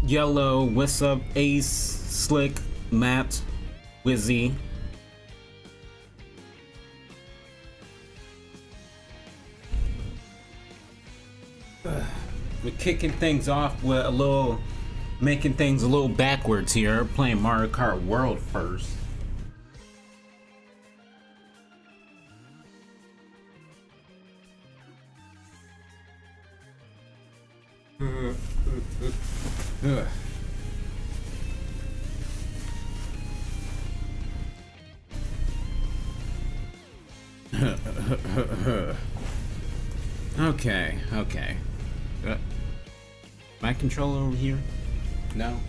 Yellow, what's up? Ace, Slick, Matt, Wizzy. We're kicking things off with making things a little backwards here, playing Mario Kart World first. Okay. My controller over here? No?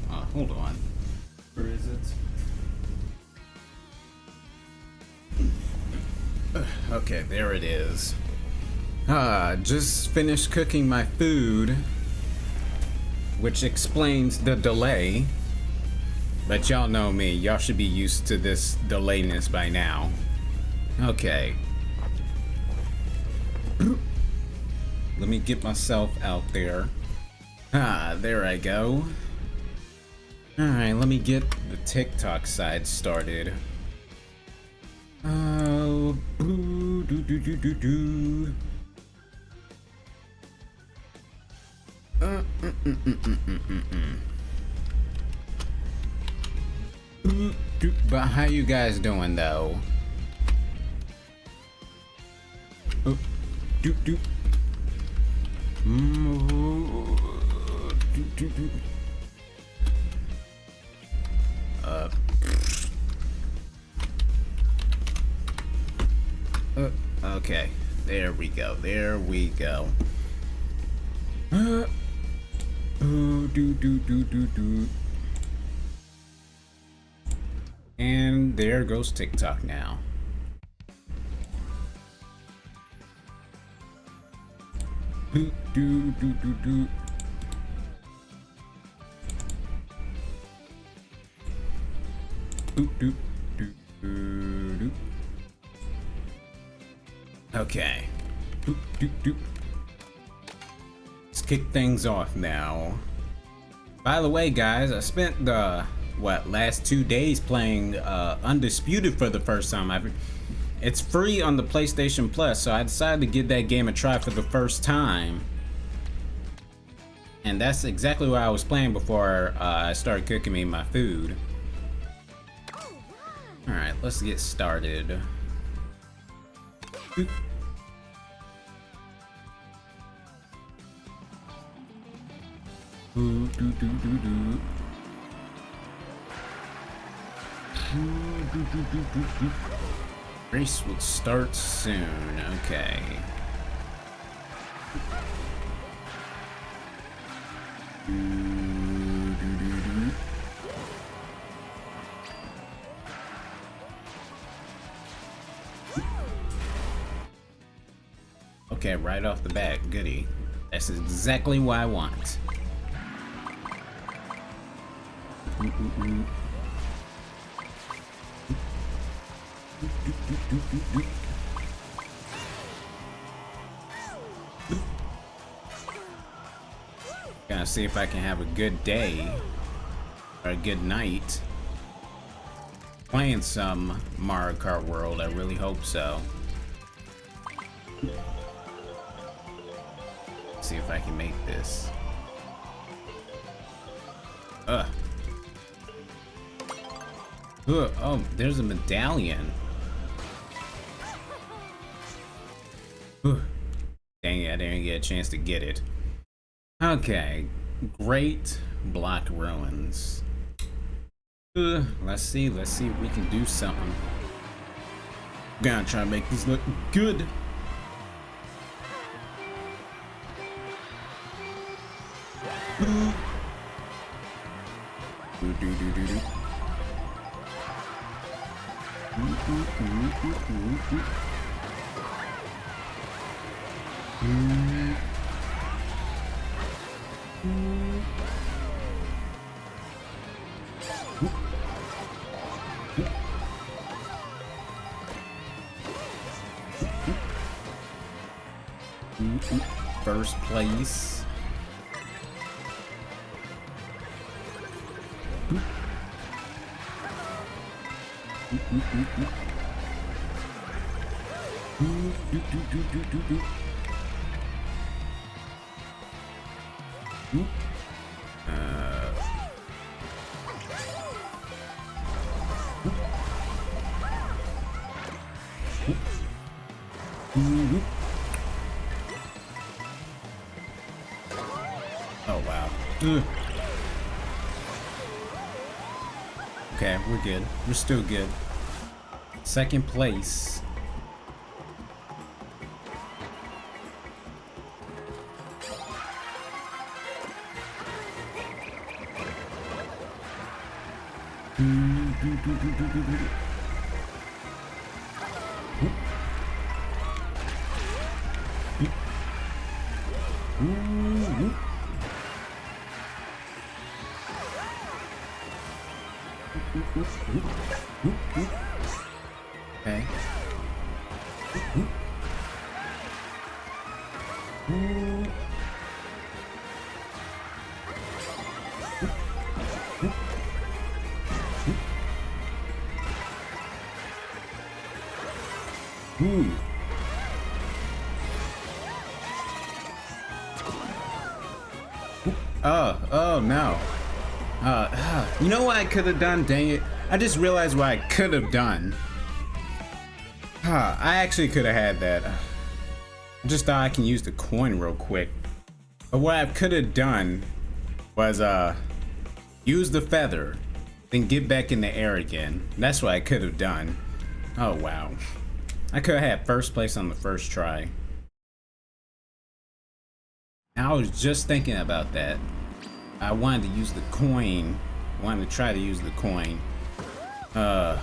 Hold on. Where is it? Okay, there it is. Just finished cooking my food, which explains the delay. But y'all know me, y'all should be used to this delayness by now. Okay. Let me get myself out there. There I go. Alright, let me get the TikTok side started. Oh, boo, do do do do do. But how you guys doing though? Oh, do do. Okay, there we go. And there goes TikTok now. Okay. Let's kick things off now. By the way, guys, I spent the last 2 days playing Undisputed for the first time. It's free on the PlayStation Plus, so I decided to give that game a try for the first time. And that's exactly what I was playing before I started cooking me my food. Alright, let's get started. Race will start soon. Okay. Okay, right off the bat, goody. That's exactly what I want. Gonna see if I can have a good day or a good night playing some Mario Kart World. I really hope so. See if I can make this. Oh, there's a medallion. Dang it, I didn't get a chance to get it. Okay, Great Block Ruins. Let's see if we can do something. Gonna try to make this look good. First place. Oh wow. Okay, we're good. We're still good. Second place. Okay. Oh no. You know what I could have done? Dang it. I just realized what I could have done. I actually could have had that. I just thought I can use the coin real quick. But what I could have done was use the feather, then get back in the air again. That's what I could have done. Oh wow. I could have had first place on the first try. I was just thinking about that. I wanted to use the coin. I wanted to try to use the coin. But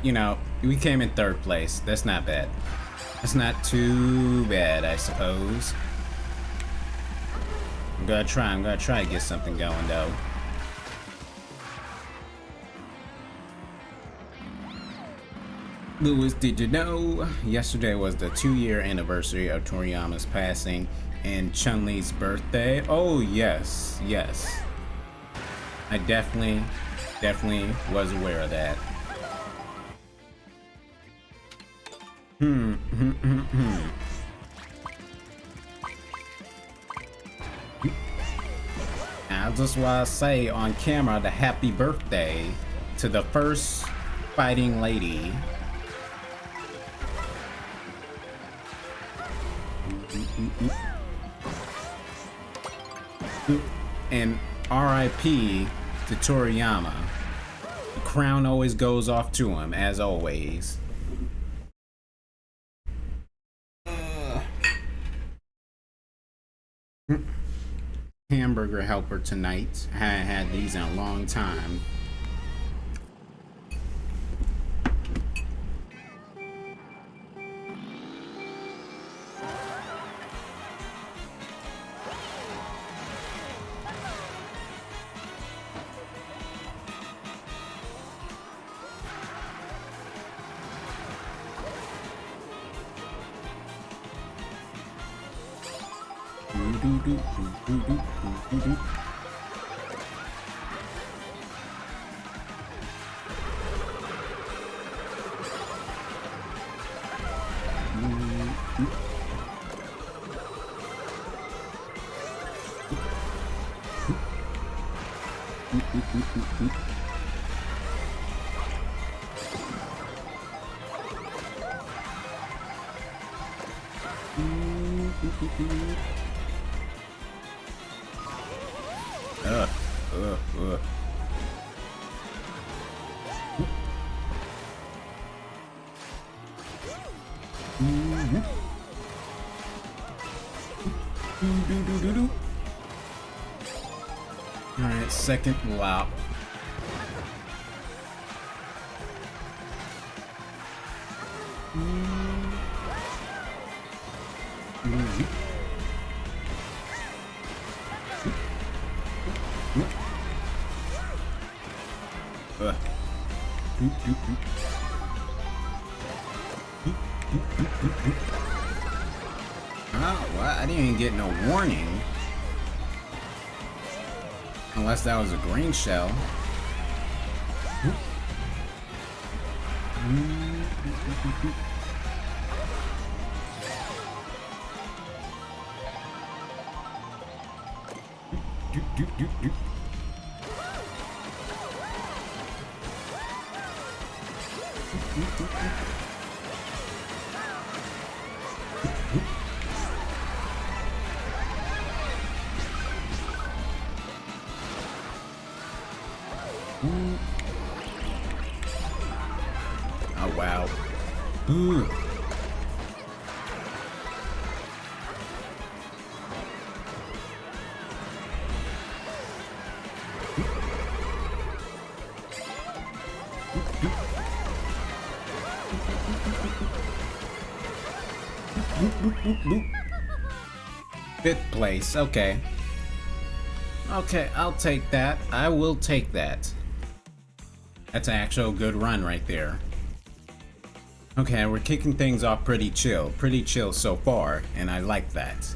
you know, we came in third place. That's not bad. That's not too bad, I suppose. I'm gonna try to get something going though. Lewis, did you know yesterday was the 2-year anniversary of Toriyama's passing and Chun-Li's birthday? Oh yes, yes. I definitely was aware of that. I just want to say on camera the happy birthday to the first fighting lady. And R.I.P. to Toriyama. The crown always goes off to him, as always. Hamburger helper tonight. I haven't had these in a long time. Alright, second lap. Oh, what? I didn't even get no warning. Unless that was a green shell. Oh wow. Ooh. Fifth place, okay. Okay, I'll take that. I will take that. That's an actual good run right there. Okay, we're kicking things off pretty chill so far, and I like that.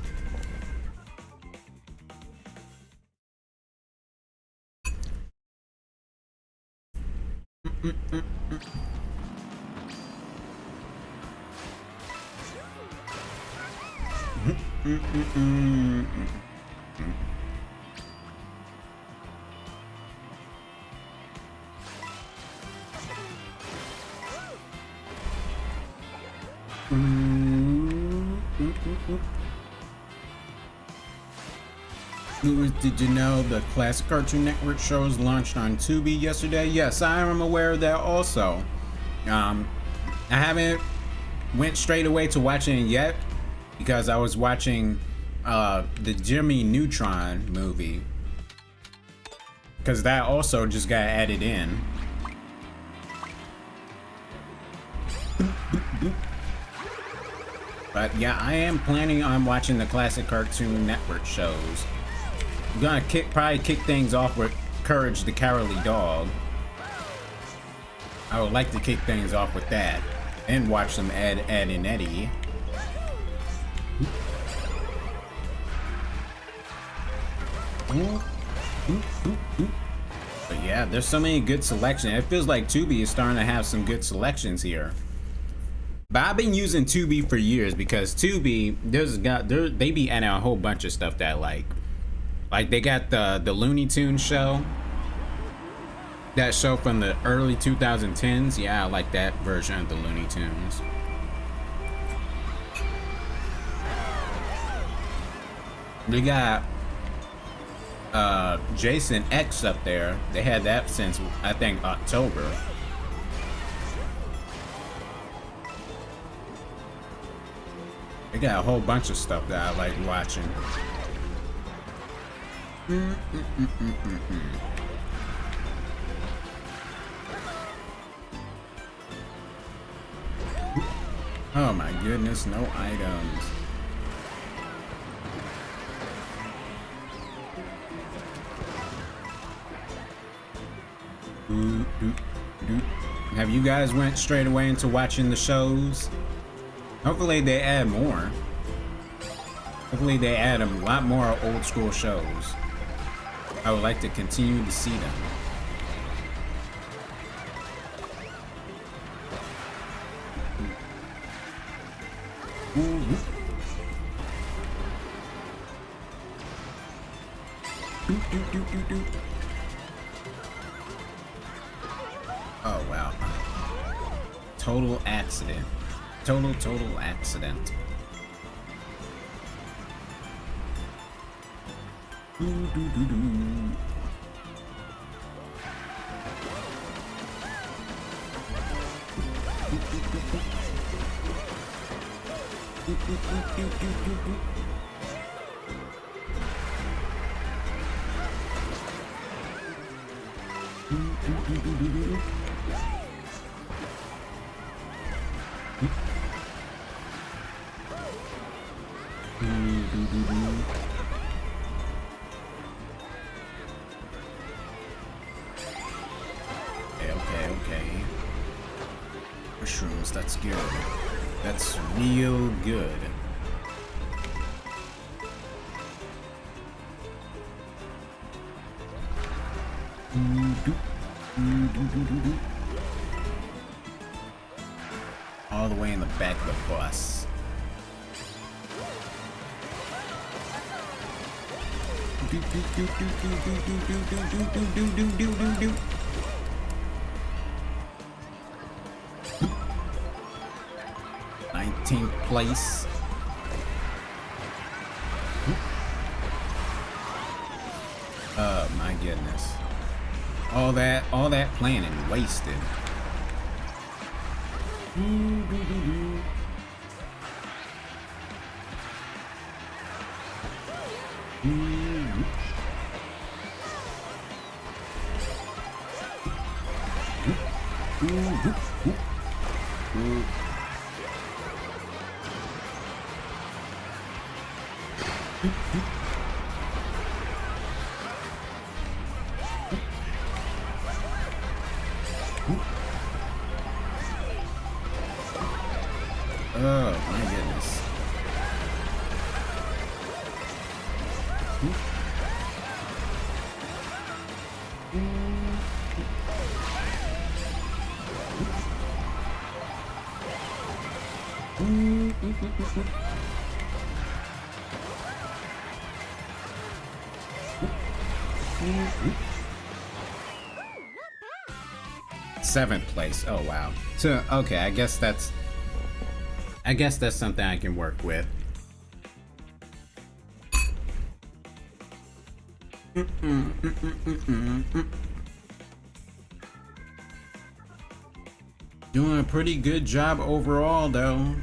Did you know the classic Cartoon Network shows launched on Tubi yesterday? Yes, I am aware of that also. I haven't went straight away to watching it yet because I was watching the Jimmy Neutron movie, because that also just got added in. But yeah, I am planning on watching the classic Cartoon Network shows. I'm gonna probably kick things off with Courage the Cowardly Dog. I would like to kick things off with that and watch some Ed, and Eddie. But yeah, there's so many good selections. It feels like Tubi is starting to have some good selections here. But I've been using Tubi for years because Tubi, they be adding a whole bunch of stuff that I like. Like they got the Looney Tunes show. That show from the early 2010s. Yeah, I like that version of the Looney Tunes. We got Jason X up there. They had that since I think October. They got a whole bunch of stuff that I like watching. Oh my goodness, no items. Have you guys went straight away into watching the shows? Hopefully they add more. Hopefully they add a lot more old school shows. I would like to continue to see them. Oh wow. Total accident. Total accident. Okay. Mushrooms, that's good. That's real good. All the way in the back of the bus. Nineteenth place. Oh my goodness. All that planning wasted. Oh my goodness. Seventh place. Oh wow. So okay, I guess that's something I can work with. Doing a pretty good job overall, though.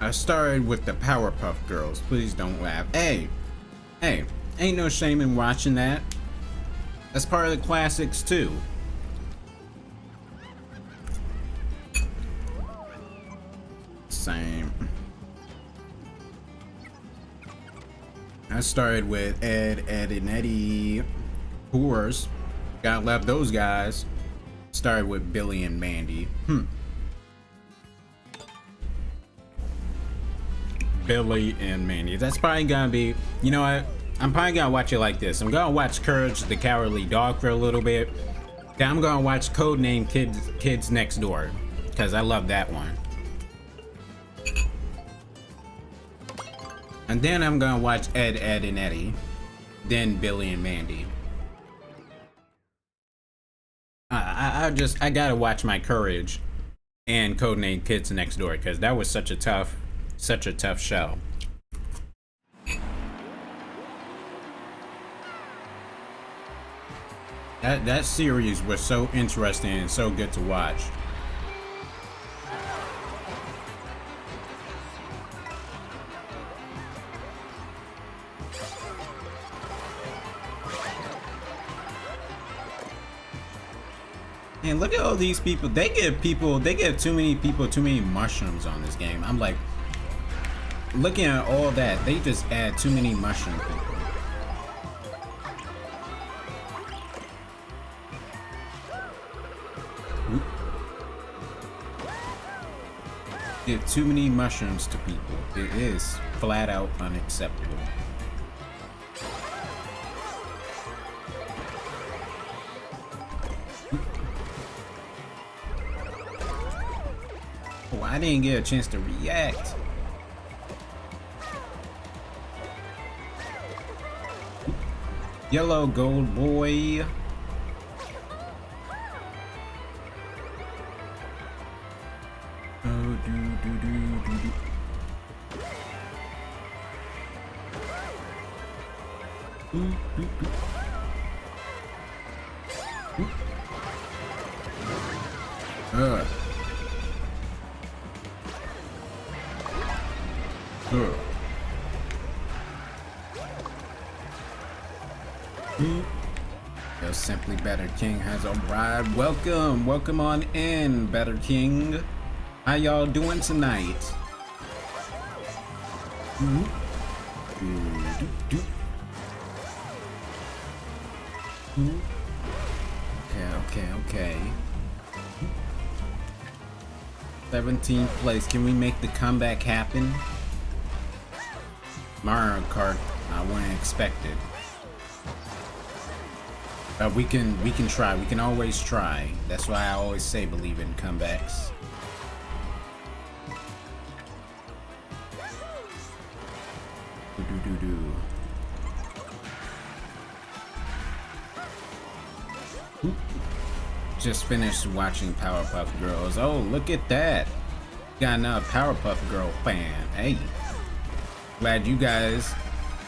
I started with the Powerpuff Girls. Please don't laugh. Hey, ain't no shame in watching that. That's part of the classics too. Same. I started with Ed, and Eddie. Poors. Gotta love those guys. Started with Billy and Mandy. Billy and Mandy. That's probably gonna be, you know what? I'm probably gonna watch it like this. I'm gonna watch Courage the Cowardly Dog for a little bit. Then I'm gonna watch Codename Kids Next Door, because I love that one. And then I'm gonna watch Ed, and Eddie. Then Billy and Mandy. I gotta watch my Courage and Codename Kids Next Door, because that was such a tough show. That series was so interesting and so good to watch. And look at all these people. They give too many people too many mushrooms on this game. I'm like, looking at all that, they just add too many mushroom people. Give too many mushrooms to people. It is flat out unacceptable. Oh, I didn't get a chance to react. Yellow gold boy. Oh, do. Ugh. Ugh. Yo, Simply Better King has arrived. Welcome, welcome on in, Better King. How y'all doing tonight? Okay. 17th place. Can we make the comeback happen? Mario Kart, I wouldn't expect it. But we can try. We can always try. That's why I always say believe in comebacks. Just finished watching Powerpuff Girls. Oh, look at that. Got another Powerpuff Girl fan. Hey. Glad you guys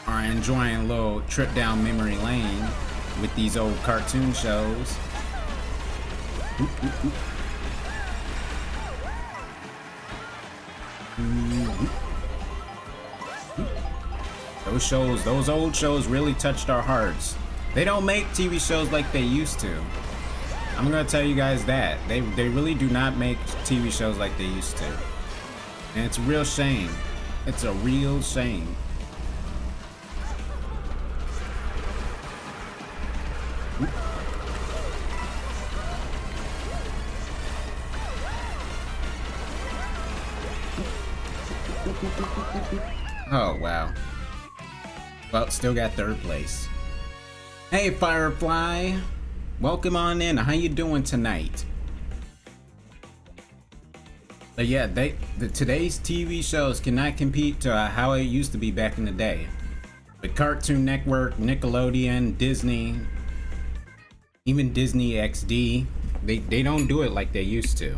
are enjoying a little trip down memory lane with these old cartoon shows. Those shows, those old shows really touched our hearts. They don't make TV shows like they used to. I'm gonna tell you guys that. They really do not make TV shows like they used to. And it's a real shame. It's a real shame. Oh, wow. Well, still got third place. Hey, Firefly. Welcome on in. How you doing tonight? But yeah, today's TV shows cannot compete to how it used to be back in the day. But Cartoon Network, Nickelodeon, Disney, even Disney XD, they don't do it like they used to.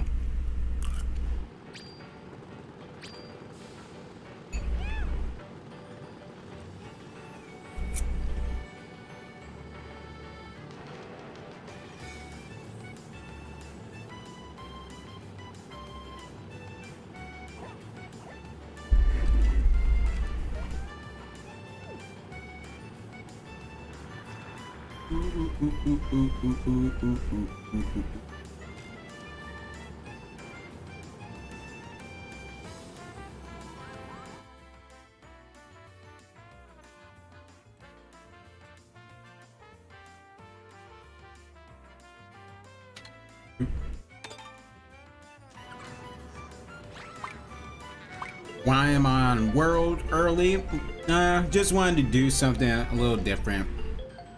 Why am I on World early? Just wanted to do something a little different.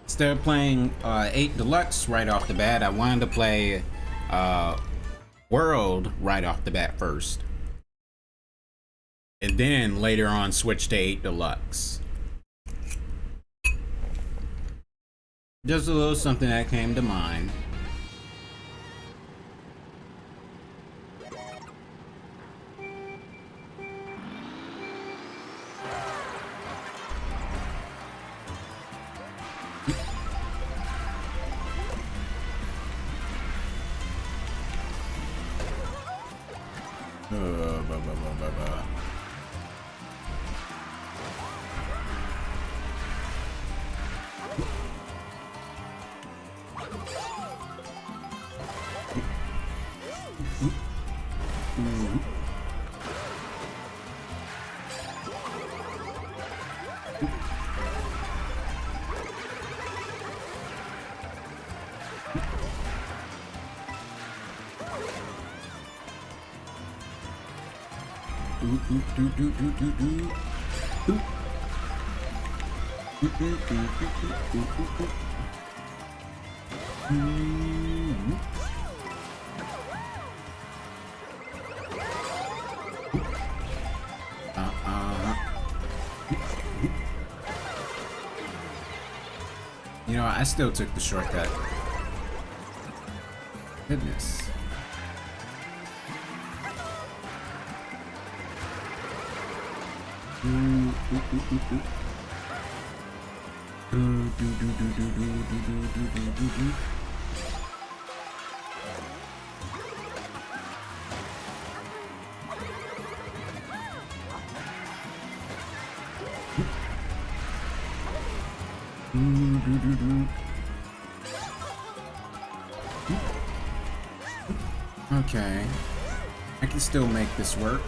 Instead of playing 8 Deluxe right off the bat, I wanted to play World right off the bat first. And then later on switch to 8 Deluxe. Just a little something that came to mind. You know, I still took the shortcut. Goodness. Okay. I can still make this work.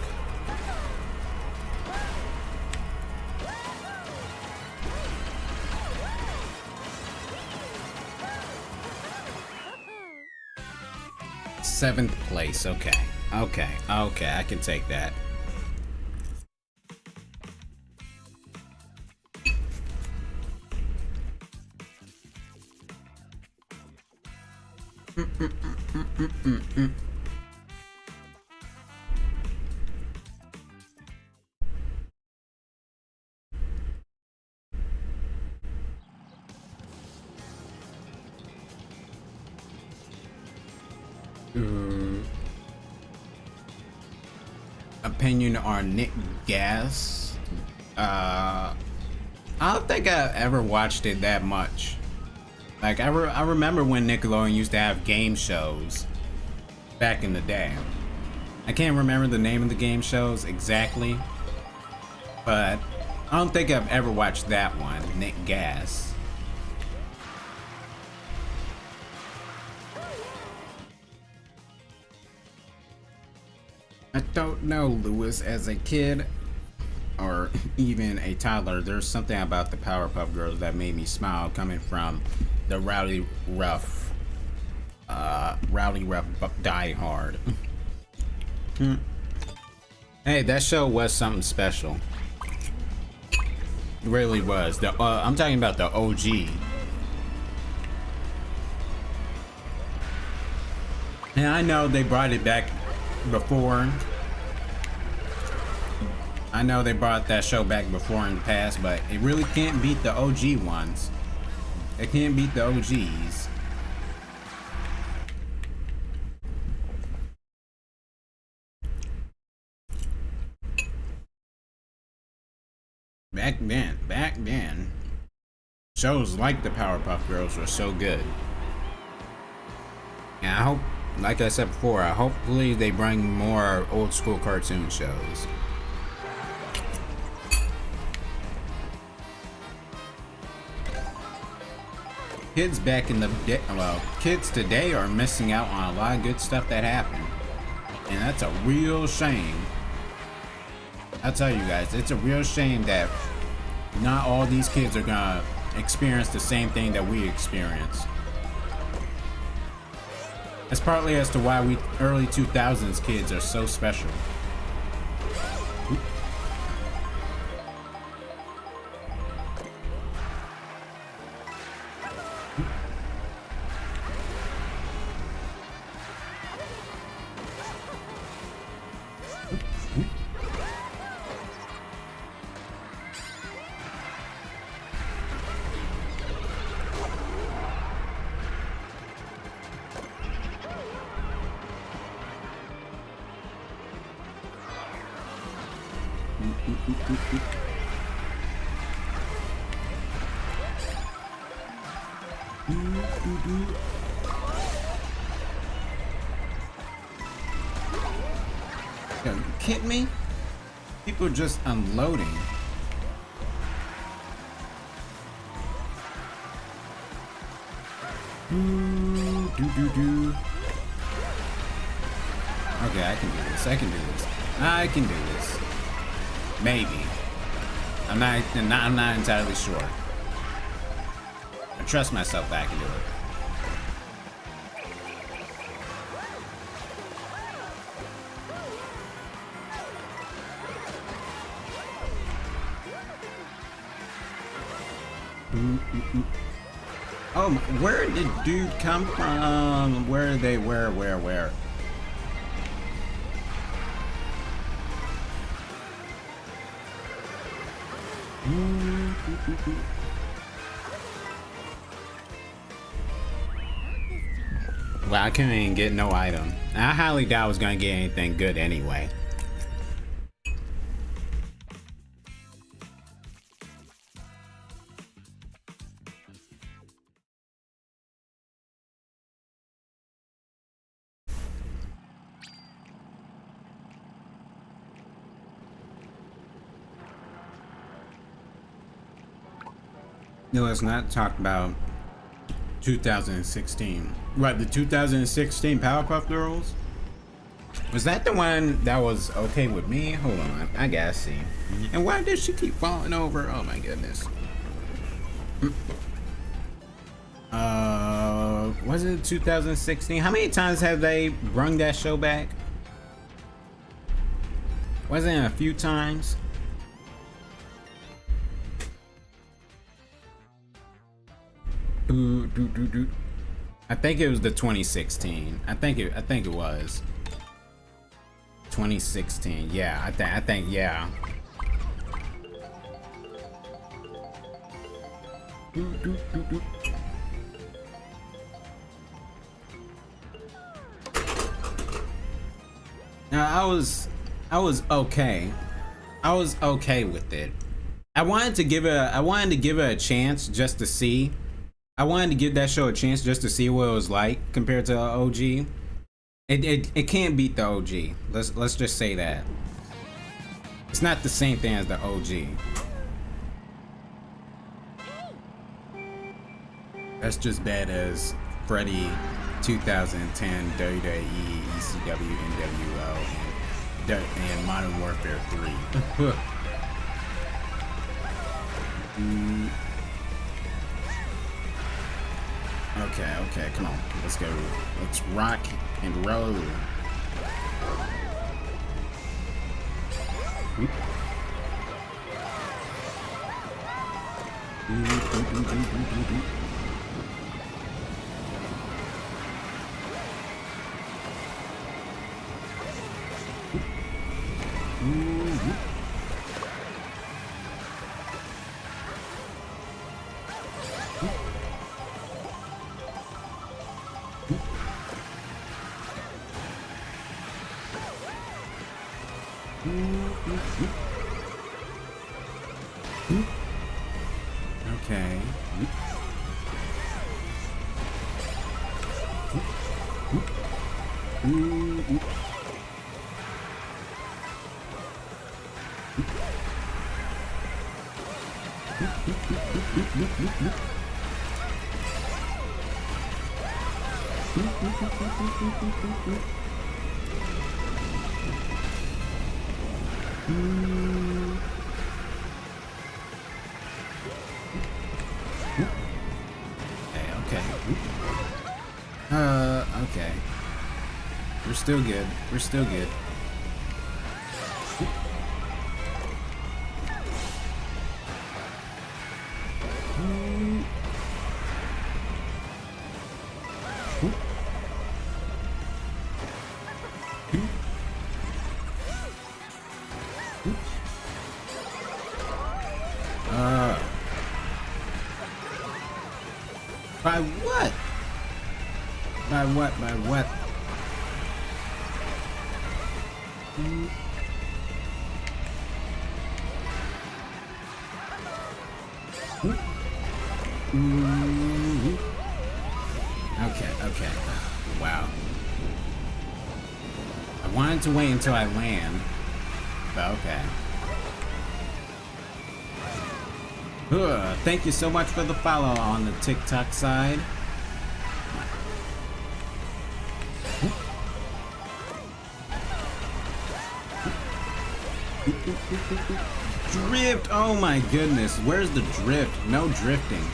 Seventh place. Okay. Okay. Okay. I can take that. Opinion on Nick Gas. I don't think I ever watched it that much. Like I remember when Nickelodeon used to have game shows back in the day. I can't remember the name of the game shows exactly, but I don't think I've ever watched that one, Nick Gas. I don't know, Lewis. As a kid, or even a toddler, there's something about the Powerpuff Girls that made me smile, coming from the Rowdy Rough Die Hard. Hey, that show was something special. It really was. I'm talking about the OG. And I know they brought it back before. I know they brought that show back before in the past, but it really can't beat the OG ones. It can't beat the OGs. Back then, shows like the Powerpuff Girls were so good. And I hope, like I said before, hopefully they bring more old school cartoon shows. Kids back in the day, well, kids today are missing out on a lot of good stuff that happened. And that's a real shame. I'll tell you guys, it's a real shame that not all these kids are gonna experience the same thing that we experienced. That's partly as to why we early 2000s kids are so special. Are you kidding me? People are just unloading. Okay, I can do this. I can do this. I can do this. Maybe. I'm not entirely sure. I trust myself that I can do it. Oh, where did dude come from? Where are they? Where? Well, I couldn't even get no item. I highly doubt I was gonna get anything good anyway. No, let's not talk about 2016. Right, the 2016 Powerpuff Girls? Was that the one that was okay with me? Hold on, I gotta see. And why does she keep falling over? Oh my goodness. Was it 2016? How many times have they brung that show back? Wasn't it a few times? I think it was the 2016. I think it was 2016. Yeah, I think yeah. Now I was okay. I was okay with it. I wanted to give it a chance just to see. I wanted to give that show a chance just to see what it was like compared to the OG. It can't beat the OG. Let's just say that. It's not the same thing as the OG. That's just bad as Freddy 2010 WWE, ECW, NWO, and Modern Warfare 3. Okay, come on. Let's go. Let's rock and roll. Okay. Okay. We're still good. We're still good. By what? By what? By what? Okay. Wow. I wanted to wait until I land, but okay. Thank you so much for the follow on the TikTok side. Drift! Oh my goodness, where's the drift? No drifting.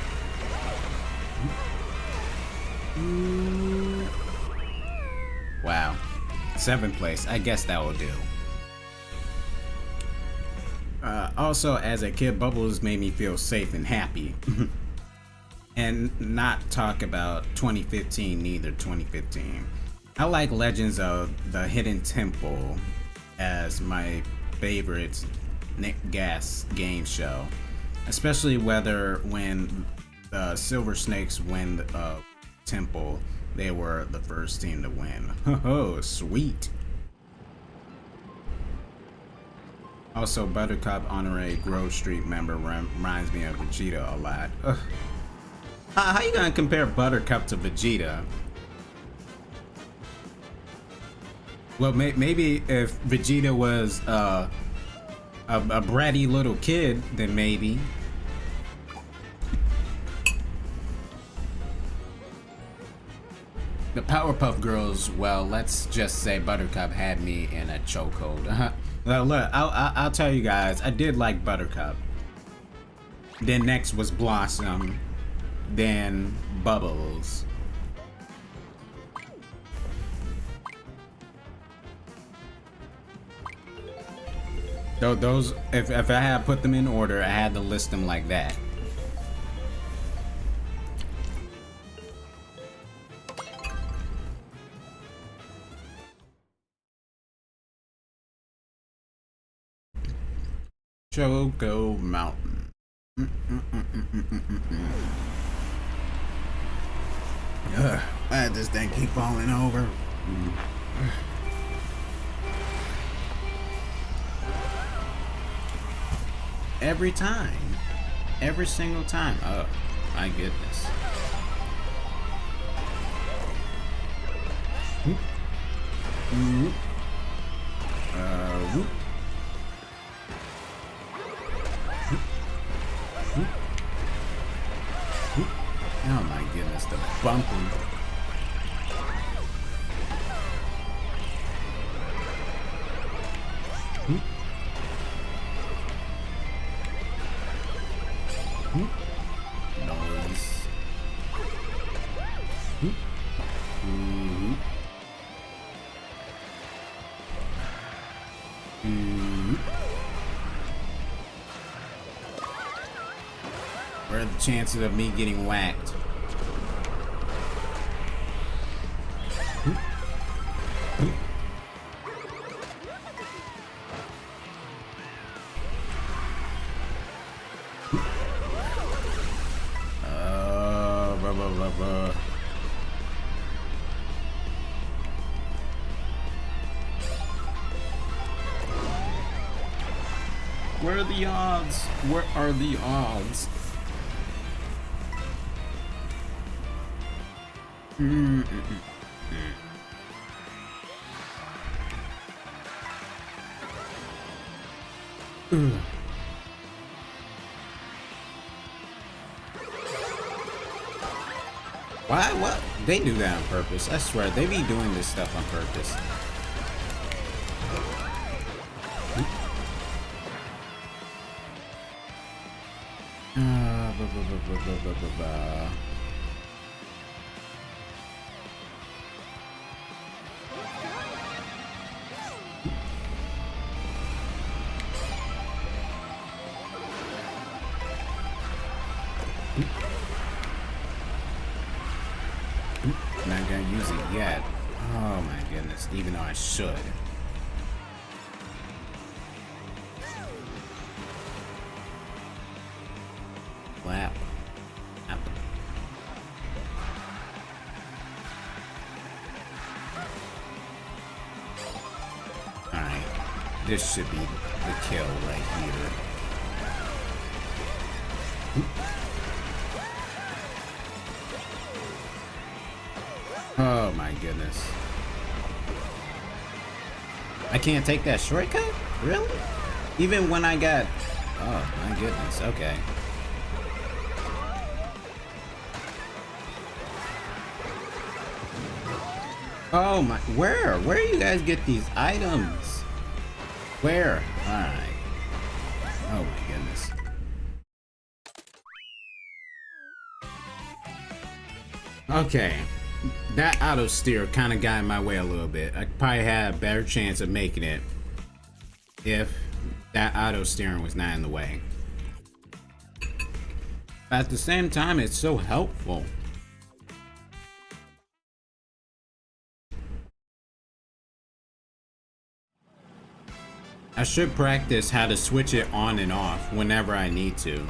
Wow. 7th place. I guess that will do. Also, as a kid, Bubbles made me feel safe and happy. And not talk about 2015, neither 2015. I like Legends of the Hidden Temple as my favorite Nick Gas game show. Especially when the Silver Snakes win the temple, they were the first team to win. Oh, sweet. Also, Buttercup Honorary Grove Street member reminds me of Vegeta a lot. Ugh. How you gonna compare Buttercup to Vegeta? Well, maybe if Vegeta was a bratty little kid, then maybe. The Powerpuff Girls, well, let's just say Buttercup had me in a chokehold. Look, I'll tell you guys, I did like Buttercup. Then next was Blossom. Then Bubbles. Those, if I had put them in order, I had to list them like that. Choco Mountain. Ugh, why does this thing keep falling over? Every time. Every single time. Oh, my goodness. Whoop. Whoop. Whoop. Oh my goodness, the bumping. Noise. What are the chances of me getting whacked? Where are the odds? Where are the odds? Why? What? They do that on purpose. I swear, they be doing this stuff on purpose. Not gonna use it yet. Oh my goodness, even though I should. Flap. Apple. Alright. This should be the kill right here. Oh my goodness. I can't take that shortcut? Really? Even when I got... Oh my goodness, okay. Oh my... Where do you guys get these items? Where? Alright. Oh my goodness. Okay. That auto steer kind of got in my way a little bit. I probably had a better chance of making it if that auto steering was not in the way. But at the same time, it's so helpful. I should practice how to switch it on and off whenever I need to.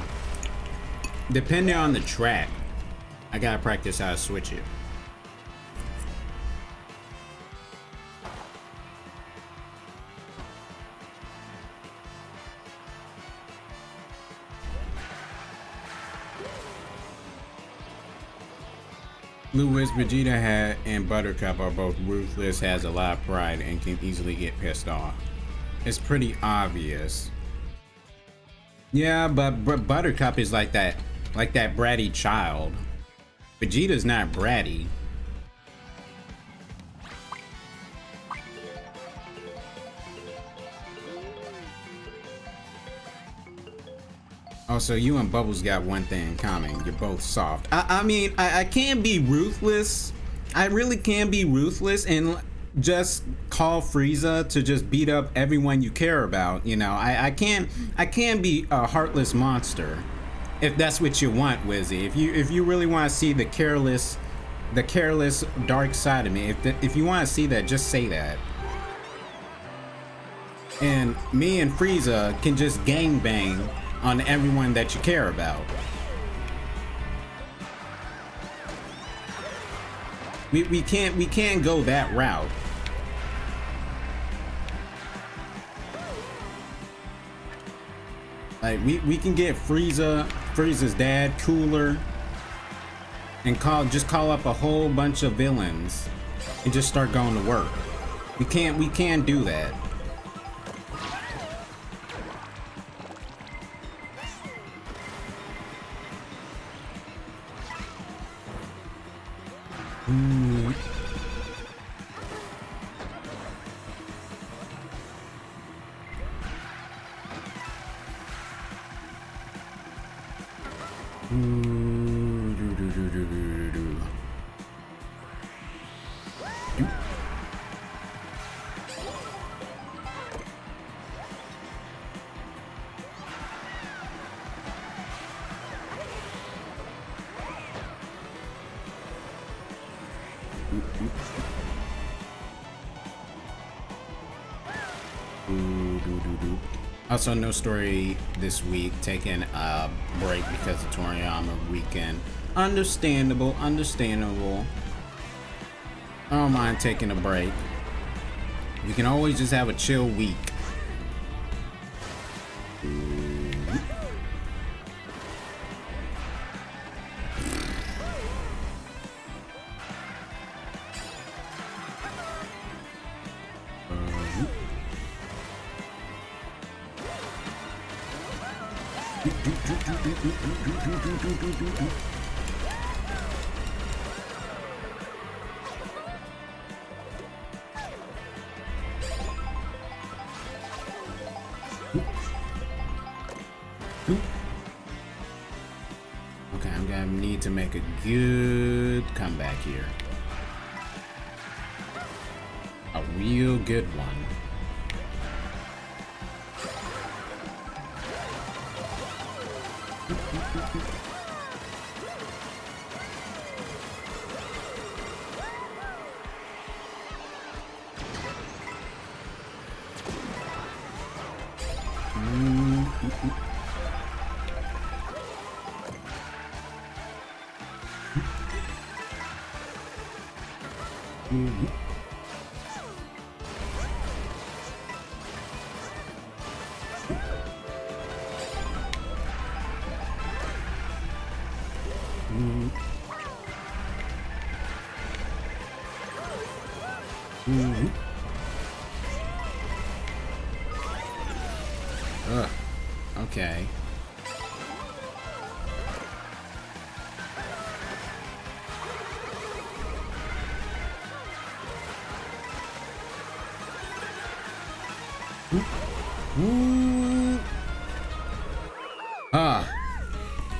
Depending on the track, I gotta practice how to switch it. Lewis, Vegeta and Buttercup are both ruthless, has a lot of pride, and can easily get pissed off. It's pretty obvious. Yeah, but Buttercup is like that bratty child. Vegeta's not bratty. Oh, so you and Bubbles got one thing in common. You're both soft. I mean, I can be ruthless. I really can be ruthless and just call Frieza to just beat up everyone you care about. You know, I can be a heartless monster if that's what you want, Wizzy. If you really want to see the careless dark side of me, if you want to see that, just say that. And me and Frieza can just gangbang on everyone that you care about. We can't go that route. Like we can get Frieza's dad, Cooler, and call up a whole bunch of villains and just start going to work. We can't do that. Also, no story this week. Taking a break because of Toriyama weekend. Understandable. I don't mind taking a break. You can always just have a chill week. Okay, I'm gonna need to make a good comeback here. A real good one. Okay.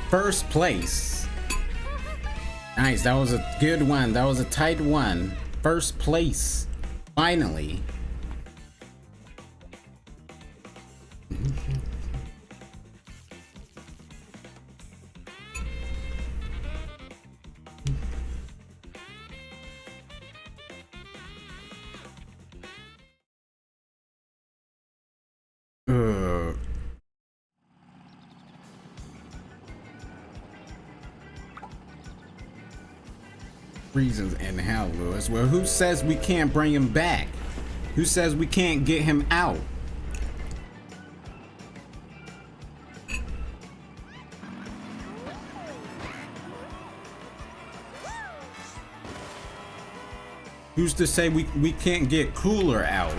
First place. Nice, that was a good one. That was a tight one. First place. Finally. Reasons in hell, Lewis. Well, who says we can't bring him back? Who says we can't get him out? Who's to say we can't get Cooler out?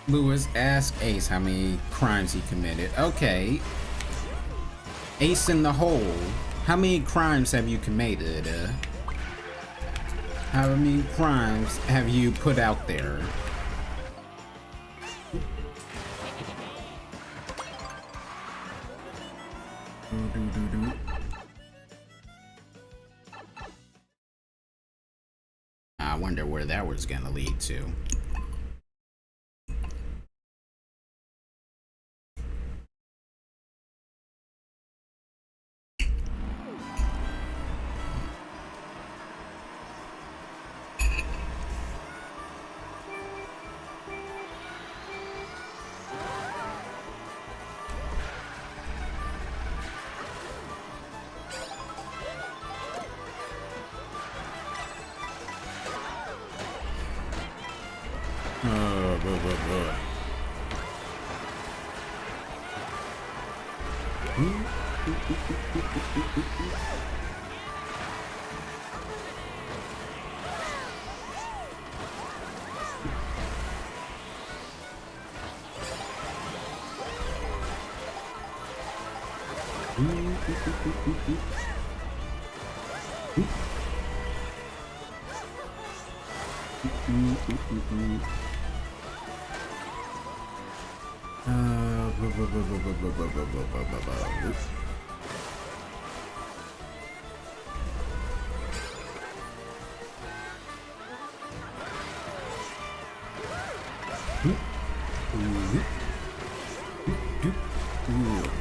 Lewis, ask Ace how many crimes he committed. Okay. Ace in the hole. How many crimes have you committed? How many crimes have you put out there? I wonder where that was gonna lead to.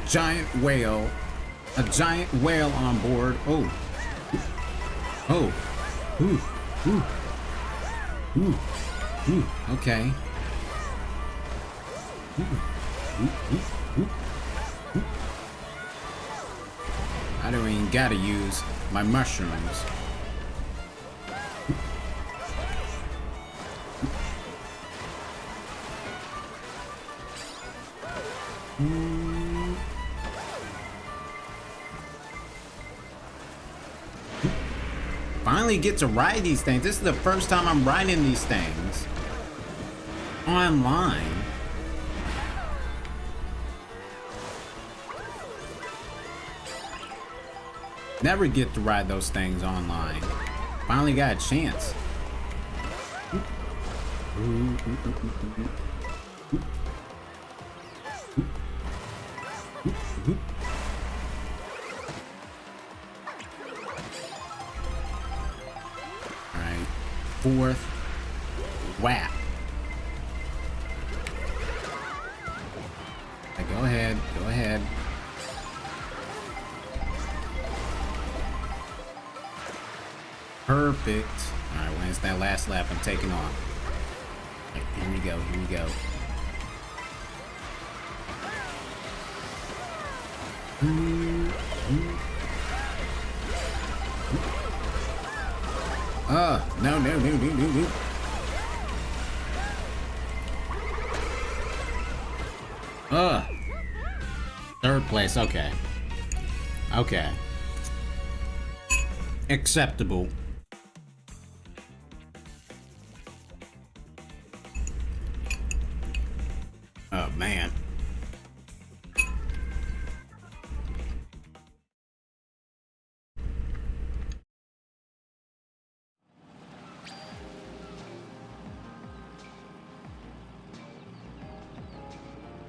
Giant whale. A giant whale on board. Oh. Oh. Ooh. Ooh. Ooh. Ooh. Okay. I don't even gotta use my mushrooms. Finally get to ride these things. This is the first time I'm riding these things online. Never get to ride those things online. Finally got a chance. Alright. Fourth. Whap. Go ahead. Go ahead. Perfect. Alright, when it's that last lap, I'm taking off. Right, here we go, here we go. No, no, no, no, no, no. Third place, okay. Okay. Acceptable. Oh, man.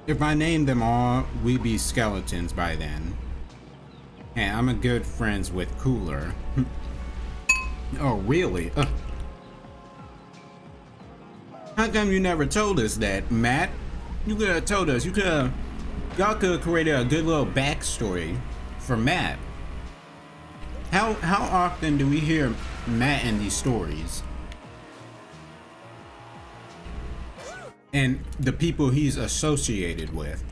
If I named them all, we'd be skeletons by then. Hey, I'm a good friends with Cooler. Oh, really? How come you never told us that, Matt? You could have told us. Y'all could have created a good little backstory for Matt. How often do we hear Matt in these stories? And the people he's associated with.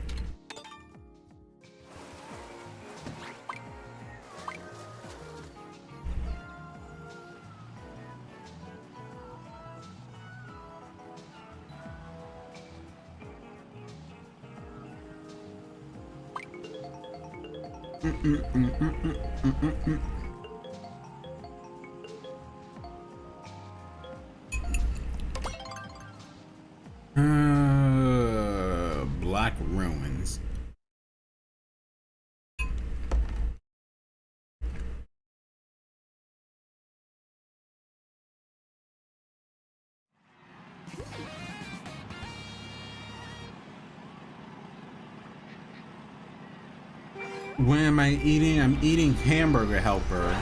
Black Ruins. What am I eating? I'm eating Hamburger Helper.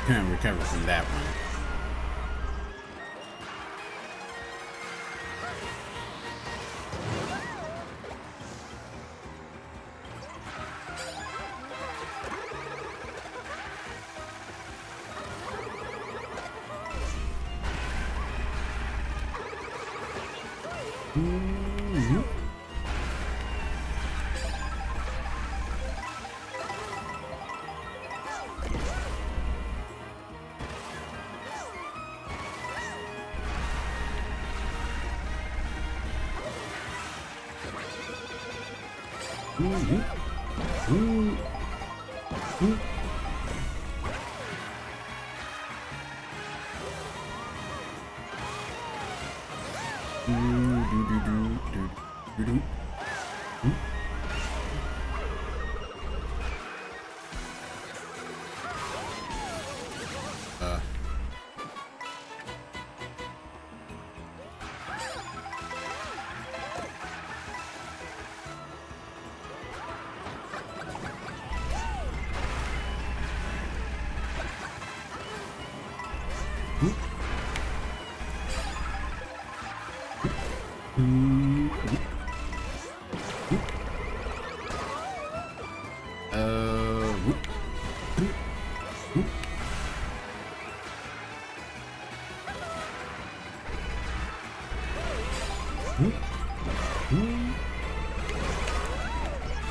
Can't recover from that one.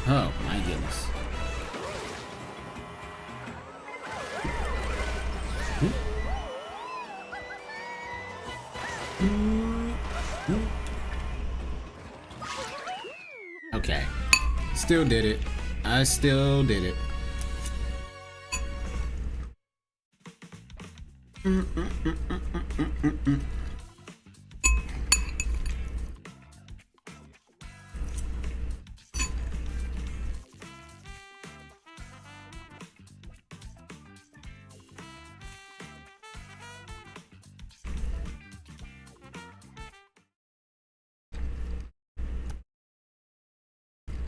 Oh my goodness. Okay. Still did it. I still did it.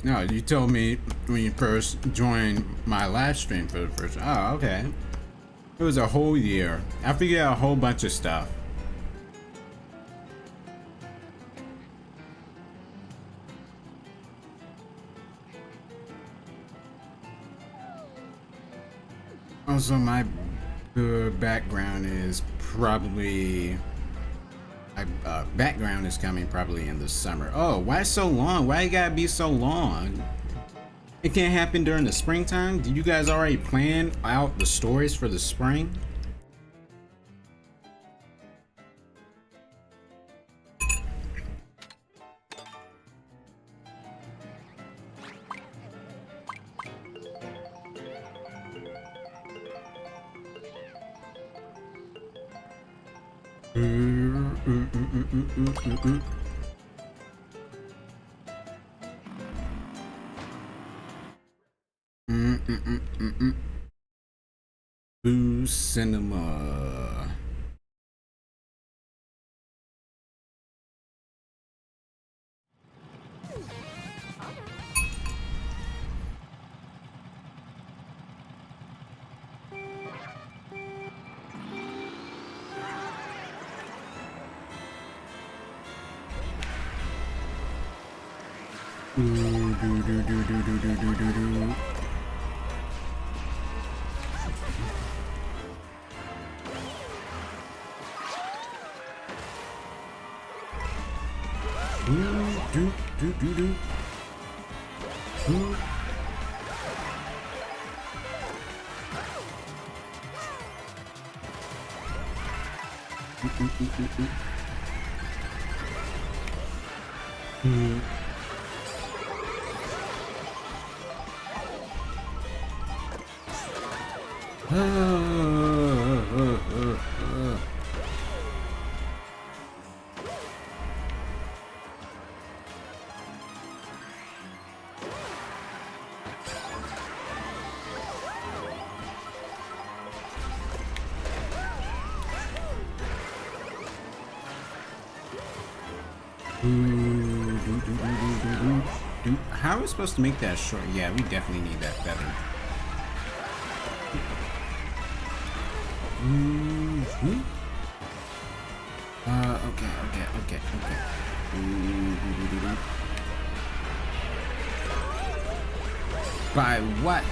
No, you told me when you first joined my live stream for the first. Oh, okay. It was a whole year. I forget a whole bunch of stuff. Also, my background is probably. My background is coming probably in the summer. Oh, why so long? Why it gotta be so long? It can't happen during the springtime? Did you guys already plan out the stories for the spring? Boo Cinema. Ooh, do do do do do do do do do. Ooh, do do do do. Ooh. How are we supposed to make that short? Yeah, we definitely need that feather. Okay. By what?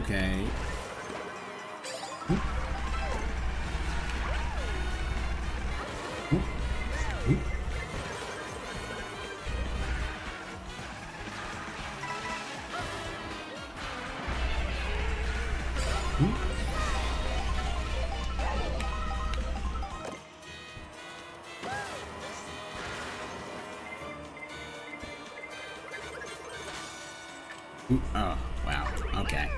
Okay. Oh, wow. Okay.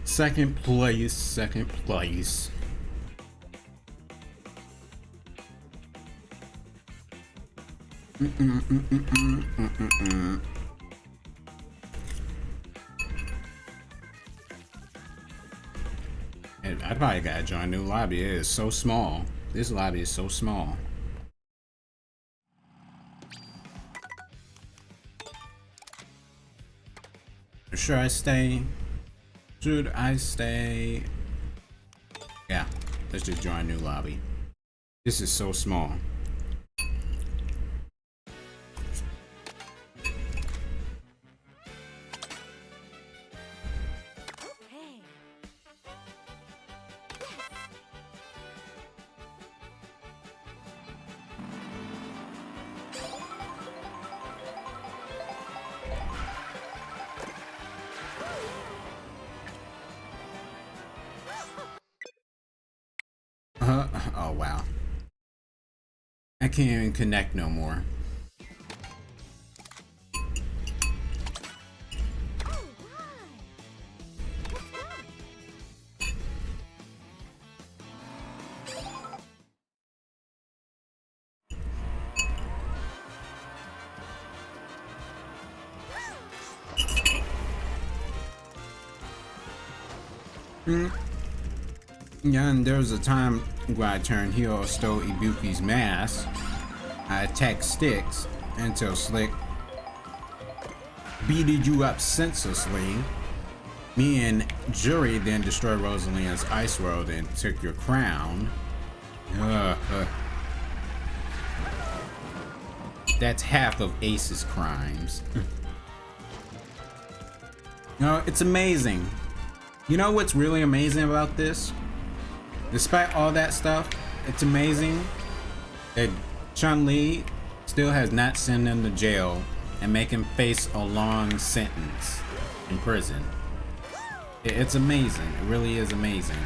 Second place. I probably gotta join a new lobby. It is so small. This lobby is so small. Should I stay? Yeah, let's just join a new lobby. This is so small. Oh wow. I can't even connect no more. Yeah, and there was a time where I turned heel, stole Ibuki's mask. I attacked Sticks until Slick beated you up senselessly. Me and Jury then destroyed Rosalina's ice world and took your crown. That's half of Ace's crimes. No, it's amazing. You know what's really amazing about this? Despite all that stuff, it's amazing that Chun-Li still has not sent him to jail and make him face a long sentence in prison. It's amazing. It really is amazing.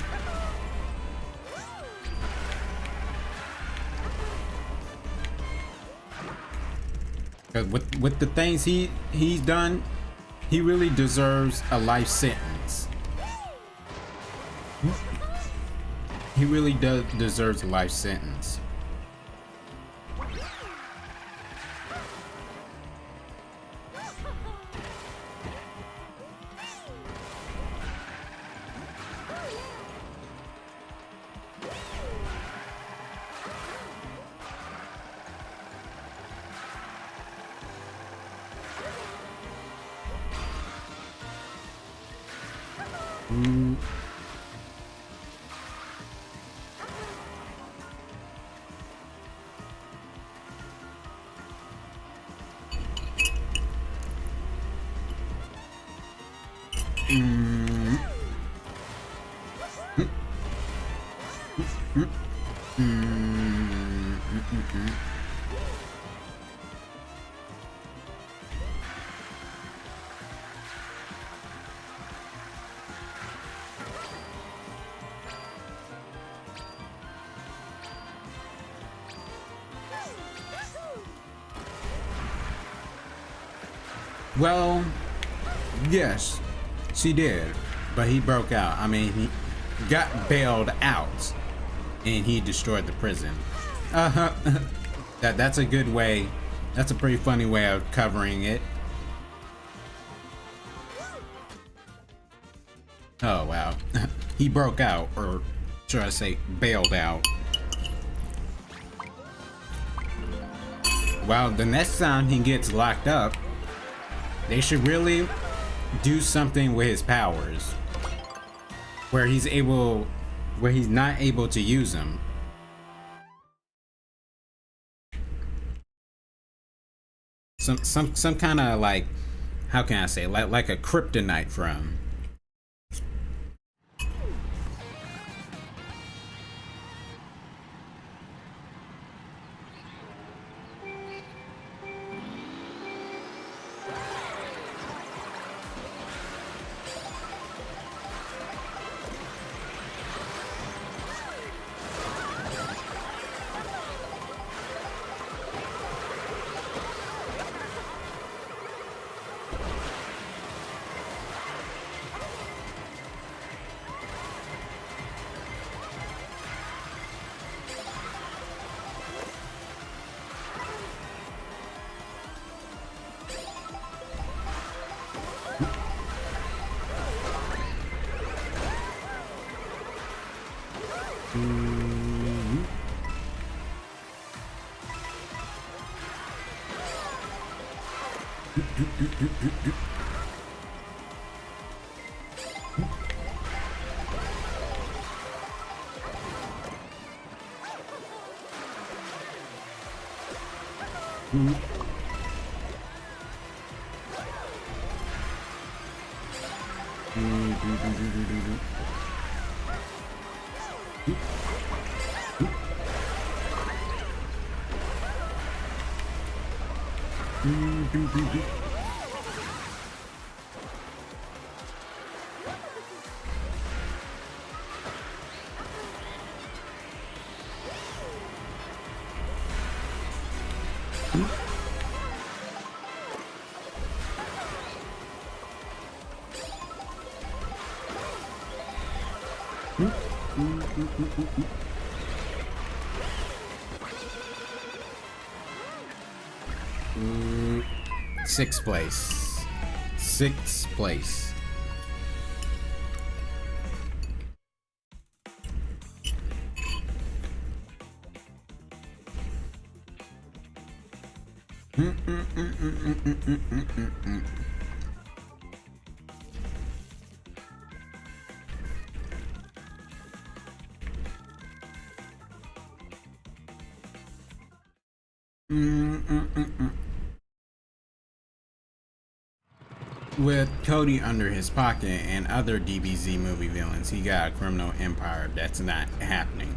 With the things he's done, he really deserves a life sentence. He really deserves a life sentence. Mm. Well, yes, she did, but he broke out. I mean, he got bailed out, and he destroyed the prison. Uh-huh. That's a good way. That's a pretty funny way of covering it. Oh, wow. He broke out, or should I say bailed out. Well, the next time he gets locked up, they should really do something with his powers where he's not able to use them. Some kind of, like, how can I say, like a kryptonite for him. Sixth place. Sixth place. With Cody under his pocket and other DBZ movie villains, he got a criminal empire that's not happening.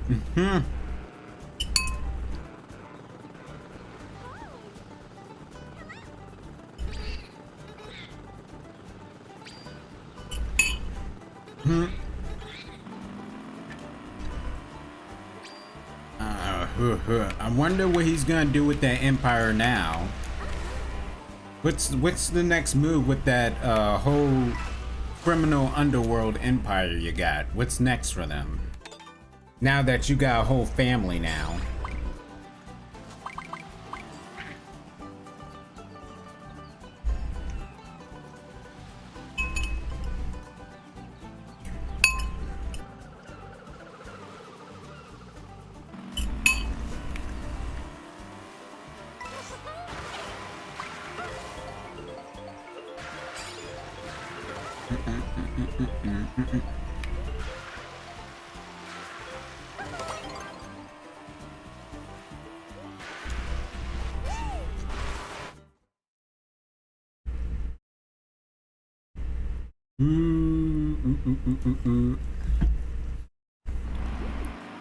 I wonder what he's gonna do with that empire now. What's the next move with that whole criminal underworld empire you got? What's next for them? Now that you got a whole family now.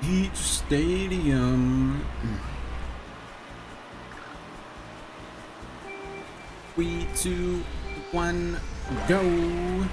Peach Stadium. 3, 2, 1, go.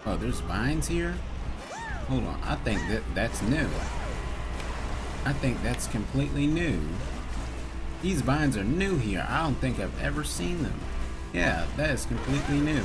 Oh, there's vines here? Hold on, I think that's new. I think that's completely new. These vines are new here. I don't think I've ever seen them. Yeah, that is completely new.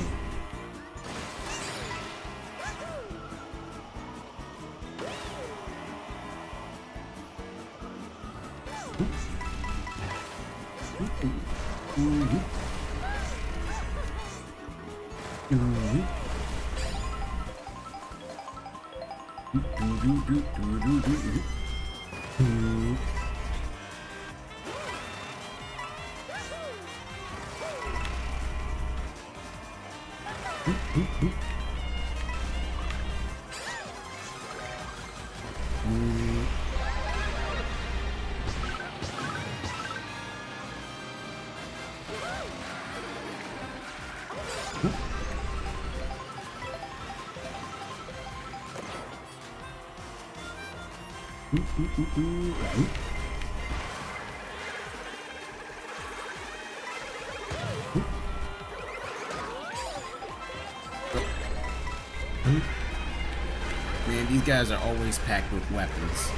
Man, these guys are always packed with weapons.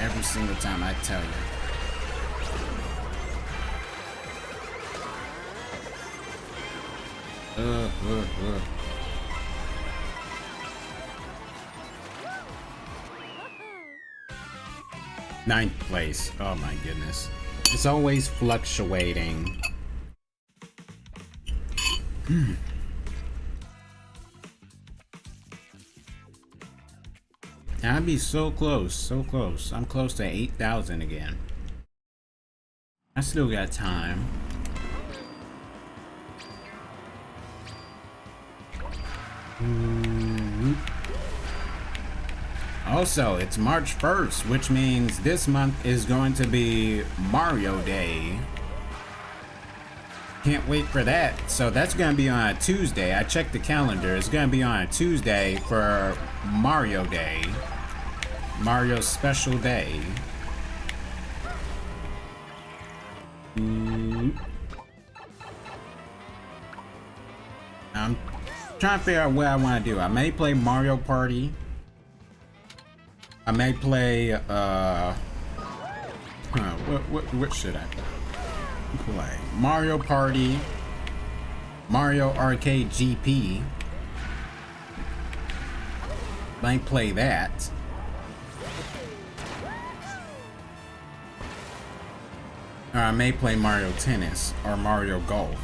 Every single time, I tell you. Ninth place. Oh my goodness. It's always fluctuating. I'd be so close, so close. I'm close to 8,000 again. I still got time. Also, it's March 1st, which means this month is going to be Mario Day. Can't wait for that. So that's going to be on a Tuesday. I checked the calendar. It's going to be on a Tuesday for Mario Day. Mario's special day. I'm trying to figure out what I want to do. I may play Mario Party. I may play, what should I play? Mario Party, Mario Arcade GP. Might play that. Or I may play Mario Tennis or Mario Golf.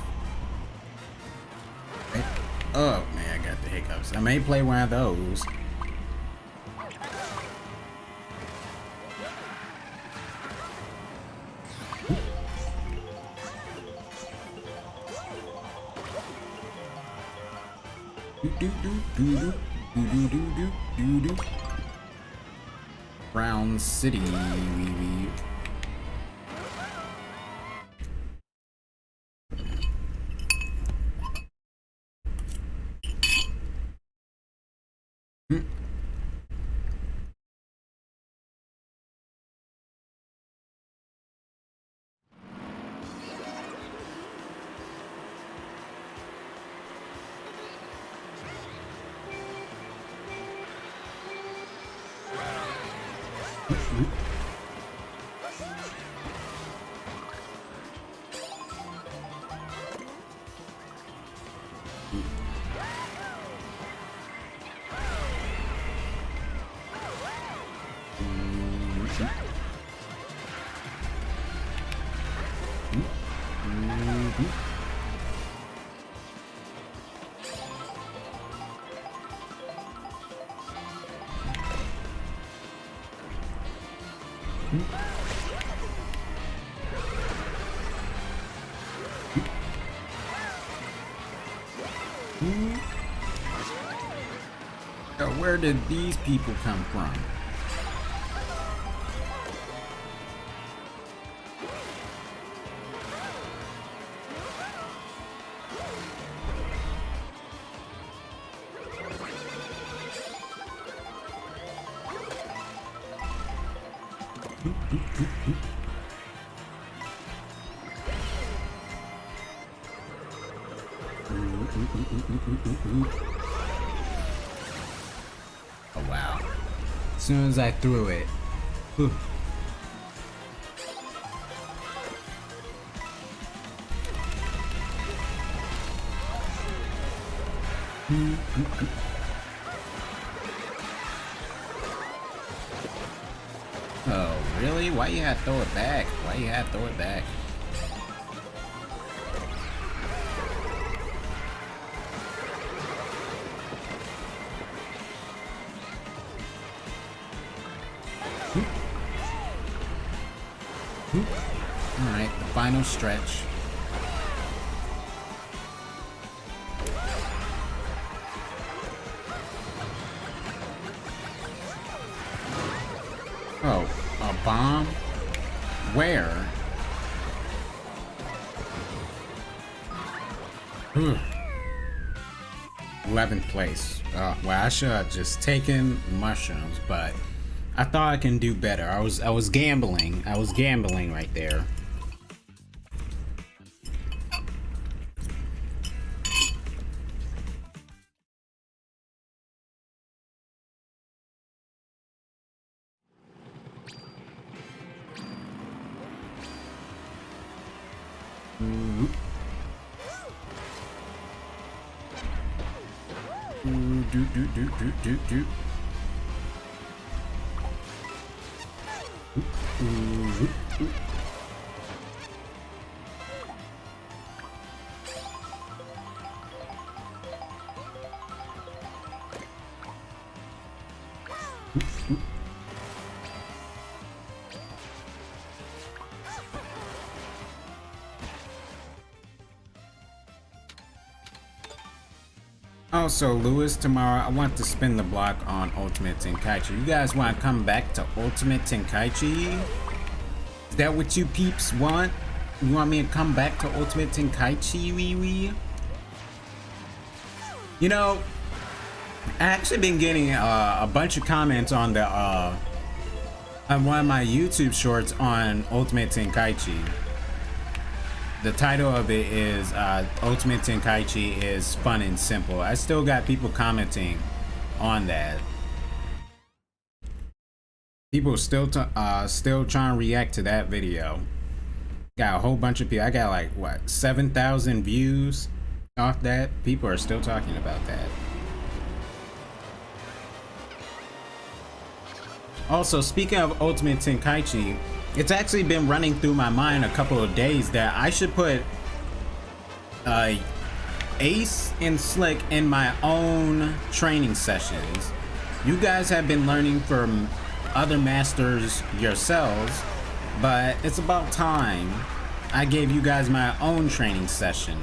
Oh man, I got the hiccups. I may play one of those. Brown City. Where did these people come from? Oh wow. As soon as I threw it. Whew. Oh, really? Why you had to throw it back? Why you had to throw it back? Alright, the final stretch. Oh, a bomb? Where? 11th place. Well, I should have just taken mushrooms, but I thought I can do better. I was gambling. I was gambling right there. Do. Also, Lewis, tomorrow I want to spin the block on Ultimate Tenkaichi. You guys want to come back to Ultimate Tenkaichi? Is that what you peeps want? You want me to come back to Ultimate Tenkaichi, wee? You know, I actually been getting a bunch of comments on the on one of my YouTube shorts on Ultimate Tenkaichi. The title of it is Ultimate Tenkaichi is fun and simple. I still got people commenting on that. People still trying to react to that video. Got a whole bunch of people. I got like what 7,000 views off that. People are still talking about that. Also, speaking of Ultimate Tenkaichi, it's actually been running through my mind a couple of days that I should put Ace and Slick in my own training sessions. You guys have been learning from other masters yourselves, but it's about time I gave you guys my own training session.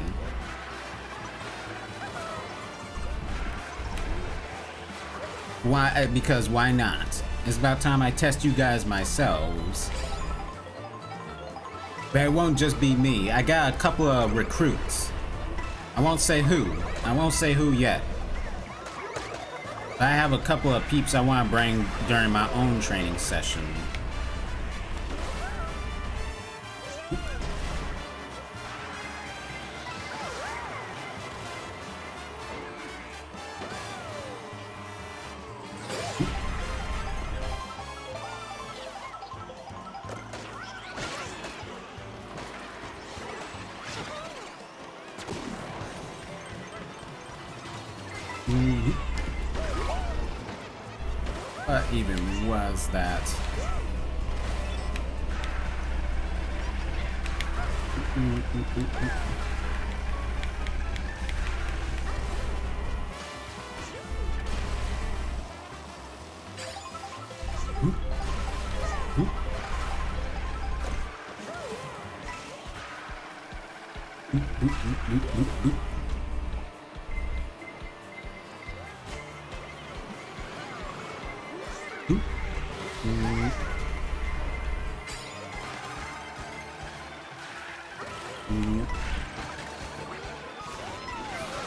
Why? Because why not? It's about time I test you guys myself. But it won't just be me. I got a couple of recruits. I won't say who. I won't say who yet. But I have a couple of peeps I want to bring during my own training session. What even was that?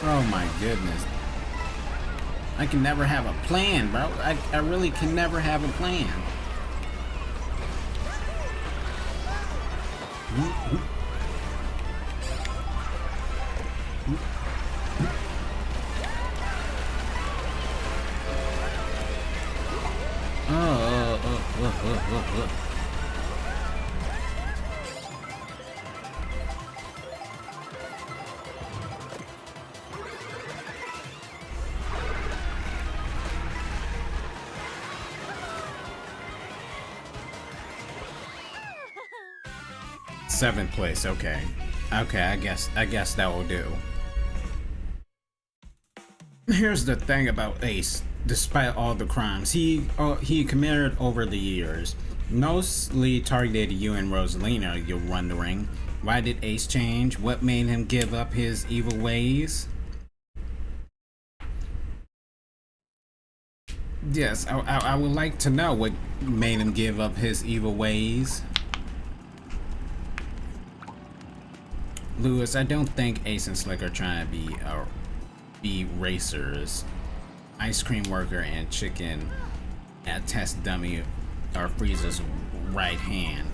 Oh my goodness. I can never have a plan, bro. I really can never have a plan. Seventh place, okay. Okay, I guess that will do. Here's the thing about Ace. Despite all the crimes he committed over the years, mostly targeted you and Rosalina, you're wondering. Why did Ace change? What made him give up his evil ways? Yes, I would like to know what made him give up his evil ways. Lewis, I don't think Ace and Slick are trying to be racers. Ice cream worker and chicken at test dummy are Frieza's right hand.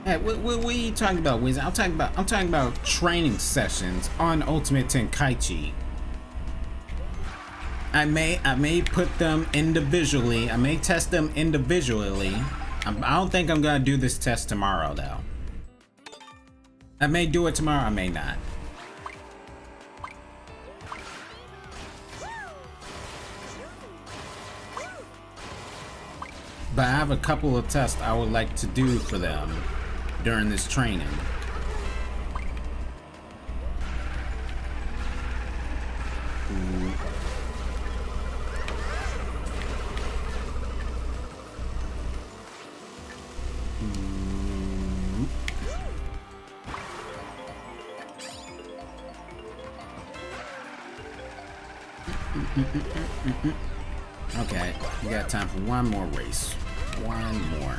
Hey, what are you talking about, Wiz? I'm talking about training sessions on Ultimate Tenkaichi. I may put them individually. I may test them individually. I don't think I'm gonna do this test tomorrow though. I may do it tomorrow, I may not. But I have a couple of tests I would like to do for them during this training. Okay, we got time for one more race. One more.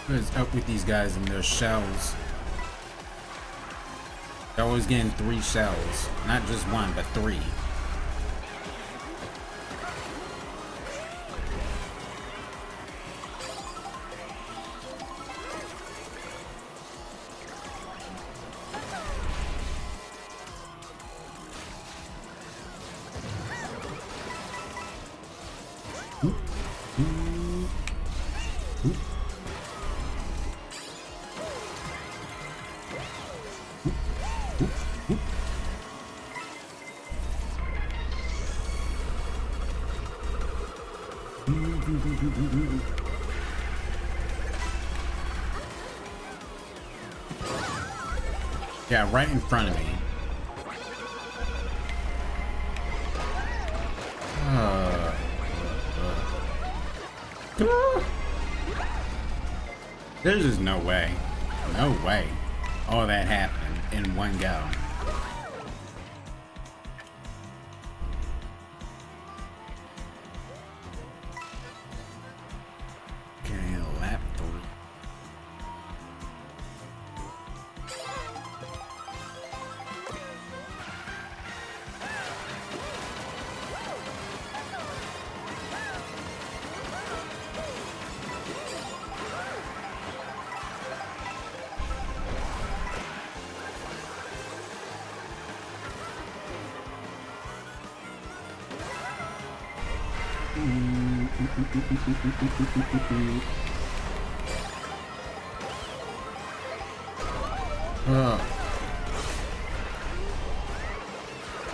What is up with these guys and their shells? They're always getting 3 shells. Not just 1, but 3. Yeah, right in front of me. There's just no way. No way. All that happened in one go. Okay, lap 3.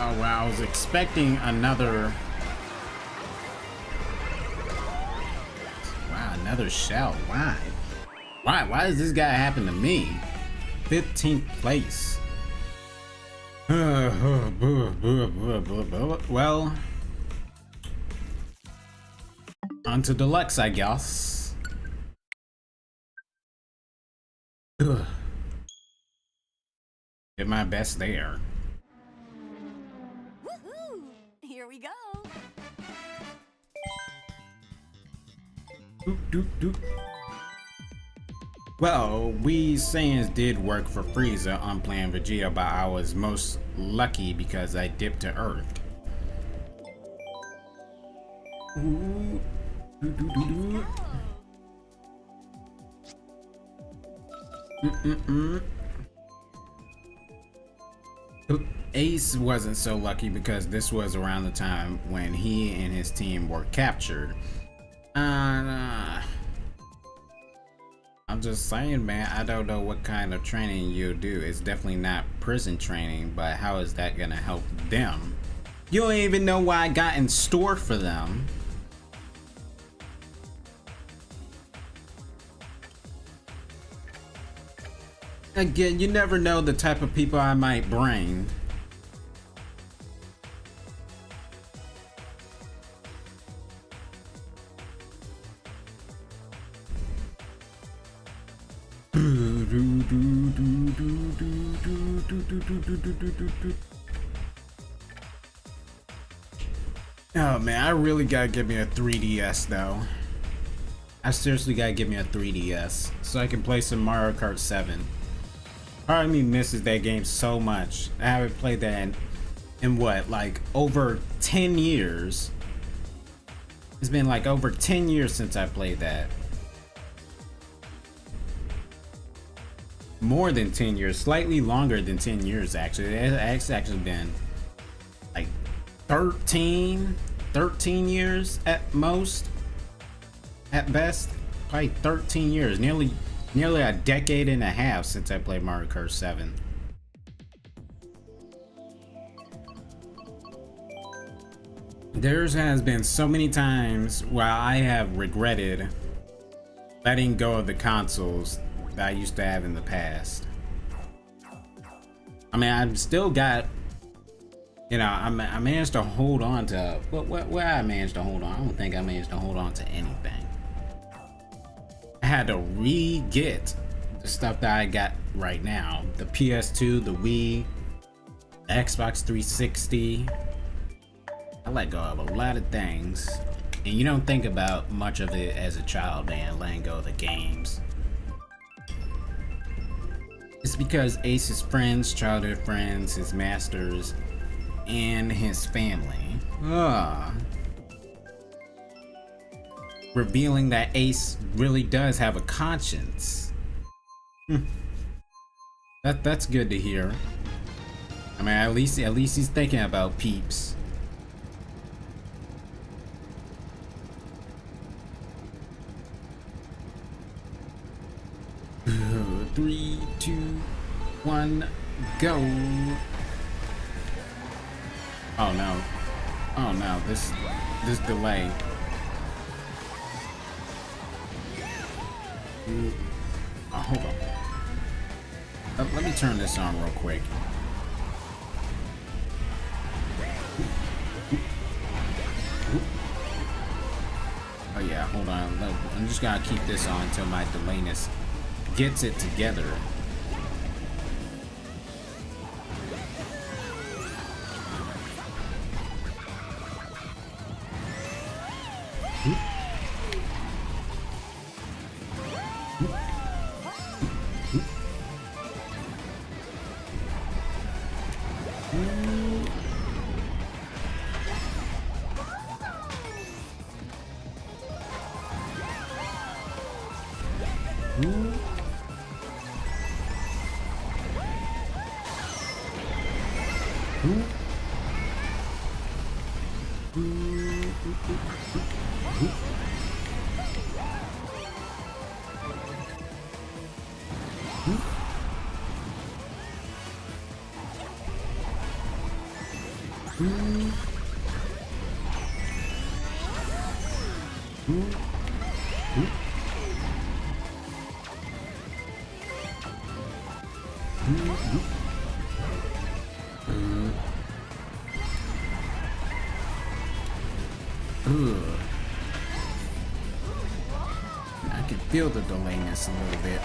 Oh wow, I was expecting another. Wow, another shell. Why? Why does this guy happen to me? 15th place. Well, on to deluxe, I guess. Did my best there. Woohoo! Here we go. Doop, doop, doop. Well, we Saiyans did work for Frieza on playing Vegeta, but I was most lucky because I dipped to Earth. Ooh. Doo, doo, doo, doo. Ace wasn't so lucky because this was around the time when he and his team were captured. I'm just saying, man, I don't know what kind of training you do. It's definitely not prison training, but how is that gonna help them? You don't even know what I got in store for them. Again, you never know the type of people I might bring. Oh man, I really gotta get me a 3DS though. I seriously gotta get me a 3DS so I can play some Mario Kart 7. Part of me misses that game so much. I haven't played that in what, like over 10 years. It's been like over 10 years since I played that. More than 10 years, slightly longer than 10 years actually. It's actually been like 13 years at most, at best. Probably 13 years, nearly a decade and a half since I played Mario Kart 7. There has been so many times where I have regretted letting go of the consoles that I used to have in the past. I mean, I've still got, you know, I managed to hold on to what I managed to hold on. I don't think I managed to hold on to anything. I had to re-get the stuff that I got right now: the PS2, the Wii, the Xbox 360. I let go of a lot of things, and you don't think about much of it as a child, man, letting go of the games. It's because Ace's friends, childhood friends, his masters, and his family. Revealing that Ace really does have a conscience. That's good to hear. I mean, at least he's thinking about peeps. Three, two, one, go. Oh no. Oh no, this delay. Oh, hold on. Let me turn this on real quick. Oh yeah, hold on. I'm just gonna keep this on until my delayness gets it together. I can feel the delayness a little bit.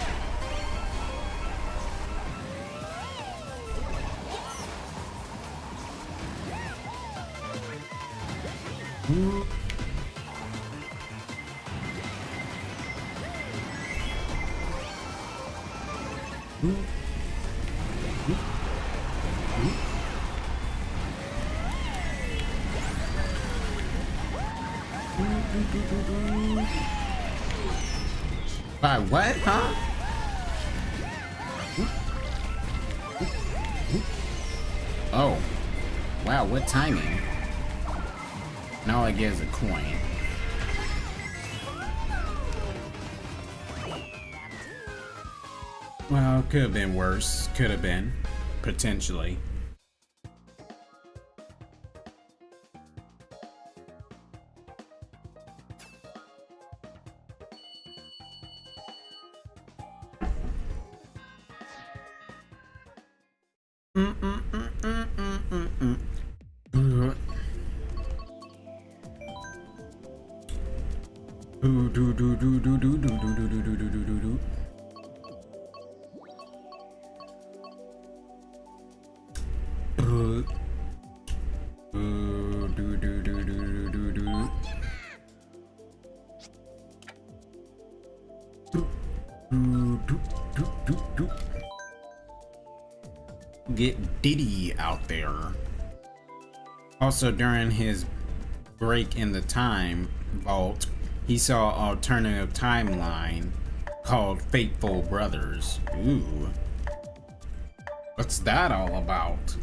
By what, huh? Oh, wow, what timing? And all I get is a coin. Well, could have been worse. Could have been. Potentially. Get Diddy out there. Also, during his break in the time vault, he saw an alternative timeline called Fateful Brothers. Ooh. What's that all about?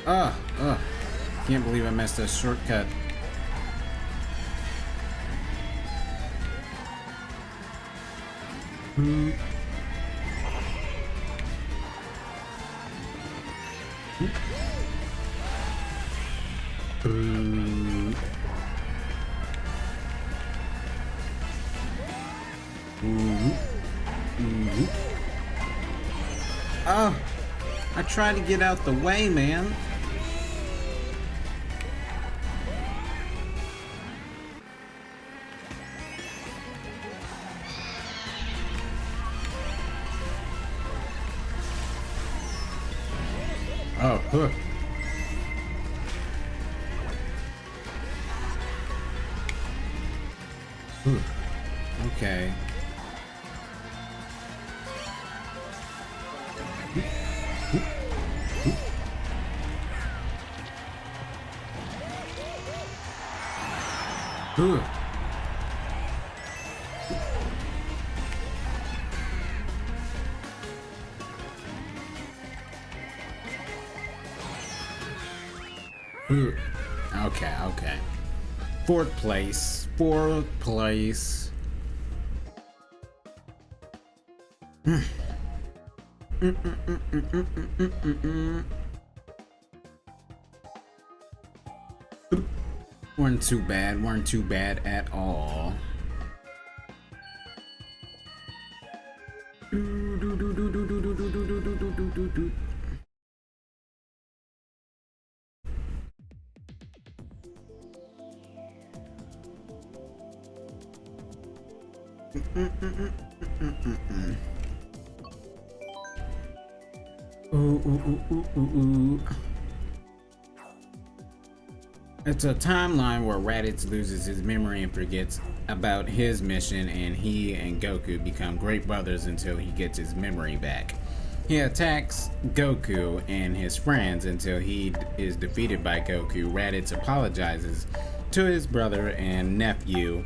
Ugh. Can't believe I missed a shortcut. Oh, I tried to get out the way, man. Oh, huh. Okay. Ugh. Ugh. Okay, okay. Fourth place. Fourth place. Weren't too bad. Weren't too bad at all. Ooh. It's a timeline where Raditz loses his memory and forgets about his mission, and he and Goku become great brothers until he gets his memory back. He attacks Goku and his friends until he is defeated by Goku. Raditz apologizes to his brother and nephew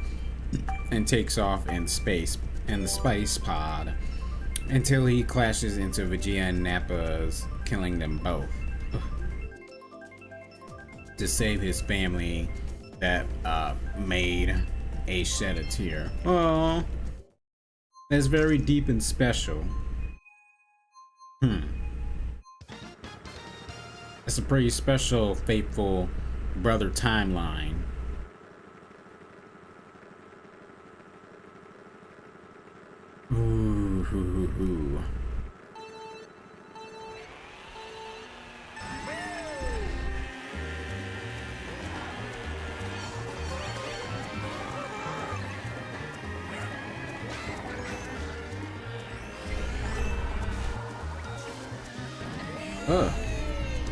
and takes off in the space pod until he clashes into Vegeta and Nappa's, killing them both to save his family that made a shed a tear. Oh, that's very deep and special. That's a pretty special, faithful brother timeline. Ooh.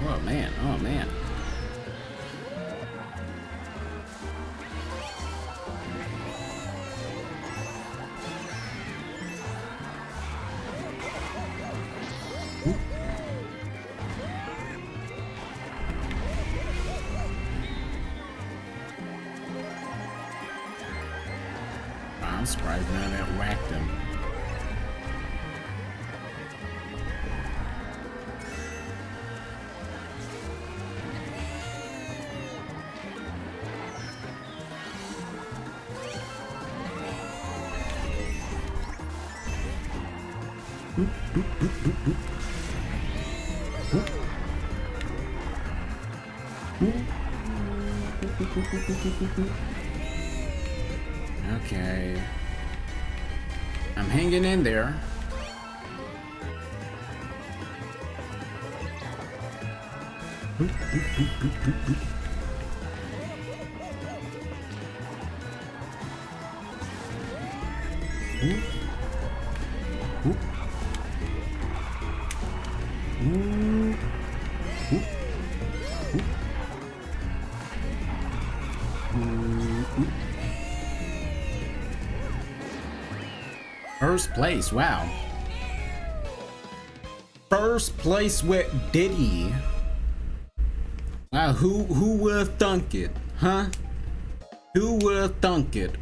Oh man. I'm surprised none of that whacked him. Okay. I'm hanging in there. First place, wow. First place with Diddy. Wow, who would have thunk it, huh? Who would have thunk it?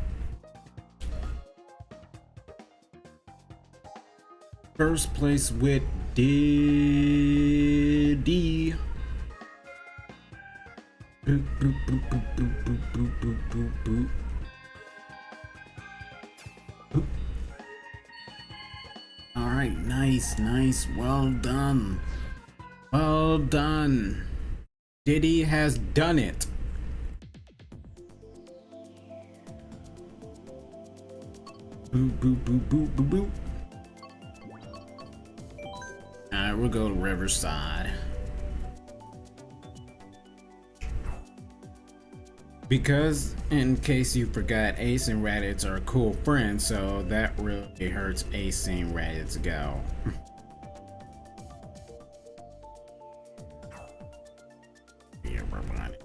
First place with Diddy. Boop, boop, boop, boop, boop, boop, boop, boop, boop, boop. Boop. All right, nice. Well done. Diddy has done it. Boop, boop, boop, boop, boop, boop. Alright, we'll go to Riverside. Because, in case you forgot, Ace and Raditz are cool friends, so that really hurts Ace and Raditz go. Everybody.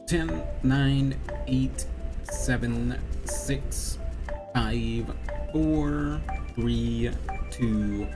10, 9, 8, 7, 6, 5, 4, 3, 2.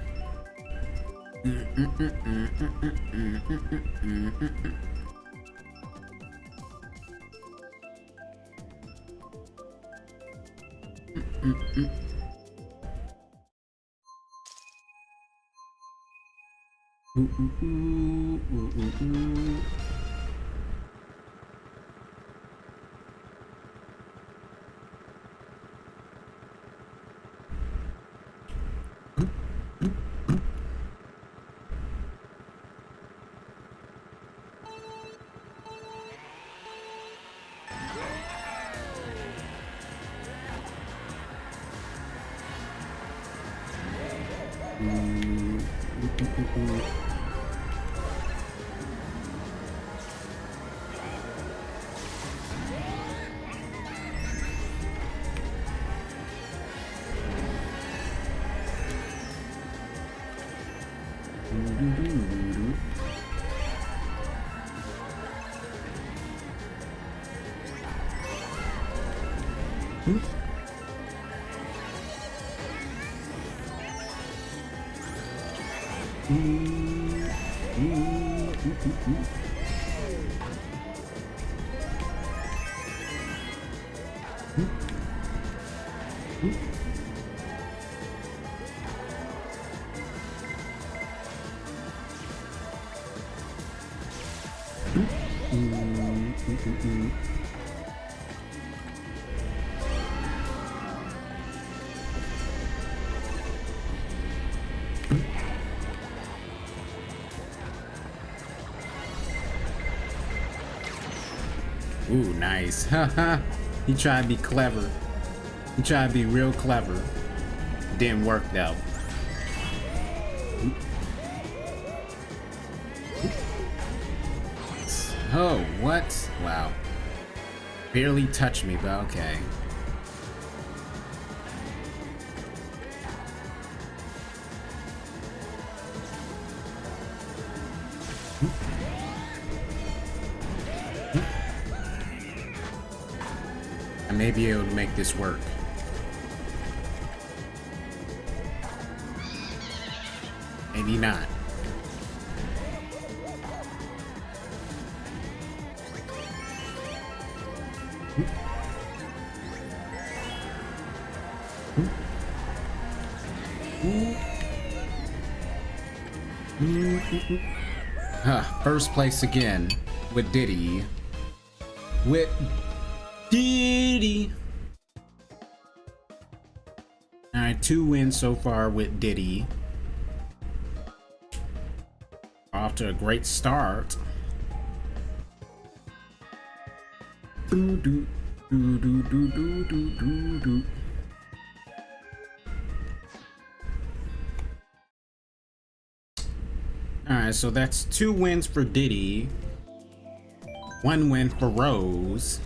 Ooh, nice. Haha. He tried to be clever. He tried to be real clever. Didn't work though. Oh, what? Wow. Barely touched me, but okay. I may be able to make this work. Maybe not. First place again with Diddy. With Diddy. Alright, 2 wins so far with Diddy. Off to a great start. Do do do do do do do do. Alright, so that's 2 wins for Diddy. 1 win for Rose.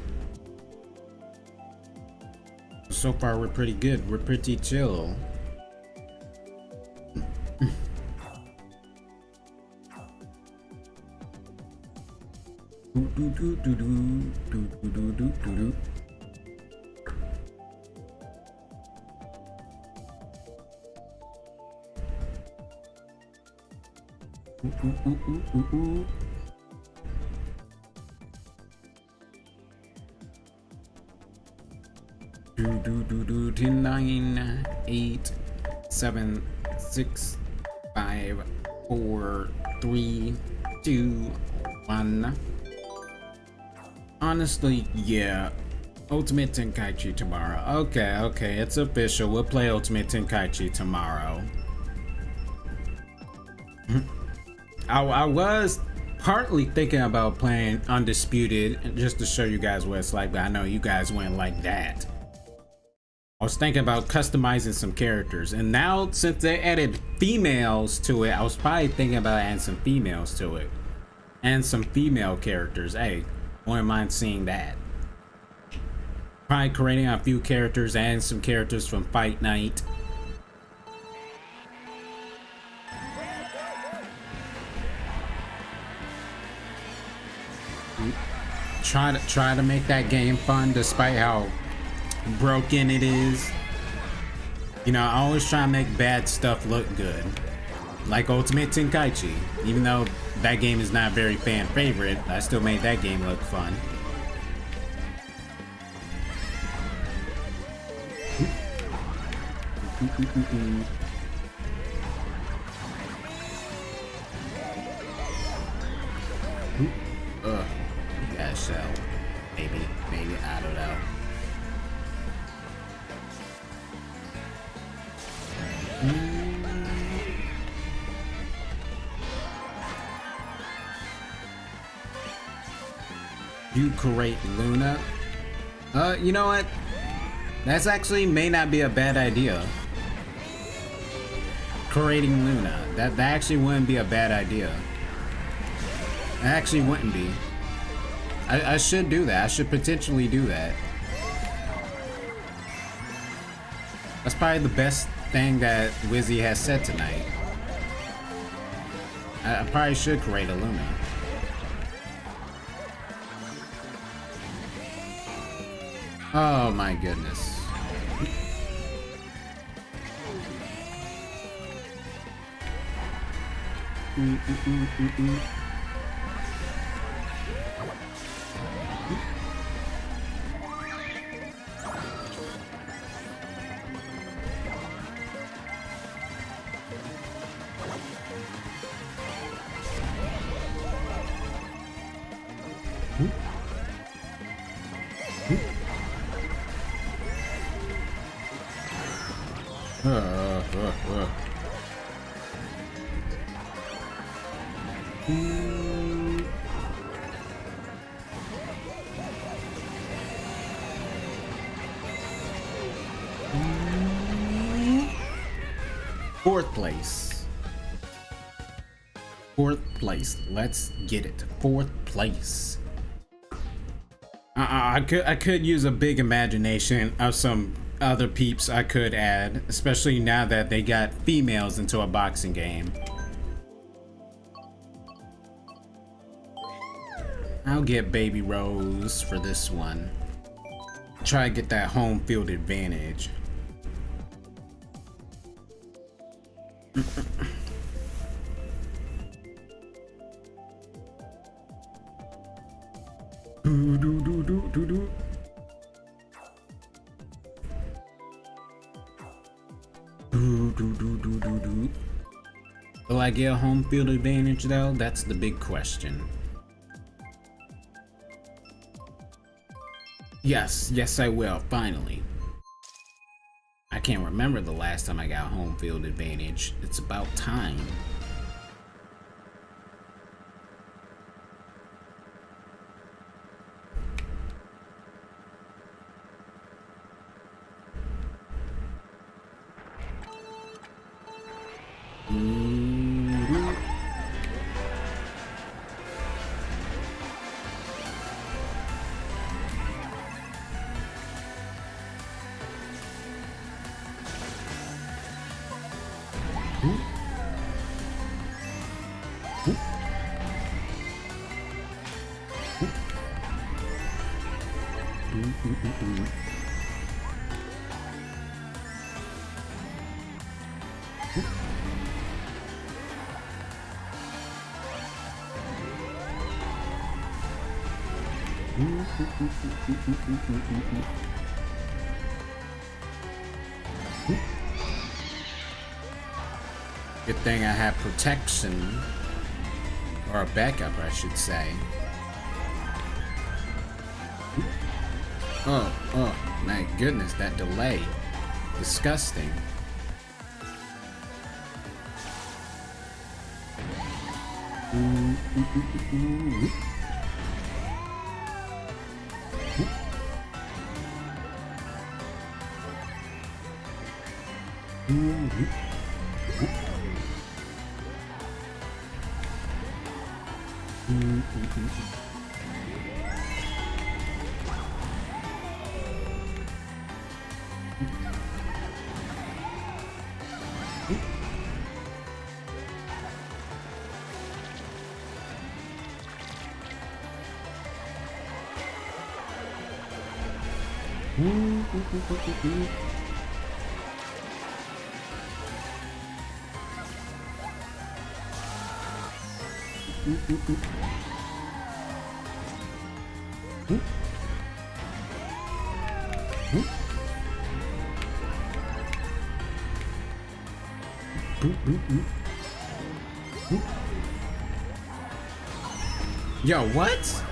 So far we're pretty good. We're pretty chill. Do do do do do do do do do. Do do do 10, 9, 8, 7, 6, 5, 4, 3, 2, 1. Honestly, yeah. Ultimate Tenkaichi tomorrow. Okay, it's official. We'll play Ultimate Tenkaichi tomorrow. I was partly thinking about playing Undisputed just to show you guys what it's like, but I know you guys wouldn't like that. I was thinking about customizing some characters, and now since they added females to it, I was probably thinking about adding some females to it. And some female characters. Hey, wouldn't mind seeing that. Probably creating a few characters and some characters from Fight Night. try to make that game fun despite how broken it is. You know, I always try to make bad stuff look good. Like Ultimate Tenkaichi. Even though that game is not very fan favorite, I still made that game look fun. Yeah, shell. Maybe, I don't know. You create Luna? You know what? That's actually may not be a bad idea. Creating Luna. That actually wouldn't be a bad idea. It actually wouldn't be. I should do that. I should potentially do that. That's probably the best thing that Wizzy has said tonight. I probably should create a Luna. Oh my goodness. Fourth place. Fourth place. Let's get it. Fourth place. I could use a big imagination of some other peeps I could add, especially now that they got females into a boxing game. I'll get Baby Rose for this one. Try to get that home field advantage. Will I get a home field advantage though? That's the big question. Yes I will, finally. I can't remember the last time I got home field advantage. It's about time. Good thing I have protection, or a backup I should say. Oh my goodness, that delay. Disgusting. Yo, what?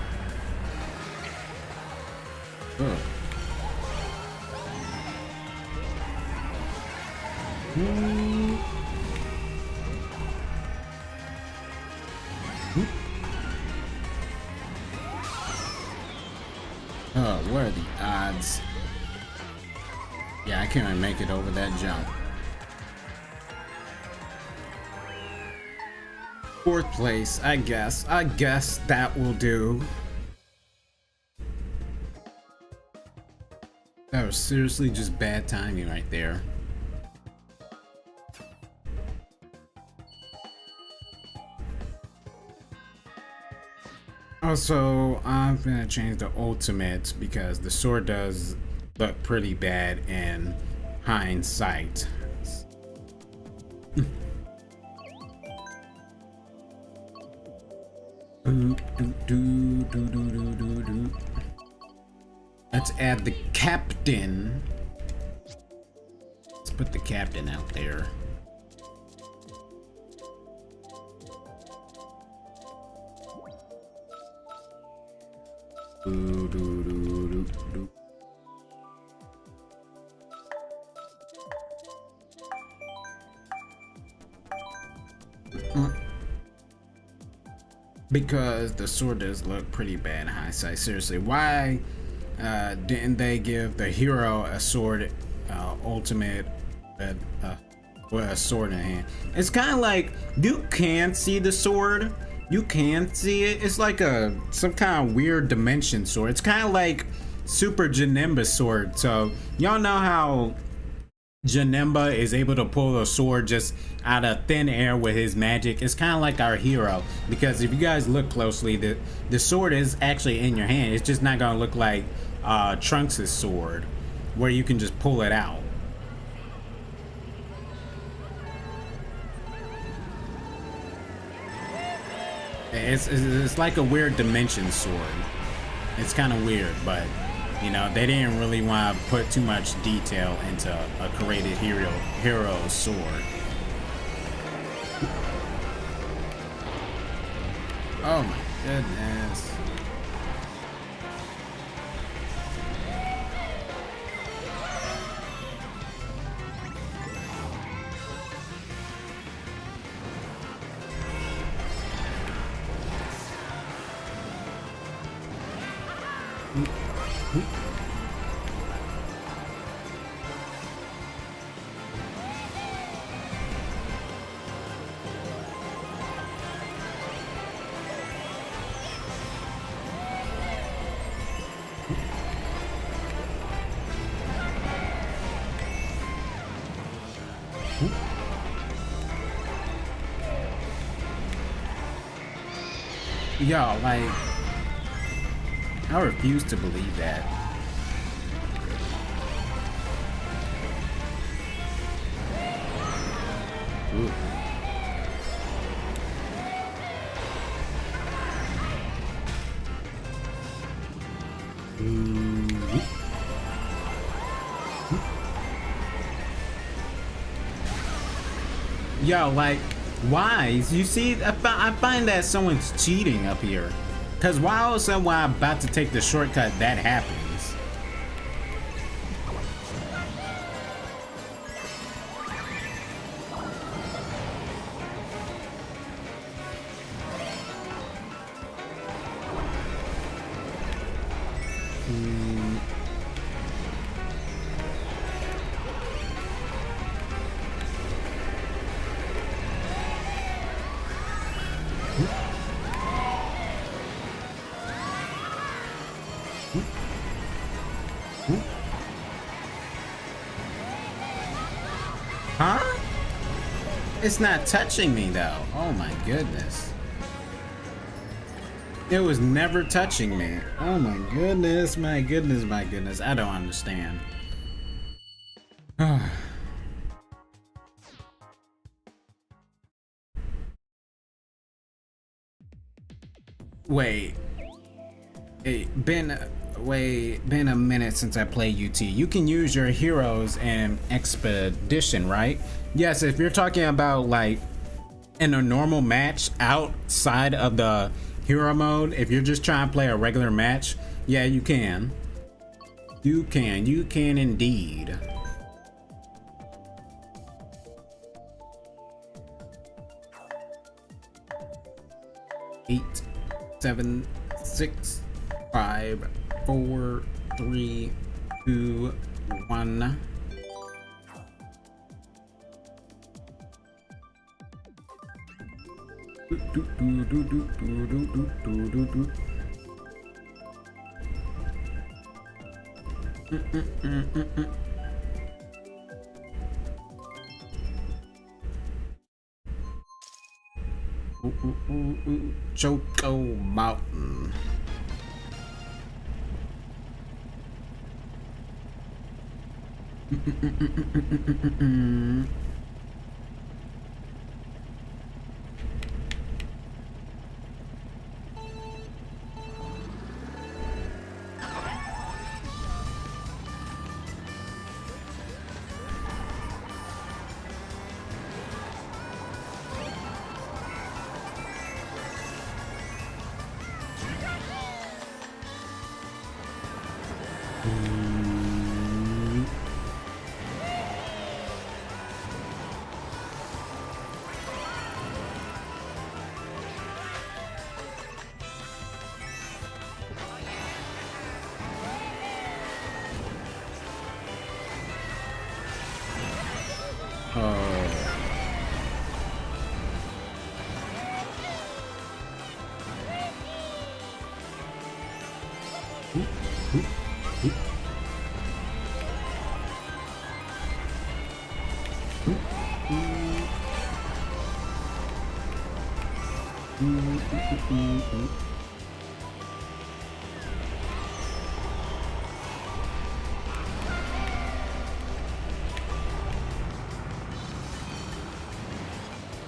Ugh. Oh, what are the odds? Yeah, I can't even make it over that jump. Fourth place, I guess. I guess that will do. That was seriously just bad timing right there. Also, I'm gonna change the ultimate because the sword does look pretty bad in hindsight. Let's add the captain. Let's put the captain out there. Because the sword does look pretty bad in hindsight. Seriously, why didn't they give the hero a sword ultimate with a sword in hand? It's kind of like you can see the sword. You can see it. It's like some kind of weird dimension sword. It's kind of like Super Janemba's sword. So y'all know how Janemba is able to pull a sword just out of thin air with his magic. It's kind of like our hero, because if you guys look closely, the sword is actually in your hand. It's just not gonna look like Trunks' sword, where you can just pull it out. It's like a weird dimension sword. It's kind of weird, but you know, they didn't really want to put too much detail into a created hero sword. Oh my goodness. Yo, like, I refuse to believe that. Ooh. Yo, like, why? You see, I find that someone's cheating up here. Because why all of a sudden when I'm about to take the shortcut, that happens? Huh? It's not touching me though. Oh my goodness. It was never touching me. Oh my goodness, my goodness, my goodness. I don't understand. Wait. Been a minute since I played UT. You can use your heroes in Expedition, right? Yes, if you're talking about like in a normal match outside of the hero mode, if you're just trying to play a regular match, yeah, you can. You can indeed. Eight, 7, 6, 5, 4, 3, 2, 1. Choco Mountain.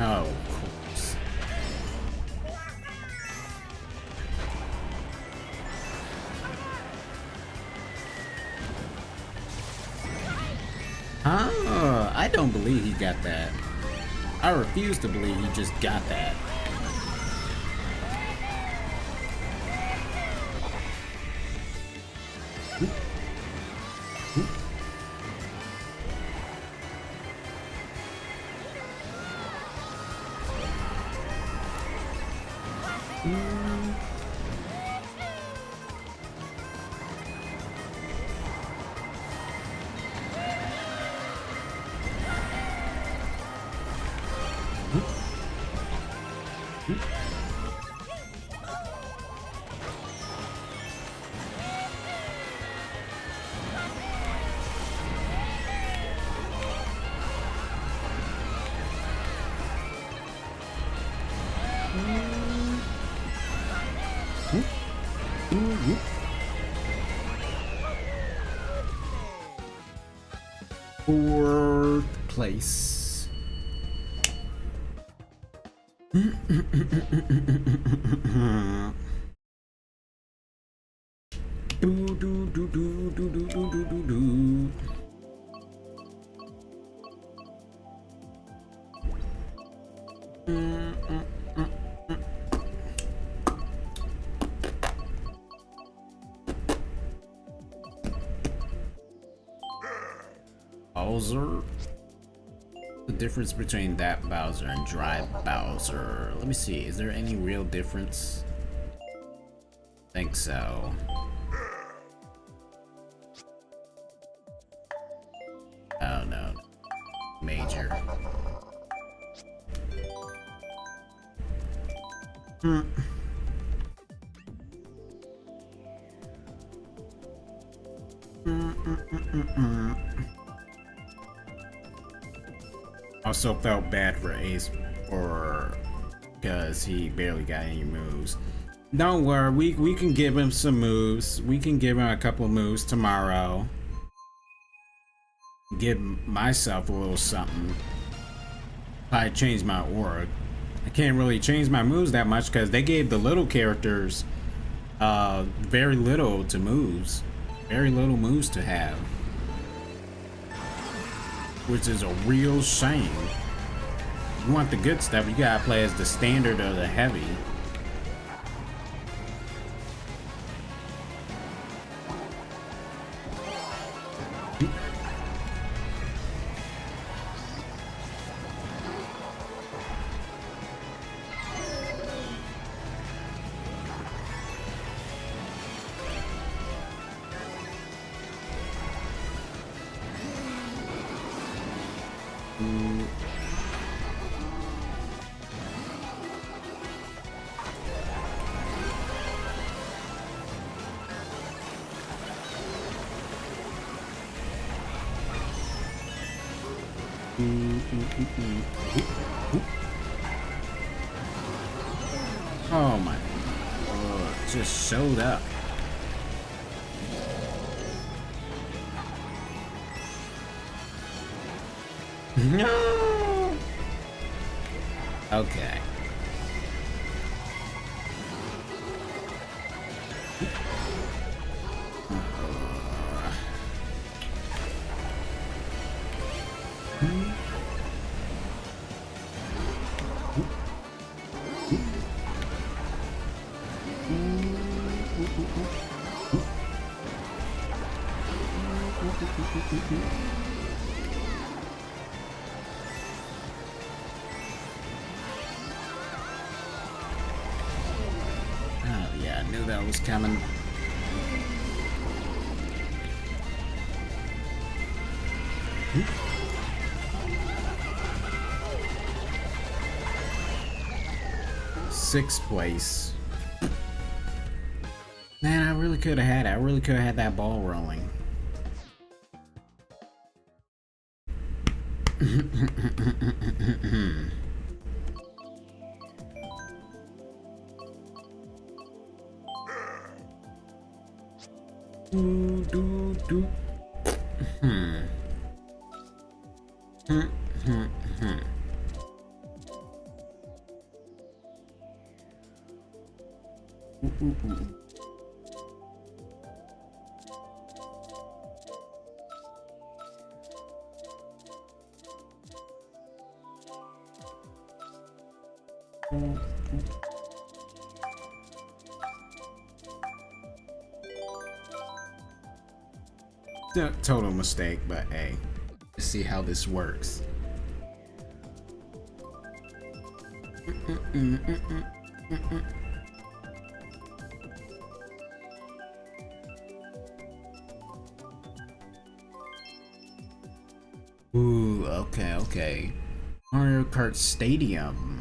Oh, of course. Oh, I don't believe he got that. I refuse to believe he just got that. Fourth place. Bowser? The difference between that Bowser and dry Bowser. Let me see, is there any real difference? I think so. Oh no. Major. Also felt bad for Ace because he barely got any moves. Don't worry, we can give him some moves. We can give him a couple of moves tomorrow. Give myself a little something. Probably change my aura. I can't really change my moves that much because they gave the little characters very little to moves. Very little moves to have. Which is a real shame. If you want the good stuff, you gotta play as the standard or the heavy. Oh my, it just showed up. No. Okay. Oh yeah, I knew that was coming. Sixth place. Man, I really could have had it. I really could have had that ball rolling. Total mistake, but hey, let's see how this works. Ooh, okay. Mario Kart Stadium.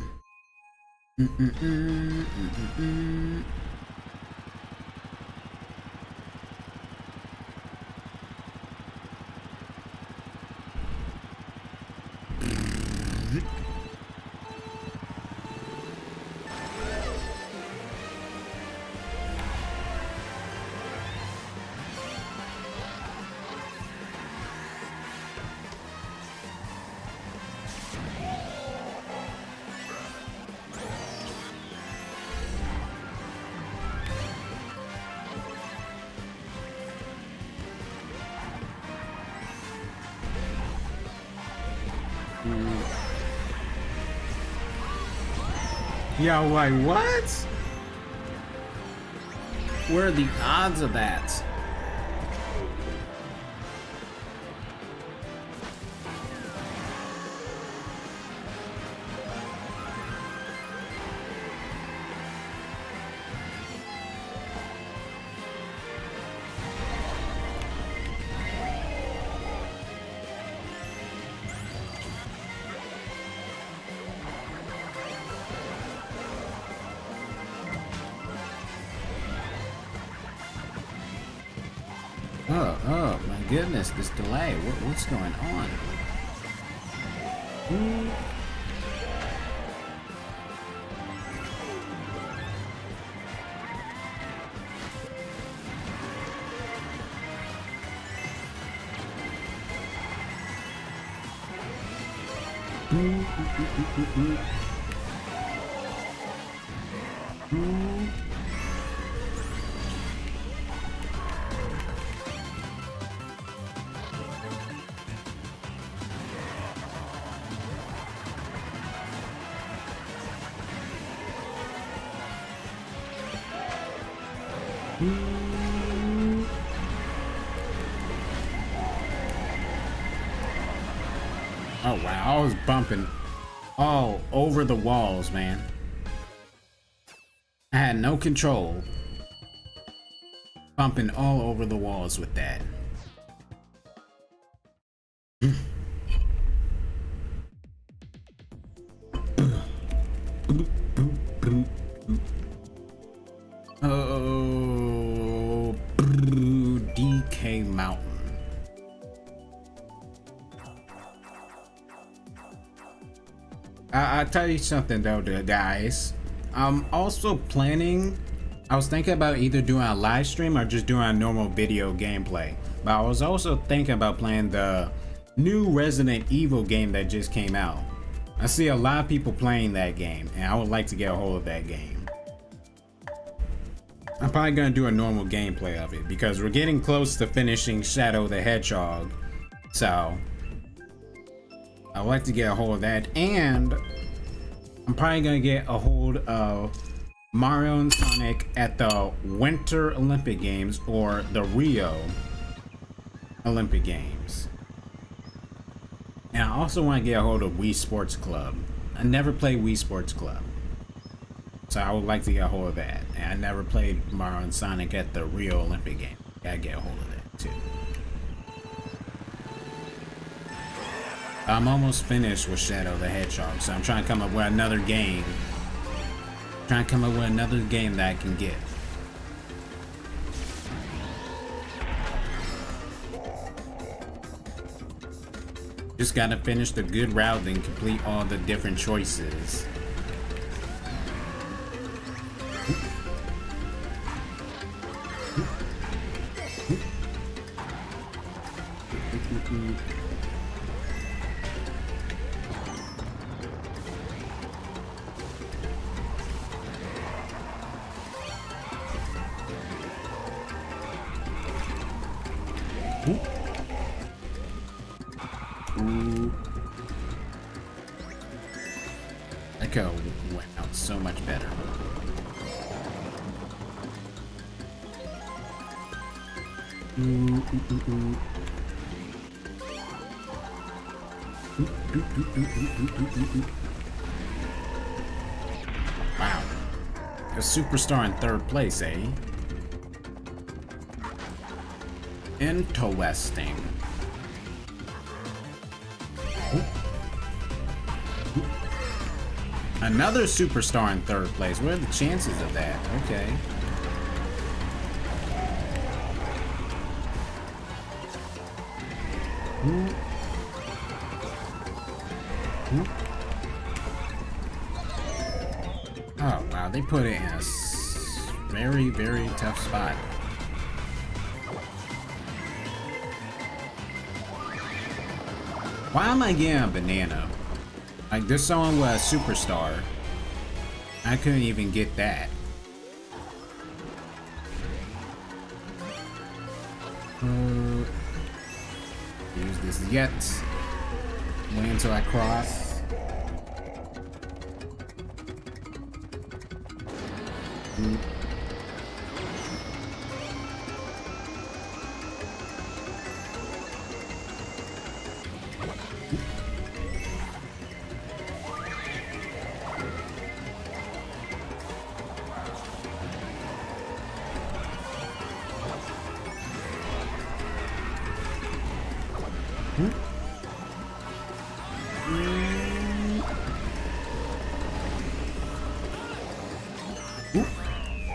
Yo, like, what? Where are the odds of that? Oh my goodness, this delay. What's going on? Oh wow, I was bumping all over the walls, man. I had no control. Bumping all over the walls with that. Oh, DK Mountain. I'll tell you something though, guys. I'm also planning. I was thinking about either doing a live stream or just doing a normal video gameplay. But I was also thinking about playing the new Resident Evil game that just came out. I see a lot of people playing that game, and I would like to get a hold of that game. I'm probably gonna do a normal gameplay of it because we're getting close to finishing Shadow the Hedgehog. So I'd like to get a hold of that, and I'm probably gonna get a hold of Mario and Sonic at the Winter Olympic Games or the Rio Olympic Games. And I also want to get a hold of Wii Sports Club. I never played Wii Sports Club, so I would like to get a hold of that. And I never played Mario and Sonic at the Rio Olympic Games. Gotta get a hold of that too. I'm almost finished with Shadow the Hedgehog, so I'm trying to come up with another game. Trying to come up with another game that I can get. Just gotta finish the good route and complete all the different choices. That could have went out so much better. Wow. A superstar in third place, eh? Interesting. Another superstar in third place. What are the chances of that? Okay. Oh wow, they put it in a very, very tough spot. Why am I getting a banana? Like, there's someone with a superstar. I couldn't even get that. Use this yet. Wait until I cross.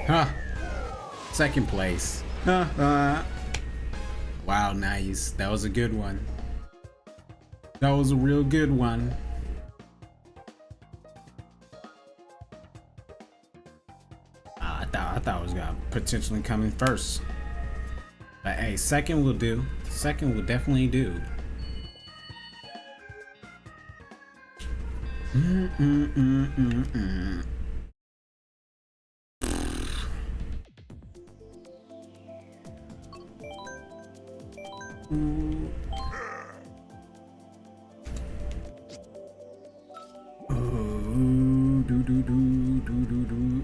Huh. Second place. Wow, nice. That was a good one. That was a real good one. I thought I was gonna potentially come in first. But hey, second will do. Second will definitely do. Mm-mm-mm-mm-mm. Ooh. Ooh, do do do do do do.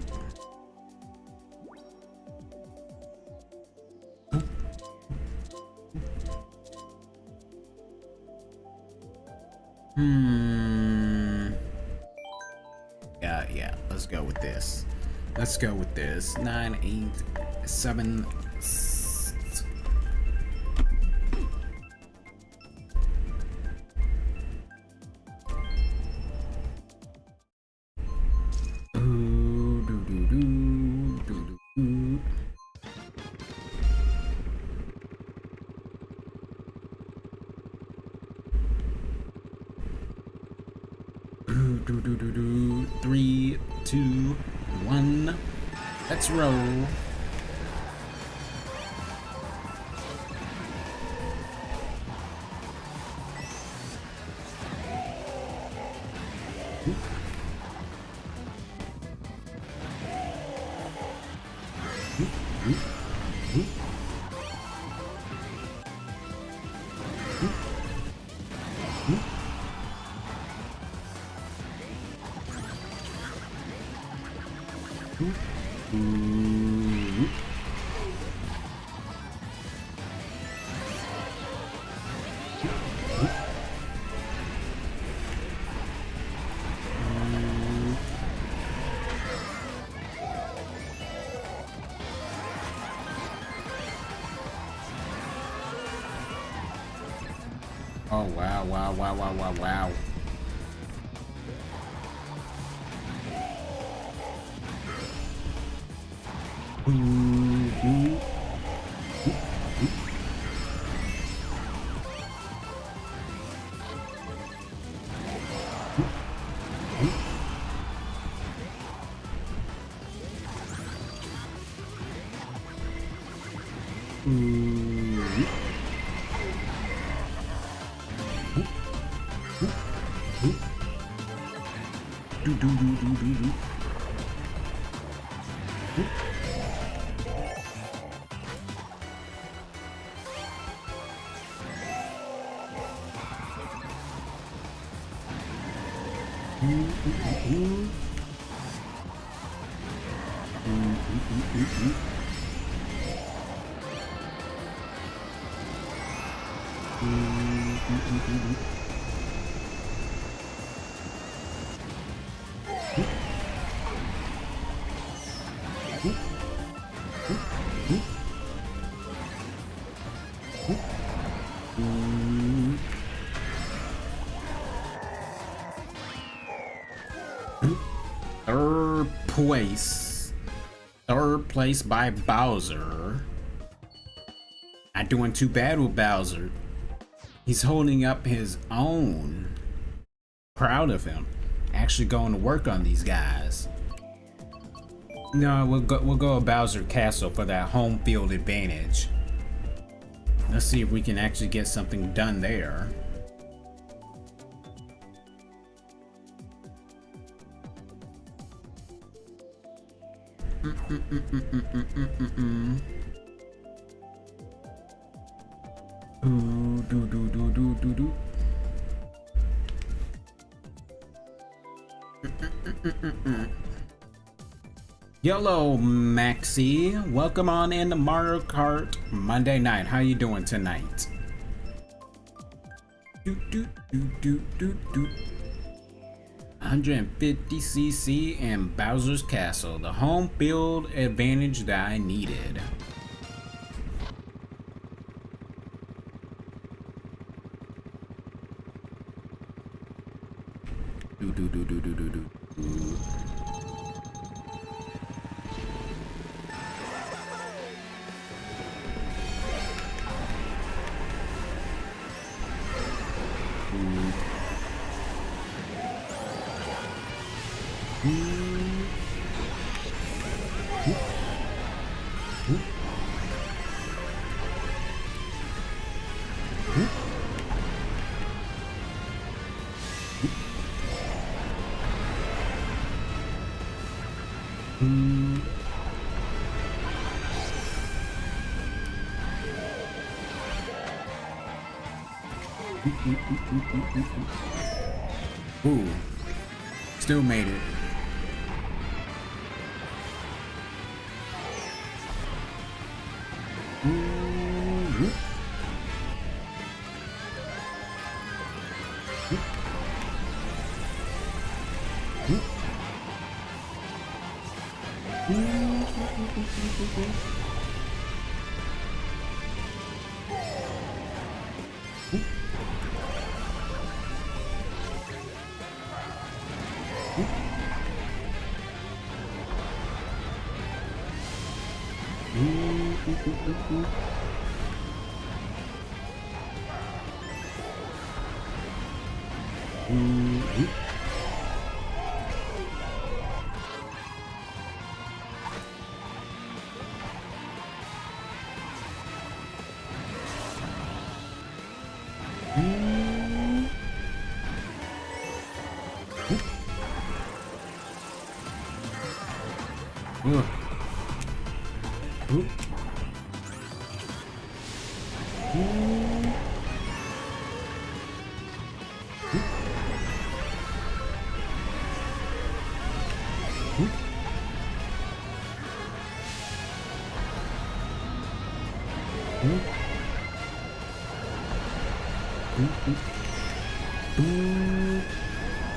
Yeah. Let's go with this. Let's go with this. 9, 8, 7. Ooh, do do do do do do. Do do do do. 3, 2, 1. Let's roll. Oh wow, wow, wow, wow, wow, wow. Do do do do do do. Third place. Third place by Bowser. Not doing too bad with Bowser. He's holding up his own. Proud of him. Actually going to work on these guys. No, we'll go with Bowser Castle for that home field advantage. Let's see if we can actually get something done there. Ooh, do do do do do do. Hello, Maxie. Welcome on into Mario Kart Monday night. How you doing tonight? Do do do do do do. 150cc and Bowser's Castle, the home field advantage that I needed. Do do do do do do do. Ooh. Still made it. Ooh.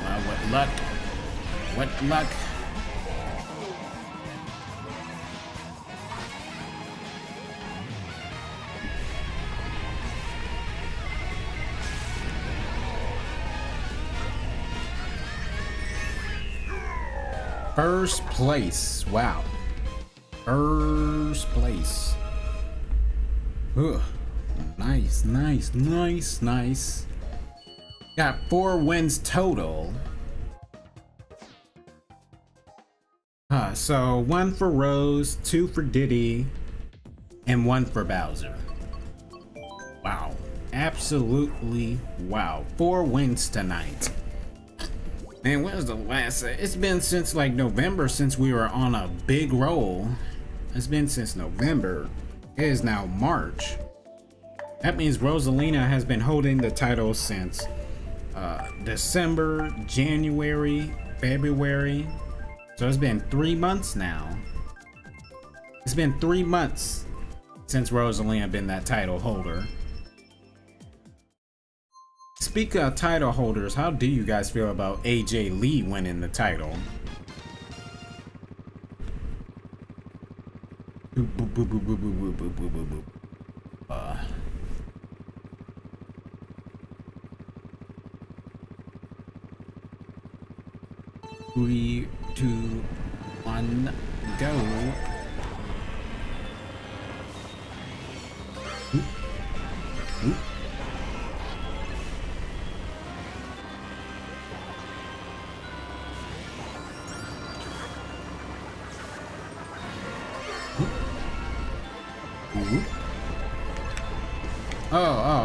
Wow, what luck. What luck. First place. Wow. First place. Ugh. Nice, nice, nice, nice. Got 4 wins total. So 1 for Rose, 2 for Diddy, and 1 for Bowser. Wow. Absolutely wow. 4 wins tonight. Man, when was the last? It's been since like November since we were on a big roll. It's been since November. It is now March. That means Rosalina has been holding the title since December, January, February. So it's been 3 months now. It's been 3 months since Rosalina been that title holder. Speaking of title holders, how do you guys feel about AJ Lee winning the title? Three, 2, 1, go.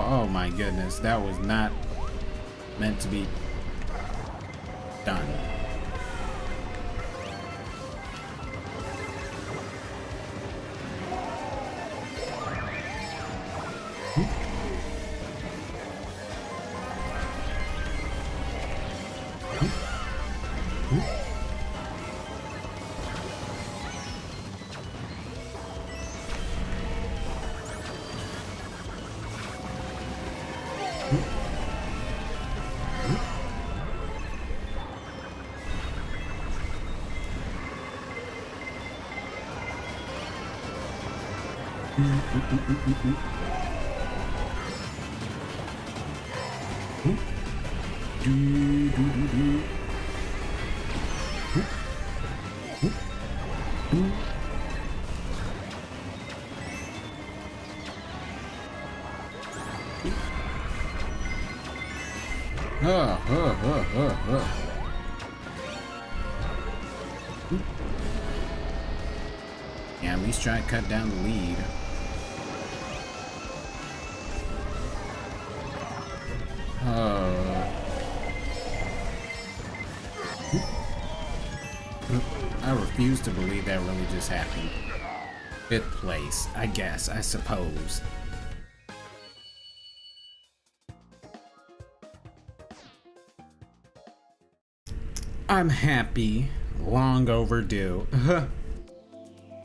Oh my goodness, that was not meant to be done. Yeah, at least try to cut down the lead. I refuse to believe that really just happened. 5th place, I guess, I suppose. I'm happy. Long overdue.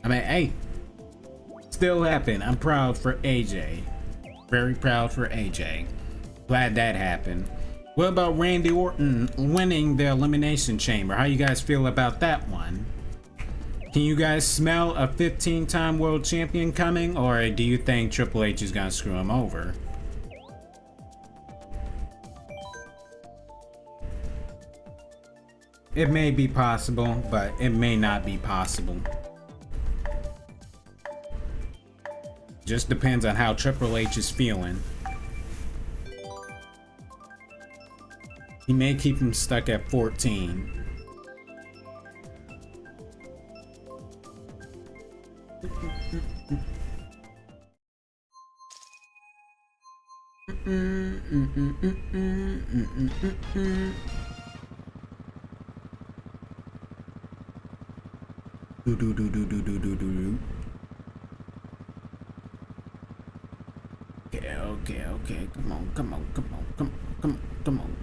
I mean, hey, still happened. I'm proud for AJ. Very proud for AJ. Glad that happened. What about Randy Orton winning the Elimination Chamber? How you guys feel about that one? Can you guys smell a 15-time world champion coming, or do you think Triple H is gonna screw him over? It may be possible, but it may not be possible. Just depends on how Triple H is feeling. He may keep him stuck at 14. Okay. Come on. Come on.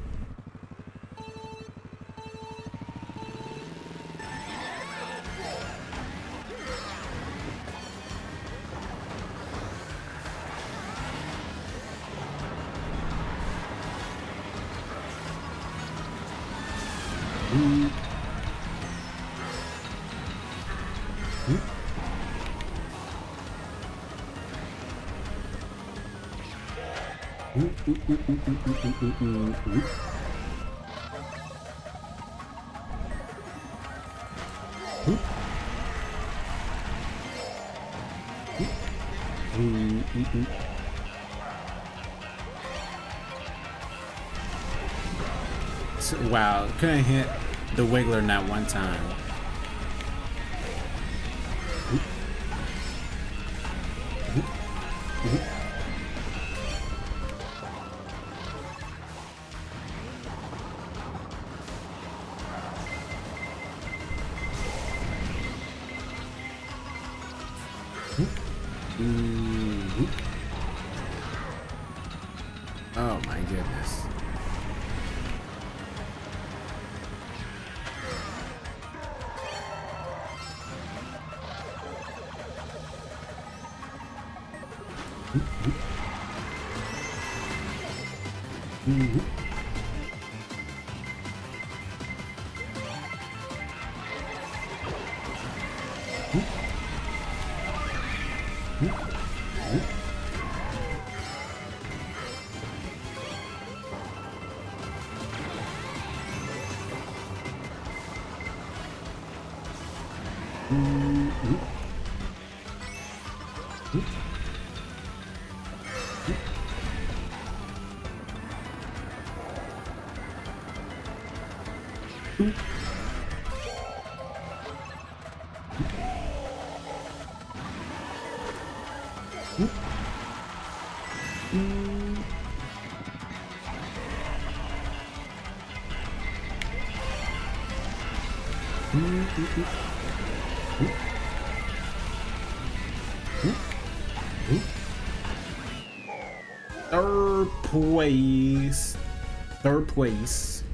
Wow, couldn't hit the Wiggler not one time. Oh my goodness. Third place.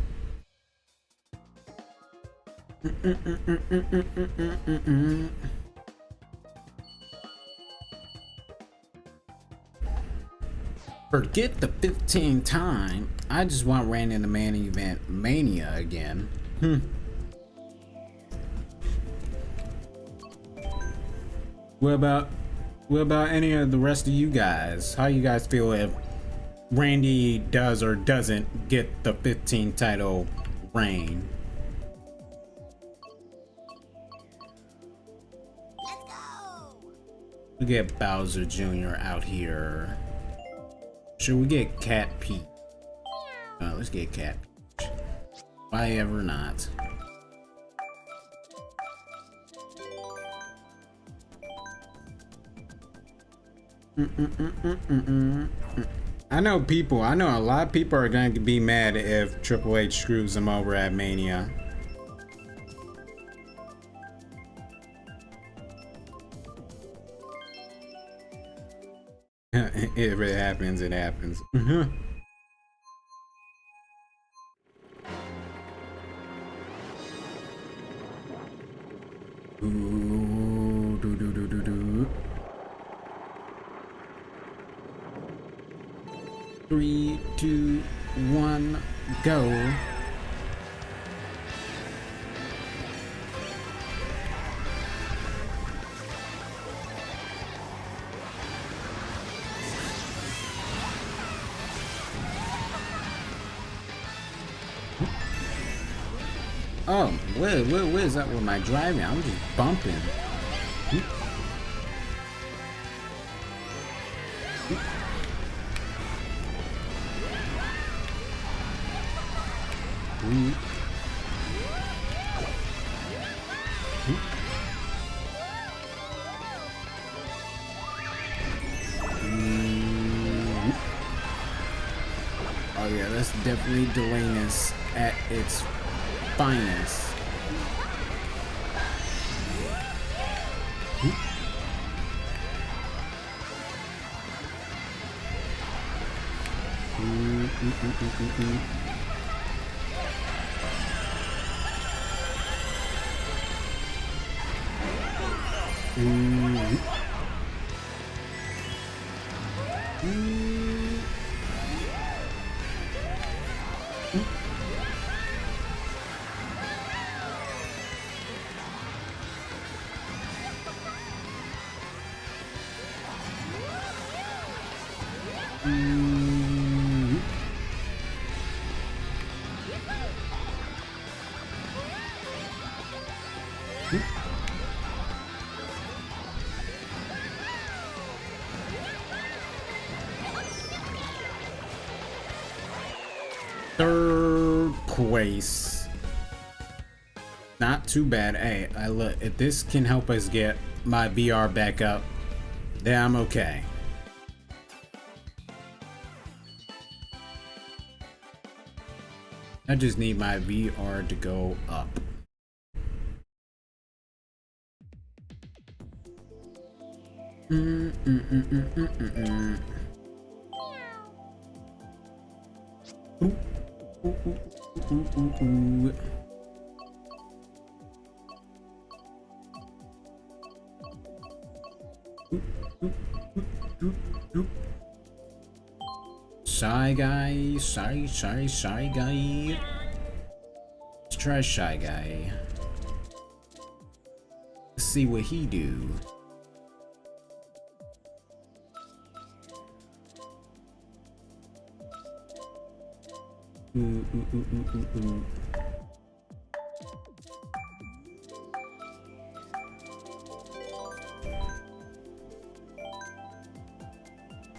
Forget the 15 time. I just want Randy in the main event Mania again. What about any of the rest of you guys? How you guys feel if Randy does or doesn't get the 15 title reign? Let's go. We get Bowser Jr. out here. Should we get Cat Peach? Let's get Cat Peach. Why ever not? I know a lot of people are going to be mad if Triple H screws them over at Mania. If it happens, it happens. 3, 2, 1, go. Oh, what is that with my driving? I'm just bumping. Oh yeah, that's definitely Delanus at its finest. Third place. Not too bad. Hey, I look, if this can help us get my VR back up, then I'm okay. I just need my VR to go up. Shy guy, shy guy. Let's try shy guy. Let's see what he do.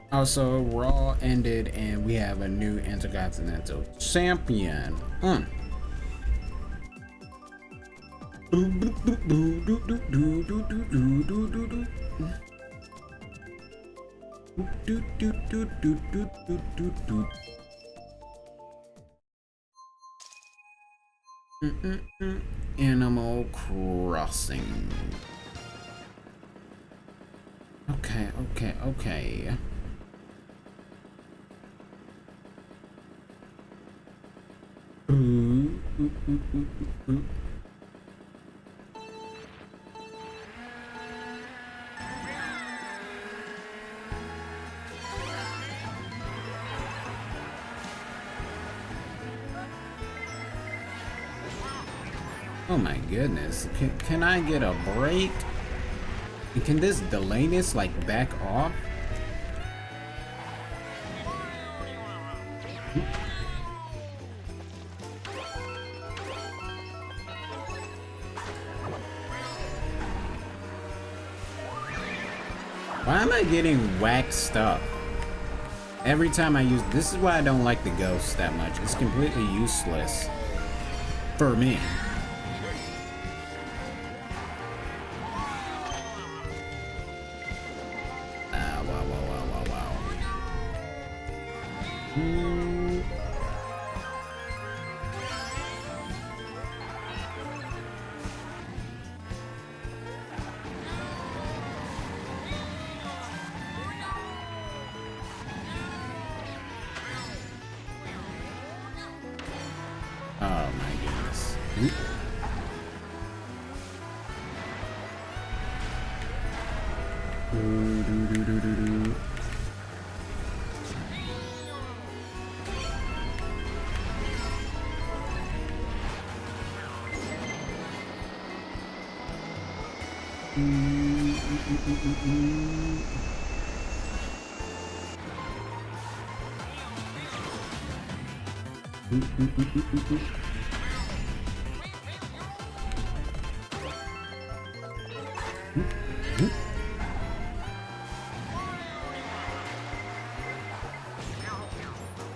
Also, Raw ended and we have a new Intercontinental Champion. Animal Crossing. Okay. Oh my goodness. Can I get a break? And can this Delanus like back off? Why am I getting waxed up? Every time I use... This is why I don't like the ghost that much. It's completely useless. For me. Wow. Oh my goodness.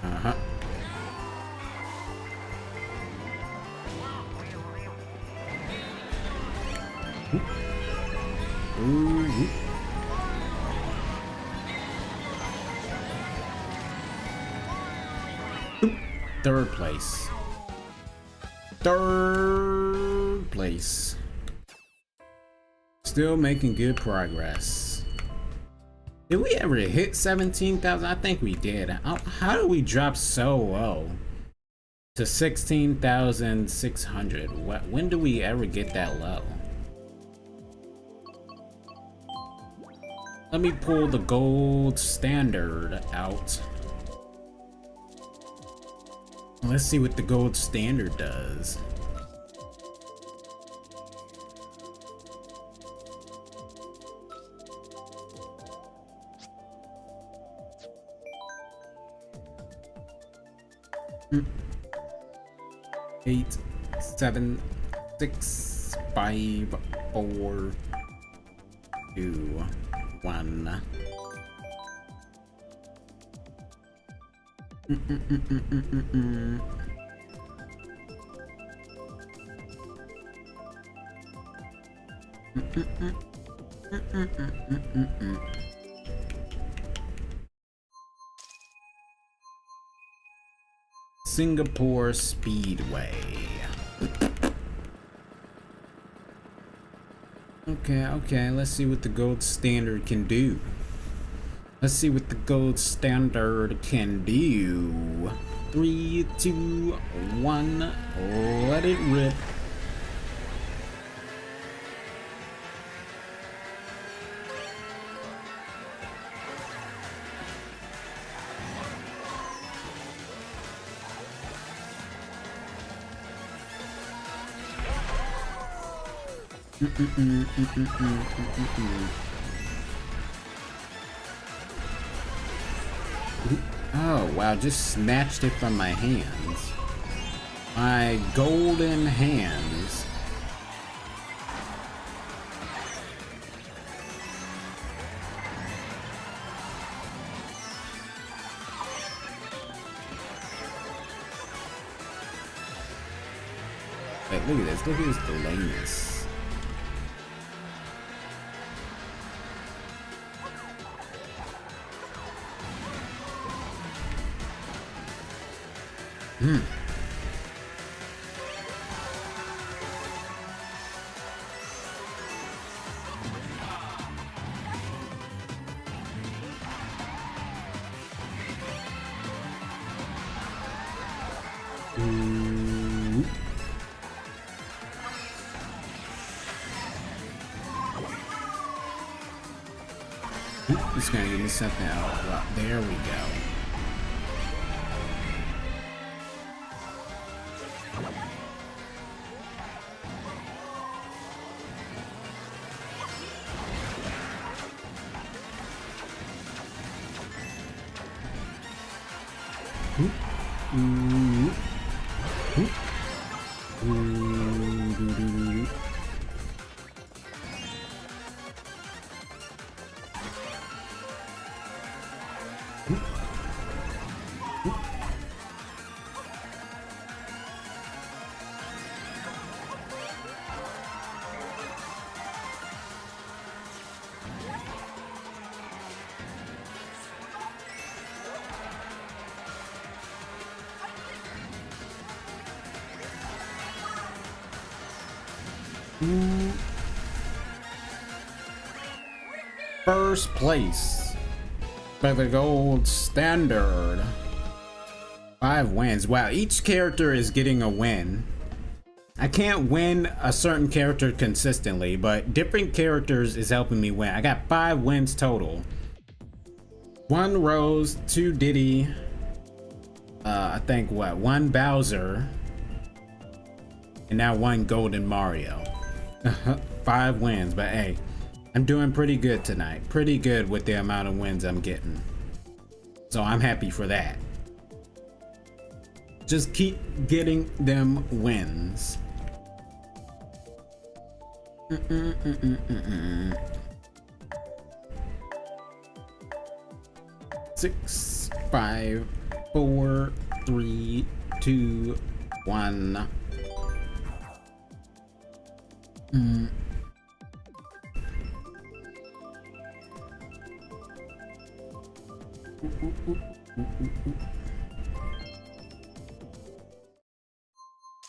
Uh-huh. Ooh. Third place. Third place. Still making good progress. Did we ever hit 17,000? I think we did. How did we drop so low to 16,600? When do we ever get that low? Let me pull the gold standard out. Let's see what the gold standard does. Eight, 7, 6, 5, 4, 2, 1. Singapore Speedway. Okay, let's see what the gold standard can do. Let's see what the gold standard can do. 3, 2, 1, let it rip. Oh wow, just snatched it from my hands. My golden hands. Wait, look at this. Look at this delayness. It's gonna give me something out. Well, there we go. First place by the gold standard. 5 wins. Wow, each character is getting a win. I can't win a certain character consistently, but different characters is helping me win. I got 5 wins total. 1 Rose, 2 Diddy, I think 1 Bowser, and now 1 Golden Mario. 5 wins, but hey, I'm doing pretty good tonight. Pretty good with the amount of wins I'm getting. So I'm happy for that. Just keep getting them wins. 6, 5, 4, 3, 2, 1.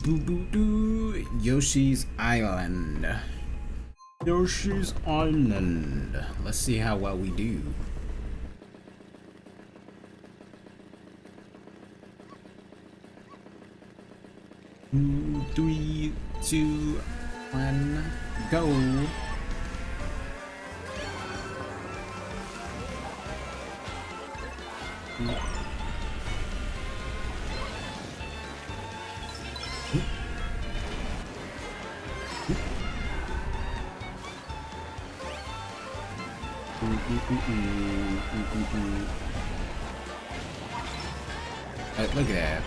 Doo doo doo. Yoshi's Island. Yoshi's Island. Let's see how well we do. Two, 3, 2, 1, go. Look at that.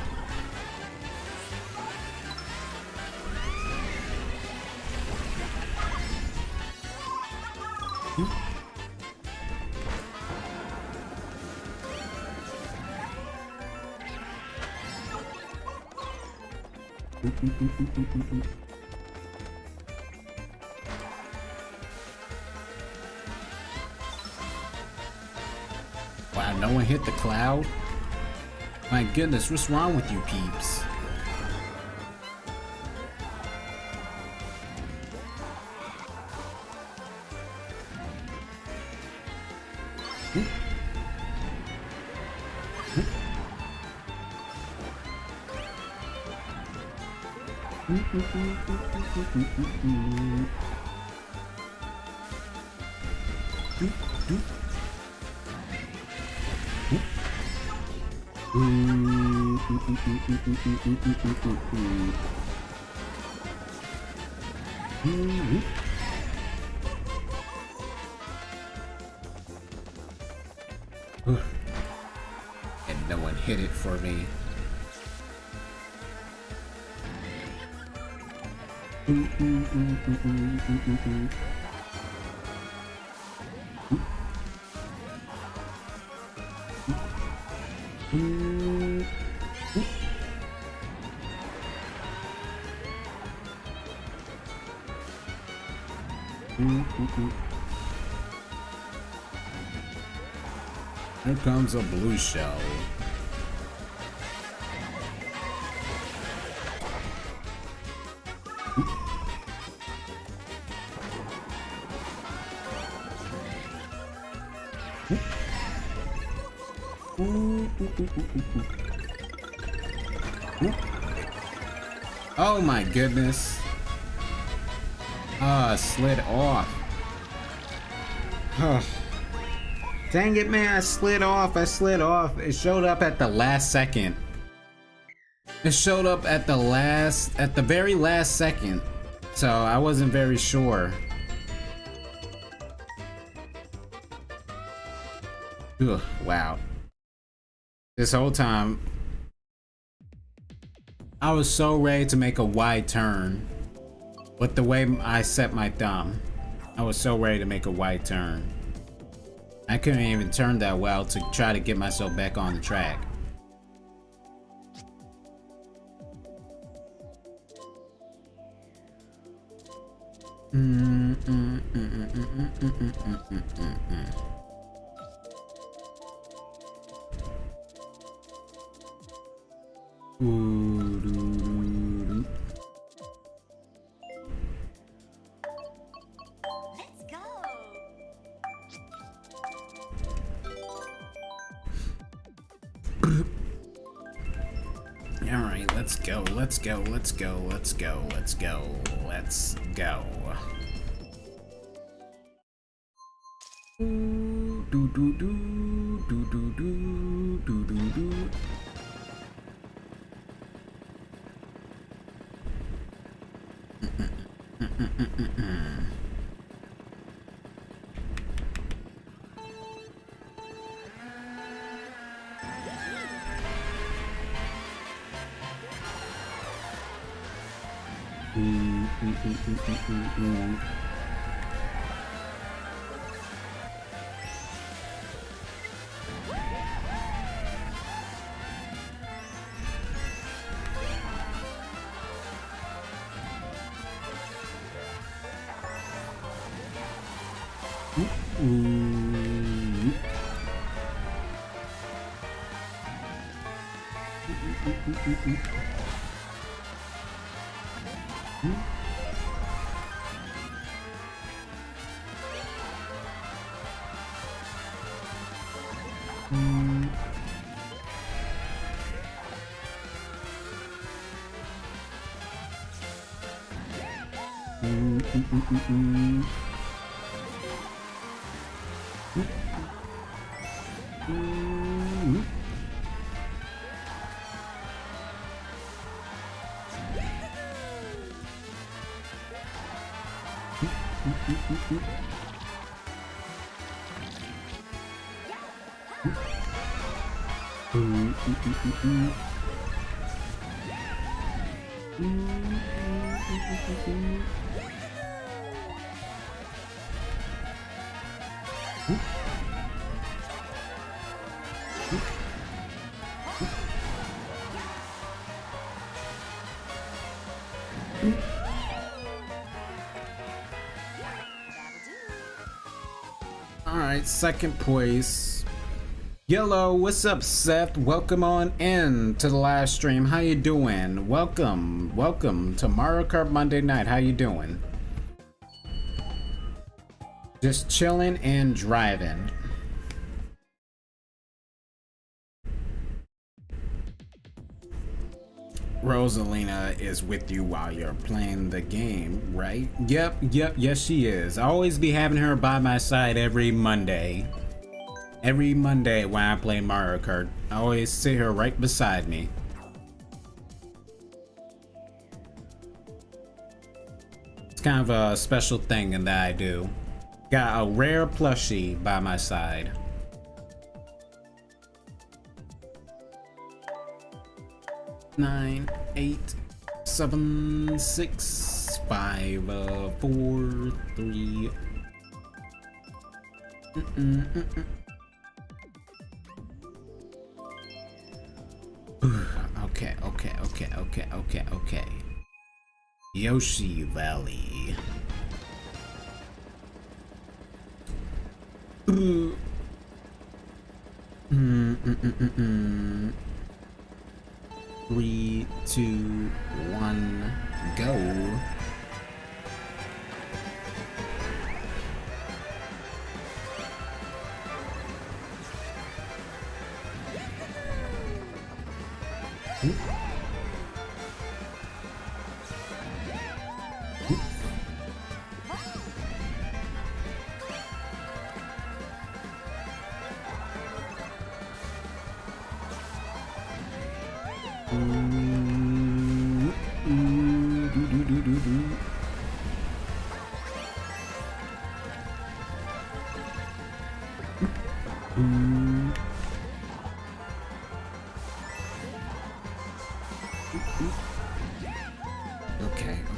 Wow, no one hit the cloud? My goodness, what's wrong with you peeps? And no one hit it for me. Here comes a blue shell. Oh my goodness. Slid off. Dang it, man, I slid off. It showed up at the last second. It showed up at the very last second. So I wasn't very sure. Ugh, wow. This whole time, I was so ready to make a wide turn. With the way I set my thumb, I was so ready to make a wide turn. I couldn't even turn that well to try to get myself back on the track. Let's go. All right, let's go. Alright, second place. Yellow, what's up, Seth? Welcome on in to the live stream. How you doing? Welcome to Mario Kart Monday night. How you doing? Just chilling and driving. Rosalina is with you while you're playing the game, right? Yep, yes she is. I always be having her by my side every Monday. Every Monday when I play Mario Kart, I always sit her right beside me. It's kind of a special thing that I do. Got a rare plushie by my side. Nine, 8, 7, 6, 5, 4, 3. Okay. Yoshi Valley. 3, 2, 1, go.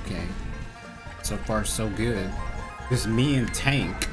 Okay. So far, so good. Just me and Tank.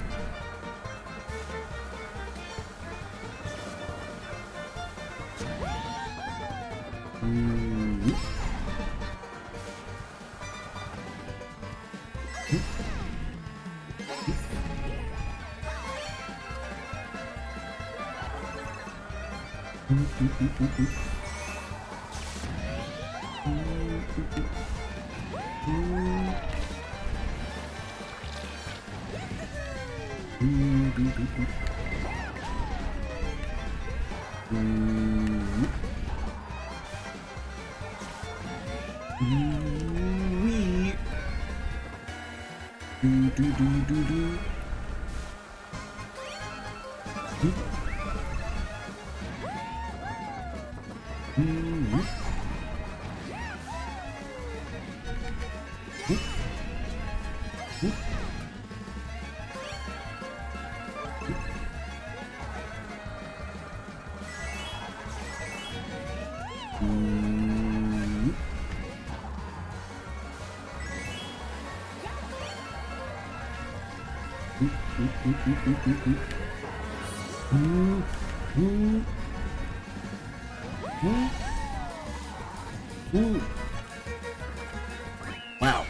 Wow.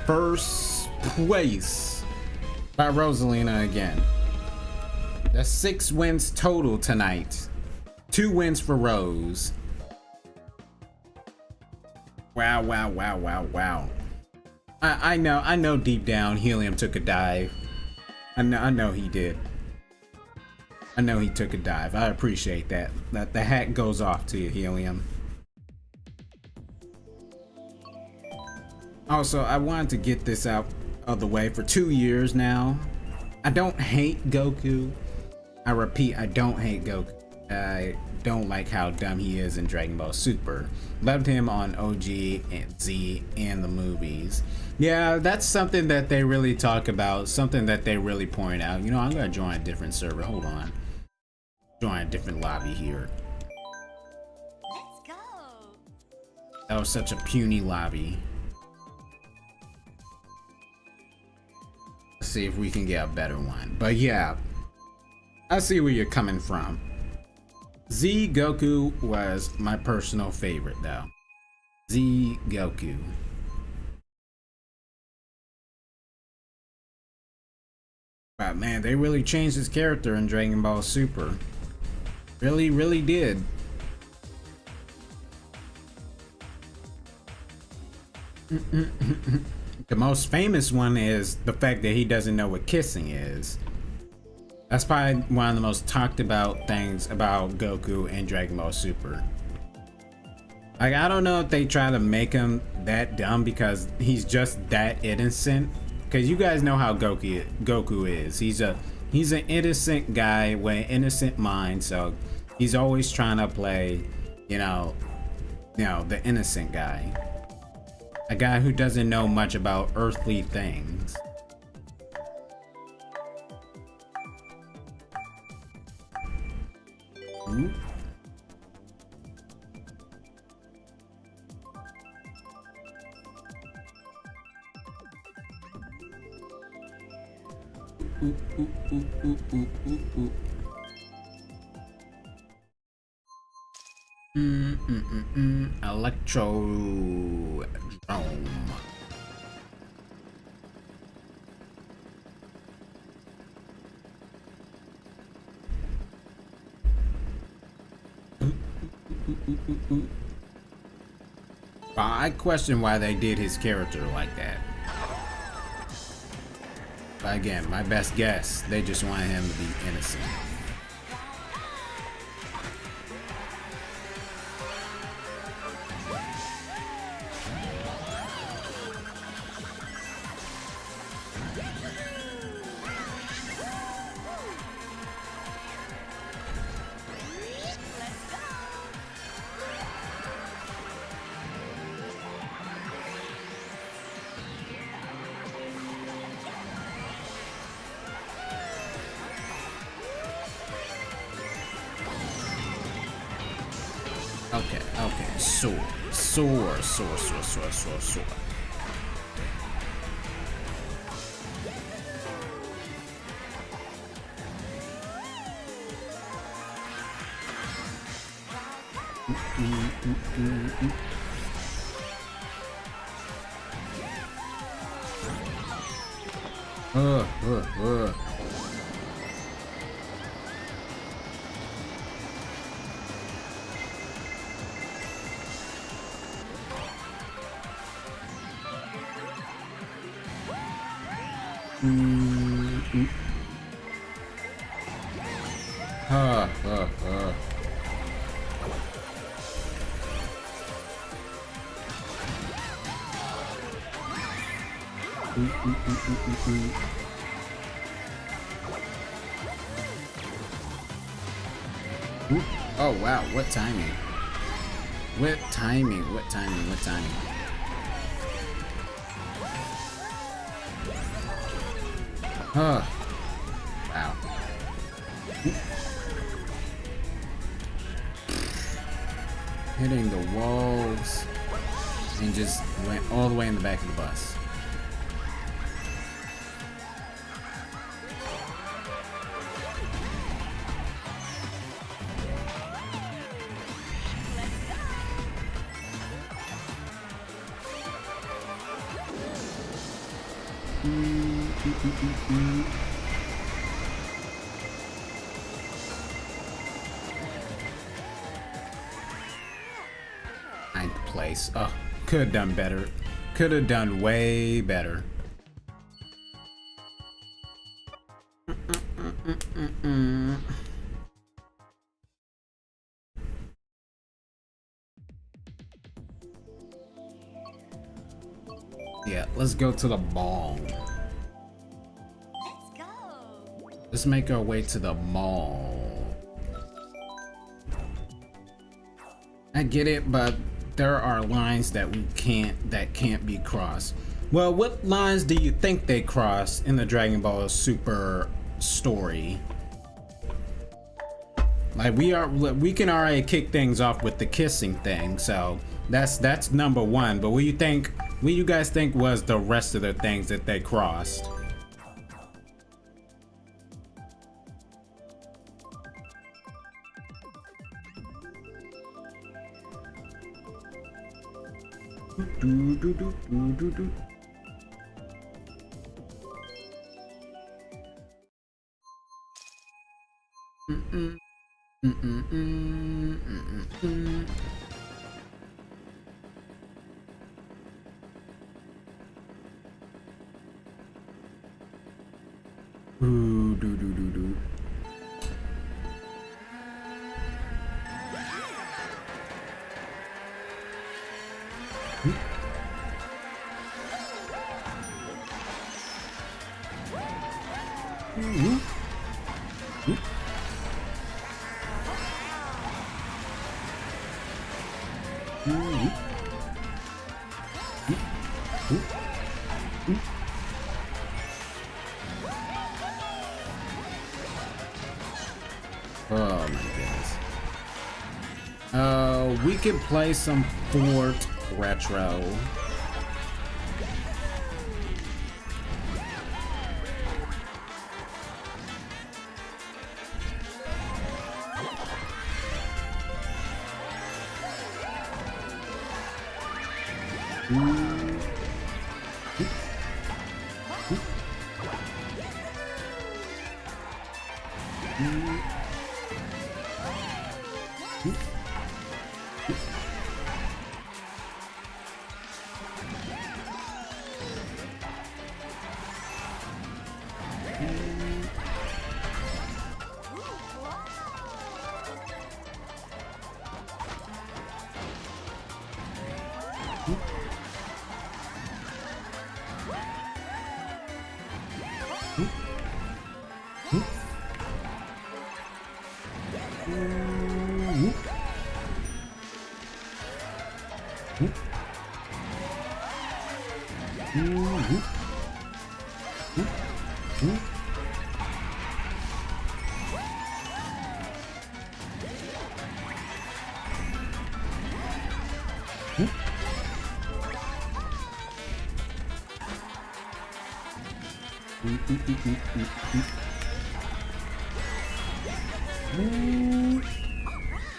First place by Rosalina again. That's 6 wins total tonight. 2 wins for Rose. Wow, wow, wow, wow, wow. I know deep down Helium took a dive. I know he did. I know he took a dive. I appreciate that. That the hat goes off to you, Helium. Also, I wanted to get this out of the way for 2 years now. I don't hate Goku. I repeat, I don't hate Goku. I don't like how dumb he is in Dragon Ball Super. Loved him on OG and Z and the movies. Yeah, that's something that they really talk about, something that they really point out. You know, I'm gonna join a different server. Hold on. Join a different lobby here. Let's go. That was such a puny lobby. Let's see if we can get a better one. But yeah, I see where you're coming from. Z Goku was my personal favorite though. Z Goku. But man, they really changed his character in Dragon Ball Super. Really, really did. The most famous one is the fact that he doesn't know what kissing is. That's probably one of the most talked about things about Goku in Dragon Ball Super. Like, I don't know if they try to make him that dumb because he's just that innocent. Because you guys know how Goku is. He's an innocent guy with an innocent mind, so he's always trying to play, you know, the innocent guy. A guy who doesn't know much about earthly things. Ooh. Electro drone. I question why they did his character like that. But again, my best guess, they just wanted him to be innocent. Okay, soar. Oh wow, what timing. What timing. Wow. Hitting the walls and just went all the way in the back of the bus. Ninth place. Oh, could have done better. Could have done way better. Yeah, let's go to the mall. Let's go. Let's make our way to the mall. I get it, but there are lines that can't be crossed. Well, what lines do you think they crossed in the Dragon Ball Super story? Like we can already kick things off with the kissing thing, so that's number one. But what do you guys think was the rest of the things that they crossed? Oh my goodness. We could play some Fort Retro.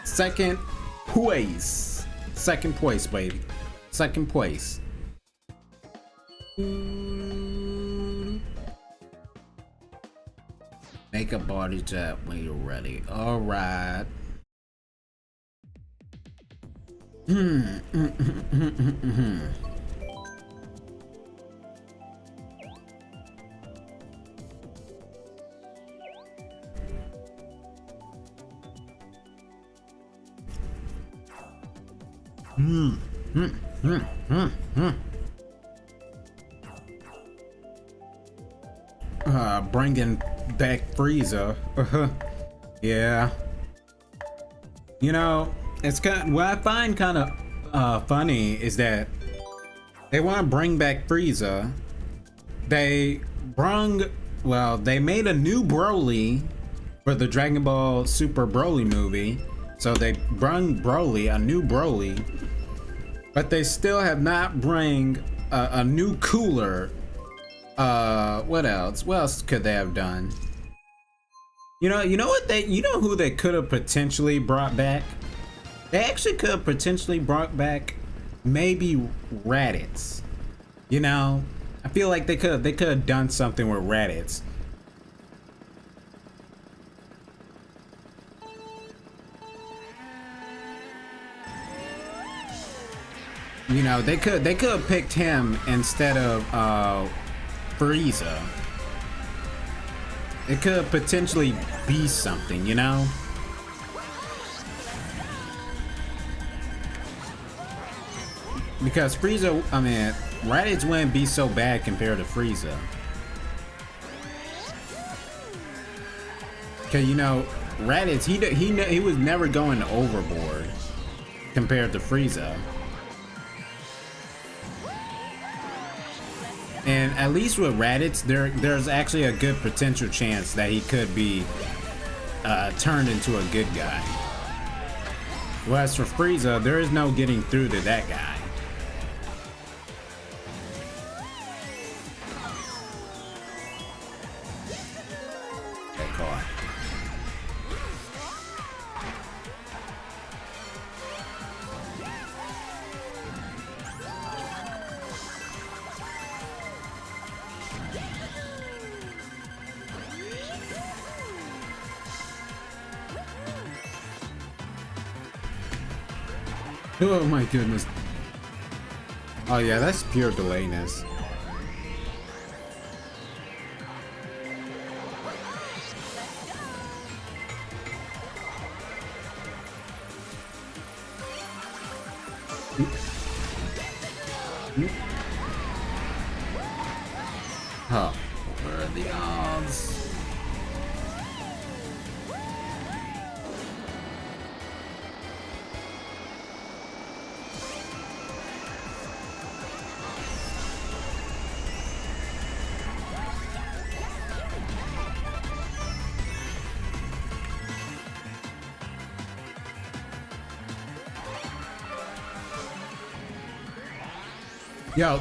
Second place. Second place, baby. Second place. Make a body jet when you're ready. All right. Bringing back Frieza. Yeah. You know, it's kind. What I find kind of funny is that they want to bring back Frieza. They made a new Broly for the Dragon Ball Super Broly movie. So they brung Broly, a new Broly, but they still have not bring a new Cooler. What else? What else could they have done? You know who they could have potentially brought back? They actually could have potentially brought back maybe Raditz. You know, I feel like they could have done something with Raditz. You know, they could have picked him instead of Frieza. It could potentially be something, you know? Because Frieza, I mean, Raditz wouldn't be so bad compared to Frieza. Cause you know, Raditz, he was never going overboard compared to Frieza. And at least with Raditz, there's actually a good potential chance that he could be turned into a good guy. Whereas for Frieza, there is no getting through to that guy. Okay, cool. Oh my goodness. Oh yeah, that's pure delayness. Huh. Where are the odds? Yo,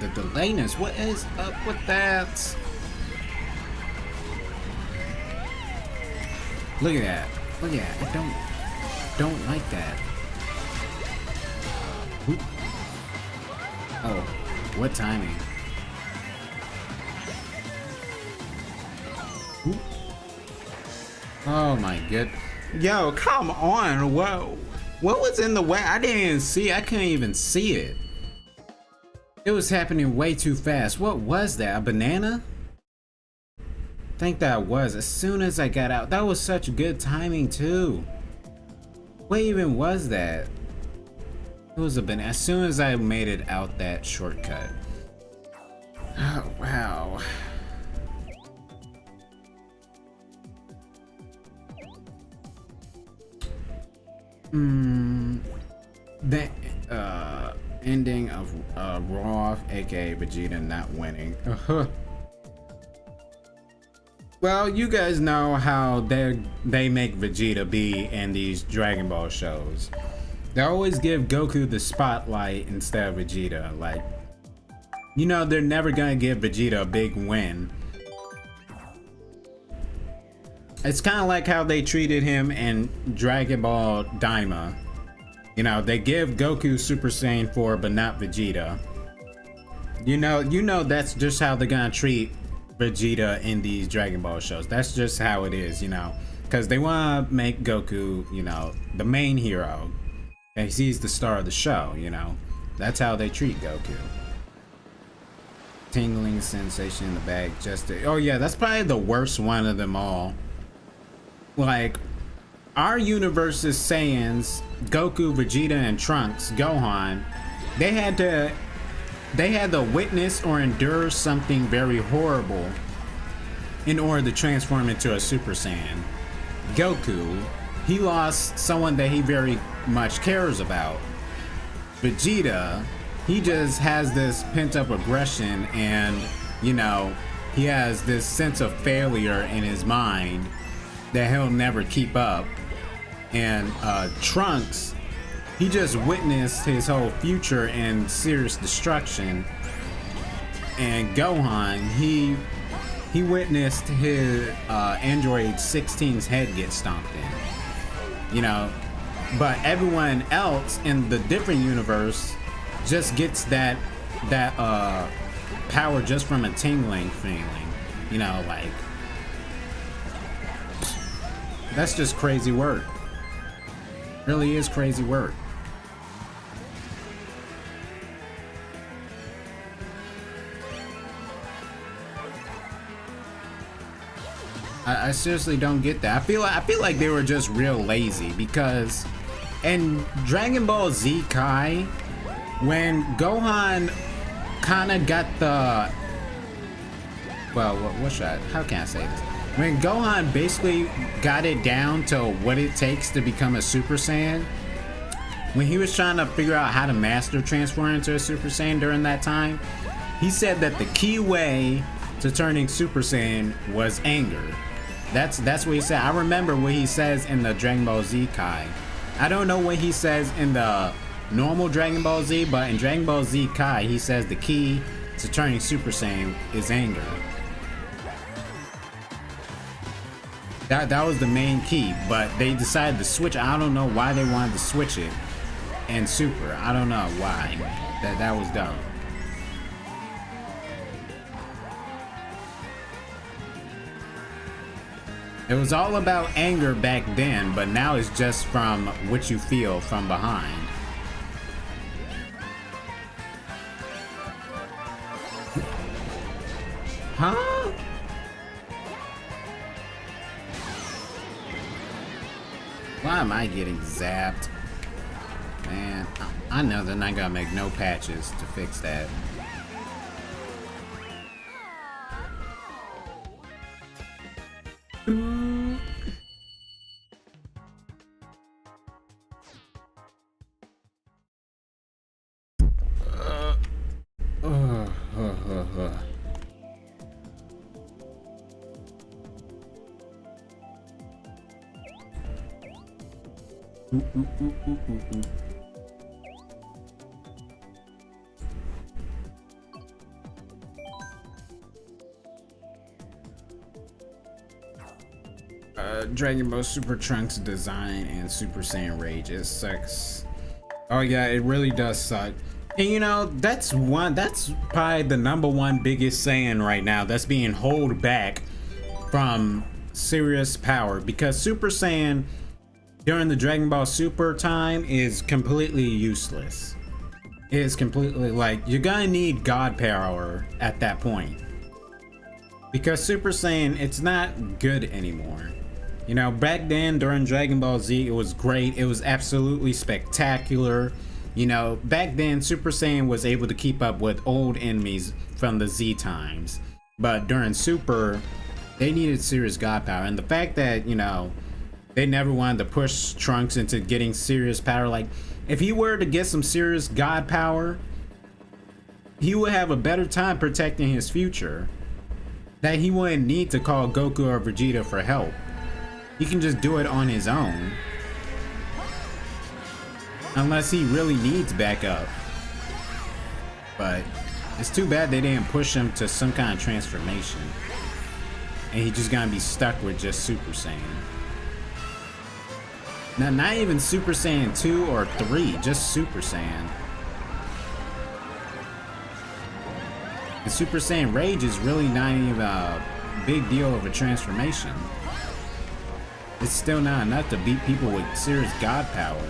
the delayness, what is up with that? Look at that. Look at that. I don't like that. Oop. Oh, what timing? Oop. Oh my good. Yo, come on. What was in the way? I didn't even see. I couldn't even see it. It was happening way too fast. What was that? A banana? I think that was. As soon as I got out. That was such good timing too. What even was that? It was a banana. As soon as I made it out that shortcut. Oh, wow. The ending of Raw, aka Vegeta not winning. Well, you guys know how they make Vegeta be in these Dragon Ball shows. They always give Goku the spotlight instead of Vegeta. Like, you know, they're never gonna give Vegeta a big win. It's kind of like how they treated him in Dragon Ball Daima. You know, they give Goku Super Saiyan 4, but not Vegeta. You know that's just how they're gonna treat Vegeta in these Dragon Ball shows. That's just how it is, you know. Because they want to make Goku, you know, the main hero. And he's the star of the show, you know. That's how they treat Goku. Tingling sensation in the bag just to... Oh yeah, that's probably the worst one of them all. Like, our universe's Saiyans, Goku, Vegeta, and Trunks, Gohan, they had to witness or endure something very horrible in order to transform into a Super Saiyan. Goku, he lost someone that he very much cares about. Vegeta, he just has this pent-up aggression, and you know, he has this sense of failure in his mind that he'll never keep up. And Trunks, he just witnessed his whole future in serious destruction. And Gohan, he witnessed his Android 16's head get stomped in. You know, but everyone else in the different universe just gets that power just from a tingling feeling. You know, like, that's just crazy work. Really is crazy work. I seriously don't get that. I feel like they were just real lazy, because in Dragon Ball Z Kai, when Gohan kind of got the, well, how can I say this? When Gohan basically got it down to what it takes to become a Super Saiyan, when he was trying to figure out how to master transforming into a Super Saiyan during that time, he said that the key way to turning Super Saiyan was anger. That's what he said. I remember what he says in the Dragon Ball Z Kai. I don't know what he says in the normal Dragon Ball Z, but in Dragon Ball Z Kai, he says the key to turning Super Saiyan is anger. That was the main key, but they decided to switch. I don't know why they wanted to switch it in Super. I don't know why. That was dumb. It was all about anger back then, but now it's just from what you feel from behind. Huh? Why am I getting zapped? Man, I know they're not gonna make no patches to fix that. Dragon Ball Super Trunks design and Super Saiyan Rage, it sucks. Oh yeah, it really does suck. And you know, that's probably the #1 biggest Saiyan right now that's being held back from serious power, because Super Saiyan during the Dragon Ball Super time is completely useless. It is completely, like, you're gonna need God power at that point, because Super Saiyan, it's not good anymore. You know, back then during Dragon Ball Z, it was great. It was absolutely spectacular. You know, back then Super Saiyan was able to keep up with old enemies from the Z times. But during Super, they needed serious God power. And the fact that, you know, they never wanted to push Trunks into getting serious power. Like, if he were to get some serious God power, he would have a better time protecting his future. That he wouldn't need to call Goku or Vegeta for help. He can just do it on his own. Unless he really needs backup. But it's too bad they didn't push him to some kind of transformation. And he's just gonna be stuck with just Super Saiyan. Now, not even Super Saiyan 2 or 3, just Super Saiyan. And Super Saiyan Rage is really not even a big deal of a transformation. It's still not enough to beat people with serious God power.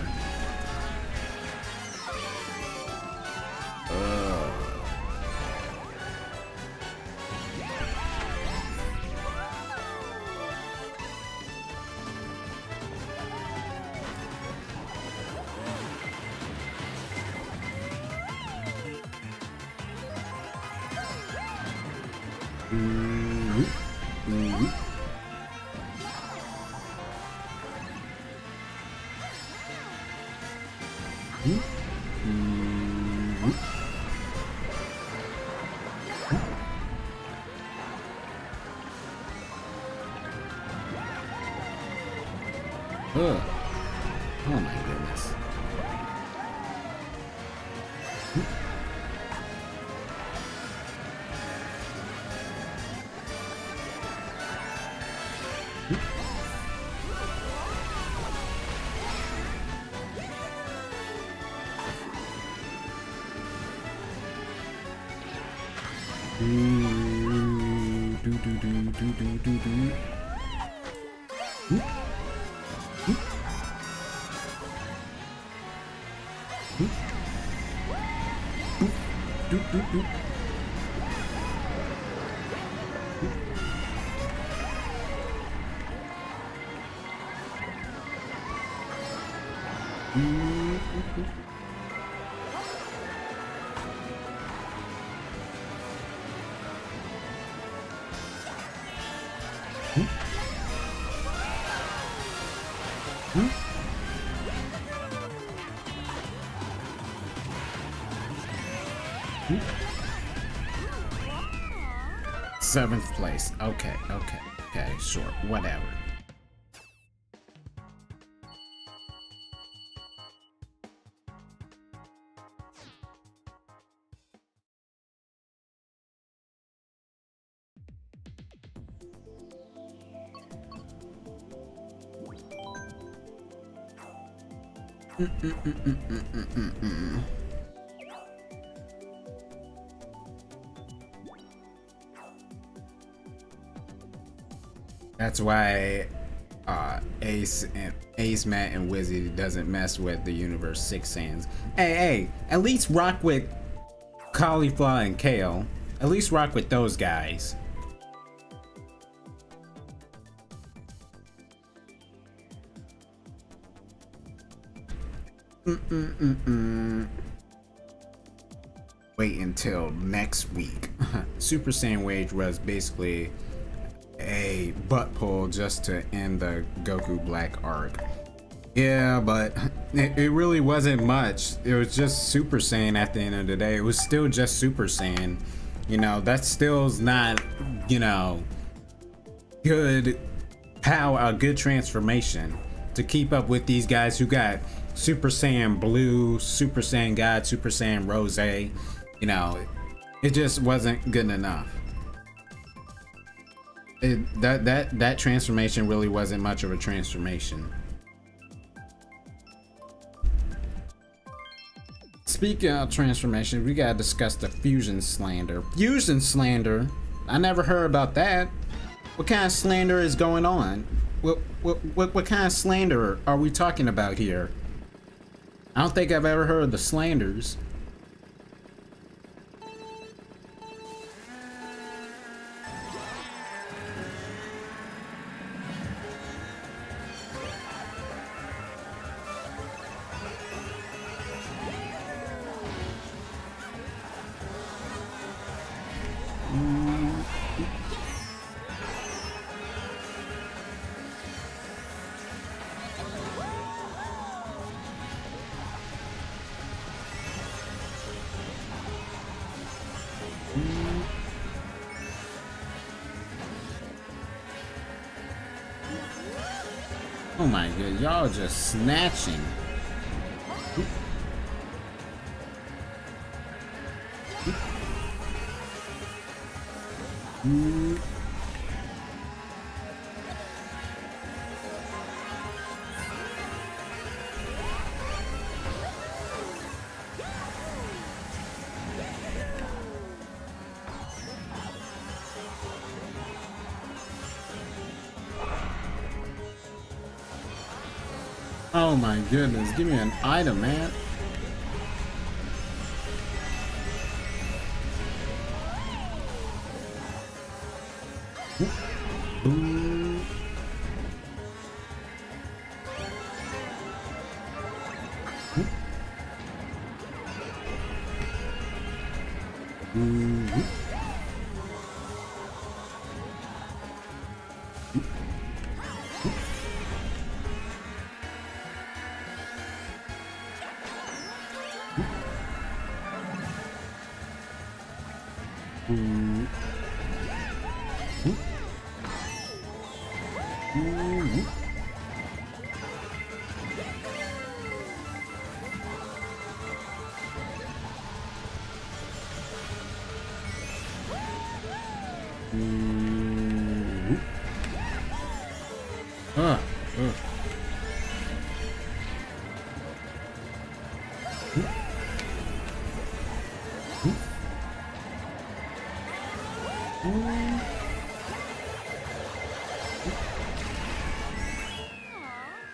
Ugh. Oh my goodness. Do do do do do do do. Oop. Oop. Oop. Oop. Doop doop doop. Seventh place. Okay, sure, whatever. That's why Ace, Matt, and Wizzy doesn't mess with the Universe 6 Saiyans. Hey, at least rock with Cauliflower and Kale. At least rock with those guys. Wait until next week. Super Saiyan Wage was basically a butt pull just to end the Goku Black arc. Yeah, but it really wasn't much. It was just Super Saiyan at the end of the day. It was still just Super Saiyan. You know, that still's not, you know, good a good transformation to keep up with these guys who got Super Saiyan Blue, Super Saiyan God, Super Saiyan Rose. You know, it just wasn't good enough. That transformation really wasn't much of a transformation. Speaking of transformation, we gotta discuss the fusion slander. Fusion slander? I never heard about that. What kind of slander is going on? What kind of slander are we talking about here? I don't think I've ever heard of the slanders. Oh my god, y'all just snatching. Oh my goodness, give me an item, man. Boom.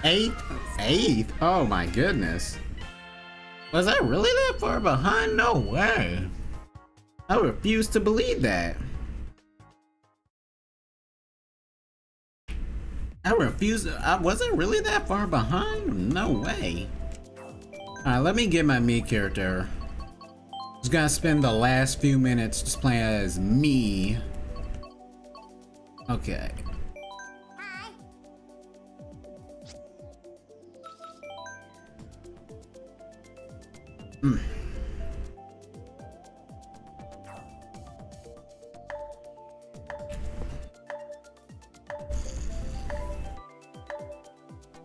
Eighth? Oh my goodness. Was I really that far behind? No way. I refuse to believe that. I wasn't really that far behind? No way. Alright, let me get my me character. Just gonna spend the last few minutes just playing as me. Okay.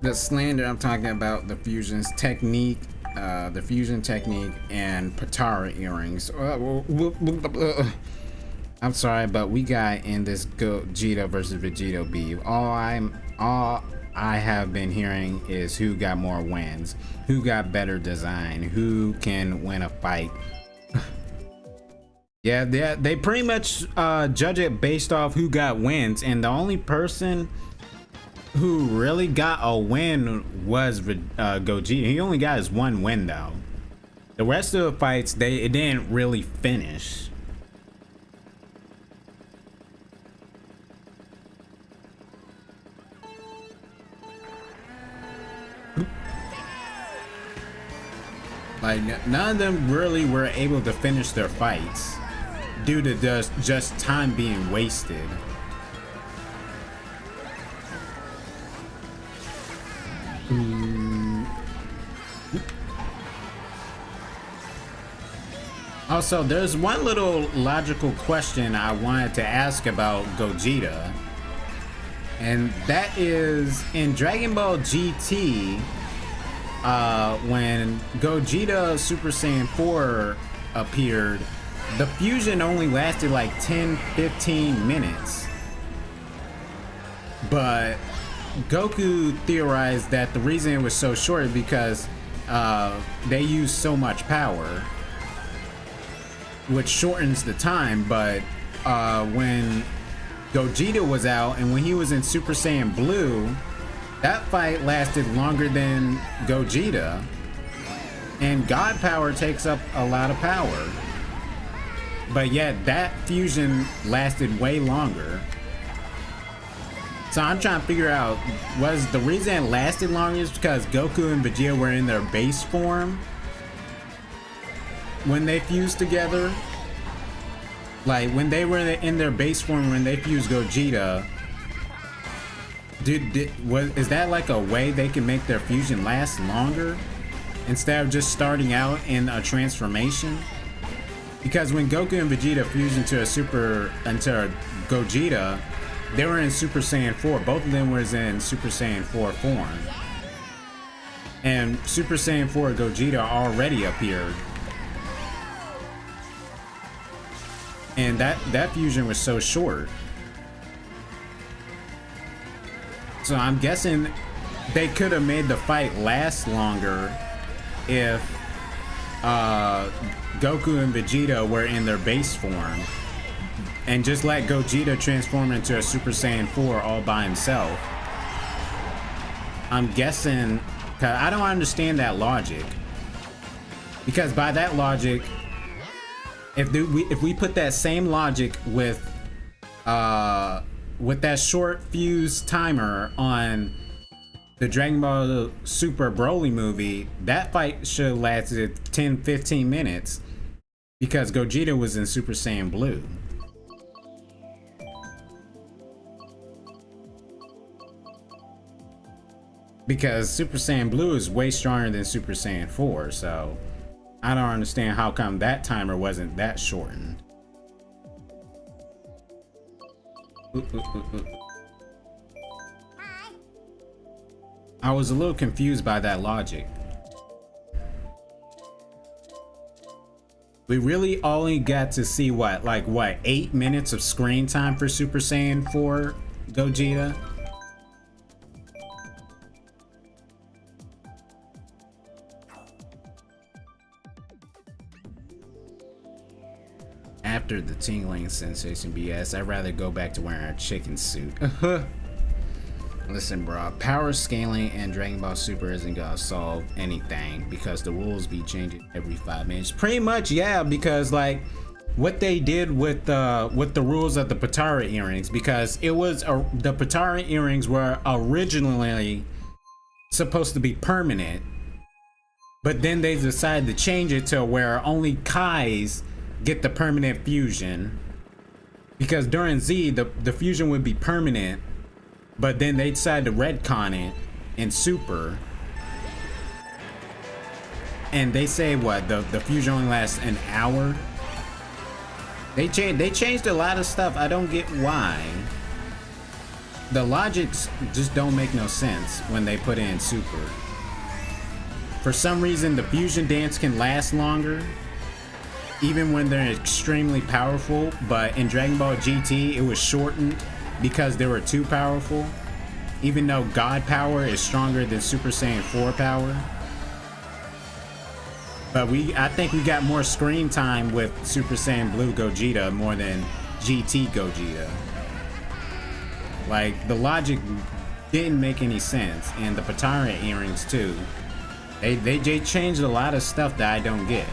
The slander I'm talking about, the fusion's technique, the fusion technique, and Patara earrings. I'm sorry, but we got in this Gogeta versus Vegeta beef. All I have been hearing is who got more wins, who got better design, who can win a fight. Yeah, they pretty much judge it based off who got wins, and the only person who really got a win was Gogeta. He only got his one win though. The rest of the fights, it didn't really finish. Like, none of them really were able to finish their fights due to just time being wasted. Also, there's one little logical question I wanted to ask about Gogeta, and that is in Dragon Ball GT, when Gogeta Super Saiyan 4 appeared, the fusion only lasted like 10-15 minutes. But Goku theorized that the reason it was so short is because they used so much power, which shortens the time. But when Gogeta was out and when he was in Super Saiyan Blue, that fight lasted longer than Gogeta, and God power takes up a lot of power, but yet that fusion lasted way longer. So I'm trying to figure out, was the reason it lasted longer is because Goku and Vegeta were in their base form when they fused together? Like, when they were in their base form when they fused Gogeta, is that like a way they can make their fusion last longer instead of just starting out in a transformation? Because when Goku and Vegeta fused into a Gogeta, they were in Super Saiyan 4. Both of them was in Super Saiyan 4 form, and Super Saiyan 4 Gogeta already appeared, and that fusion was so short. So I'm guessing they could have made the fight last longer if Goku and Vegeta were in their base form and just let Gogeta transform into a Super Saiyan 4 all by himself. I'm guessing, cause I don't understand that logic. Because by that logic, if we put that same logic with that short fuse timer on the Dragon Ball Super Broly movie, that fight should have lasted 10-15 minutes because Gogeta was in Super Saiyan Blue. Because Super Saiyan Blue is way stronger than Super Saiyan 4, so I don't understand how come that timer wasn't that shortened. I was a little confused by that logic. We really only got to see what 8 minutes of screen time for Super Saiyan 4 Gogeta? After the tingling sensation BS, I'd rather go back to wearing a chicken suit. Listen, bro, power scaling and Dragon Ball Super isn't gonna solve anything because the rules be changing every 5 minutes. Pretty much, yeah, because like what they did with the rules of the Patara earrings, because it was the Patara earrings were originally supposed to be permanent, but then they decided to change it to where only Kais get the permanent fusion, because during Z the fusion would be permanent. But then they decided to retcon it in Super. And they say what? The fusion only lasts an hour? They changed a lot of stuff. I don't get why. The logics just don't make no sense when they put it in Super. For some reason, the fusion dance can last longer, even when they're extremely powerful. But in Dragon Ball GT, it was shortened because they were too powerful, even though God power is stronger than Super Saiyan 4 power. But I think we got more screen time with Super Saiyan Blue Gogeta more than GT Gogeta. Like, the logic didn't make any sense, and the Patara earrings too. They changed a lot of stuff that I don't get.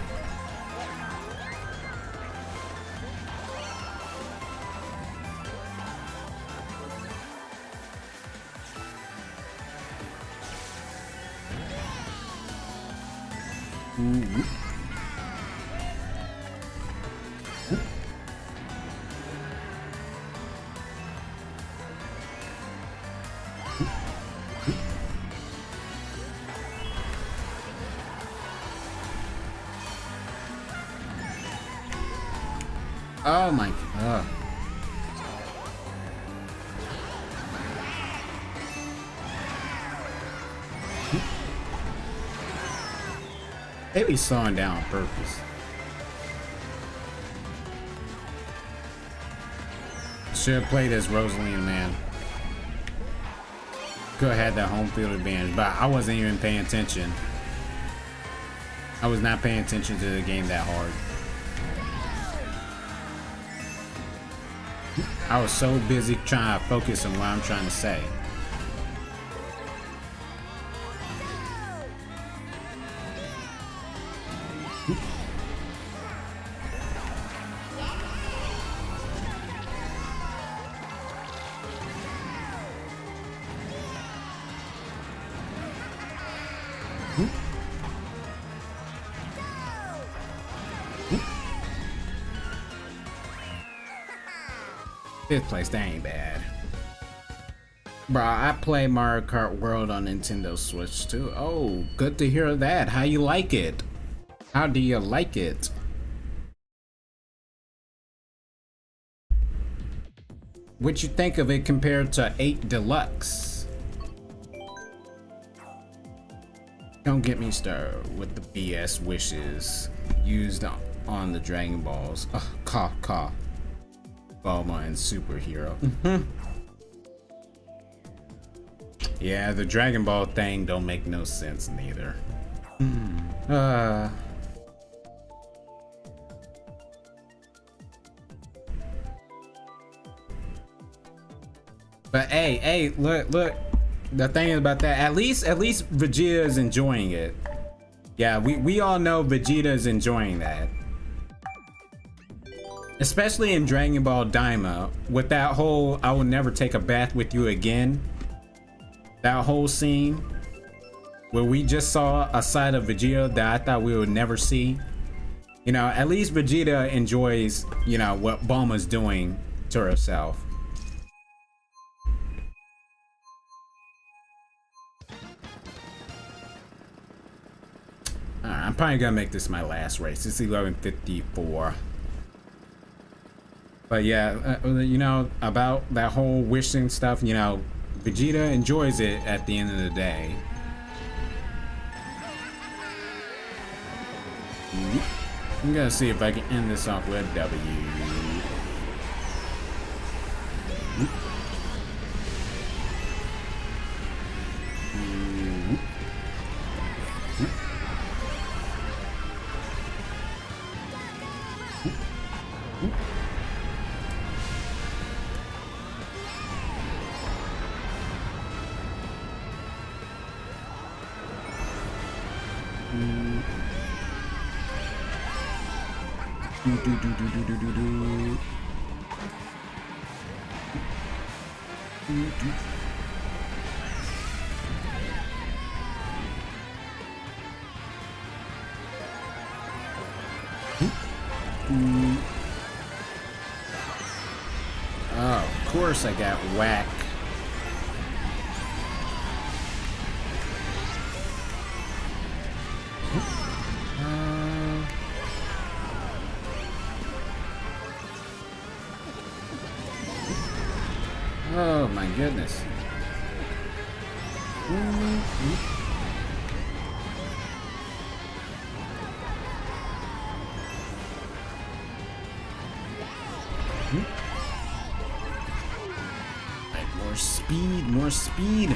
Oh my god. They be slowing down on purpose. Should have played as Rosaline, man. Could have had that home field advantage, but I wasn't even paying attention. I was not paying attention to the game that hard. I was so busy trying to focus on what I'm trying to say. Fifth place, that ain't bad. Bro, I play Mario Kart World on Nintendo Switch too. Oh, good to hear that. How you like it? How do you like it? What you think of it compared to 8 Deluxe? Don't get me started with the BS wishes used on the Dragon Balls. Ka. Bulma and Superhero. Yeah, the Dragon Ball thing don't make no sense neither. But hey, look. The thing about that, at least Vegeta is enjoying it. Yeah, we all know Vegeta is enjoying that. Especially in Dragon Ball Daima, with that whole "I will never take a bath with you again," that whole scene where we just saw a side of Vegeta that I thought we would never see. You know, at least Vegeta enjoys, you know, what Bulma's doing to herself. Alright, I'm probably gonna make this my last race. It's 11:54. But yeah, you know, about that whole wishing stuff, you know, Vegeta enjoys it at the end of the day. I'm gonna see if I can end this off with a W. Oh, of course I got whacked. Oh my goodness. Right, more speed, more speed.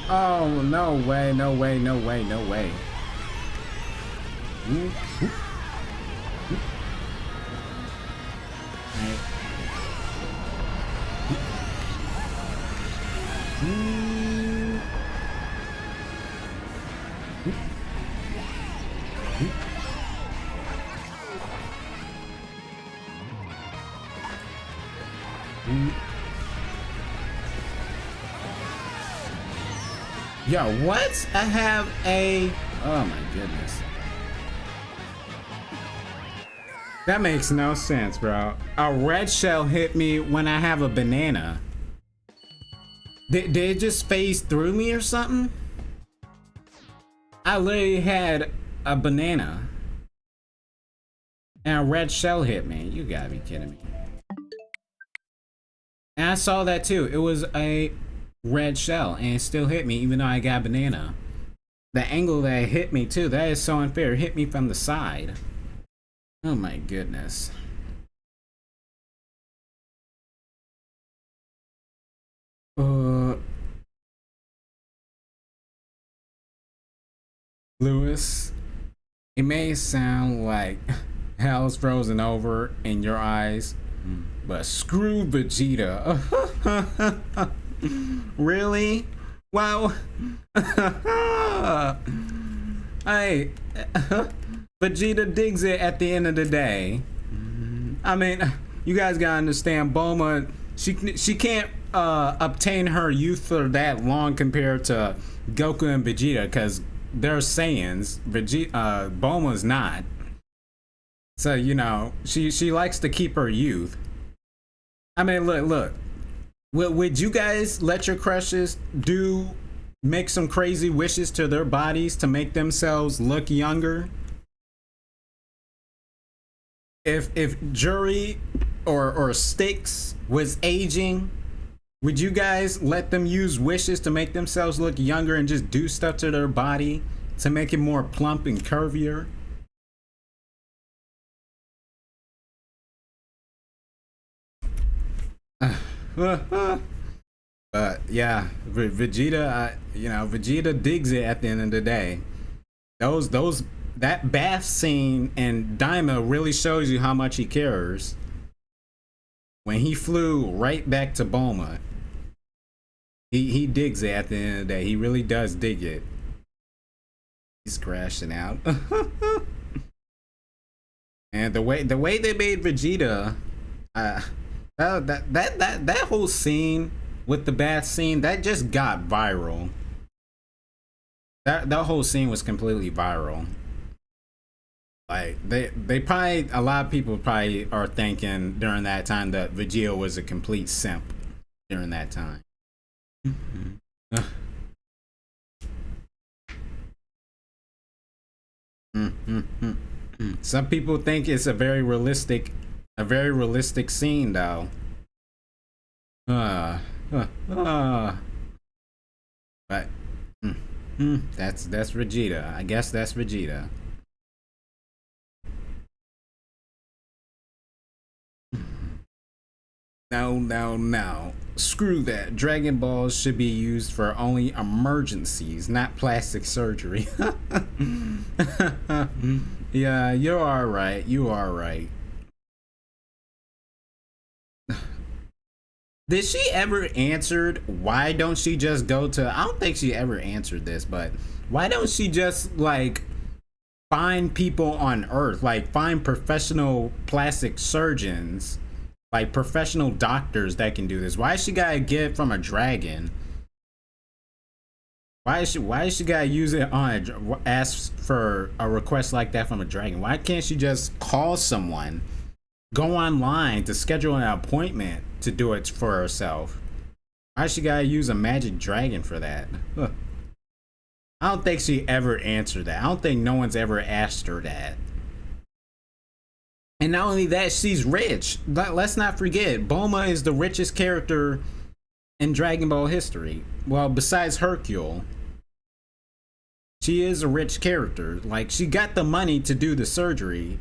Oh, no way, no way, no way, no way. Yo, what? I have a... Oh my goodness. That makes no sense, bro. A red shell hit me when I have a banana. Did it just phase through me or something? I literally had a banana. And a red shell hit me. You gotta be kidding me. And I saw that too. It was a red shell and it still hit me even though I got banana. The angle that it hit me too, that is so unfair. It hit me from the side. Oh my goodness. Lewis, it may sound like hell's frozen over in your eyes, but screw Vegeta. Really? Wow. Hey, Vegeta digs it at the end of the day. I mean, you guys gotta understand, Bulma, she can't obtain her youth for that long compared to Goku and Vegeta, because they're Saiyans. Bulma's not. So, you know, she likes to keep her youth. I mean, look. Would you guys let your crushes make some crazy wishes to their bodies to make themselves look younger? If Jury or Styx was aging, would you guys let them use wishes to make themselves look younger and just do stuff to their body to make it more plump and curvier? But yeah, Vegeta, Vegeta digs it at the end of the day. That bath scene in Daima really shows you how much he cares. When he flew right back to Bulma, he digs it at the end of the day. He really does dig it. He's crashing out. And the way they made Vegeta, that whole scene with the bath scene, that just got viral. That whole scene was completely viral. Like they probably, a lot of people probably are thinking during that time that Vegeta was a complete simp during that time. Some people think it's a very realistic scene though. But That's Vegeta. I guess that's Vegeta. No. Screw that. Dragon Balls should be used for only emergencies, not plastic surgery. Yeah, you are right. You are right. Did she ever answered why don't she just go to, I don't think she ever answered this, but why don't she just like find people on Earth, like find professional plastic surgeons, like professional doctors that can do this? Why she gotta get it from a dragon? Why is she gotta use it on ask for a request like that from a dragon? Why can't she just call someone, go online to schedule an appointment to do it for herself? Why she gotta use a magic dragon for that? Huh. I don't think she ever answered that. I don't think no one's ever asked her that. And not only that, she's rich. Let's not forget, Bulma is the richest character in Dragon Ball history. Well, besides Hercule. She is a rich character. Like, she got the money to do the surgery.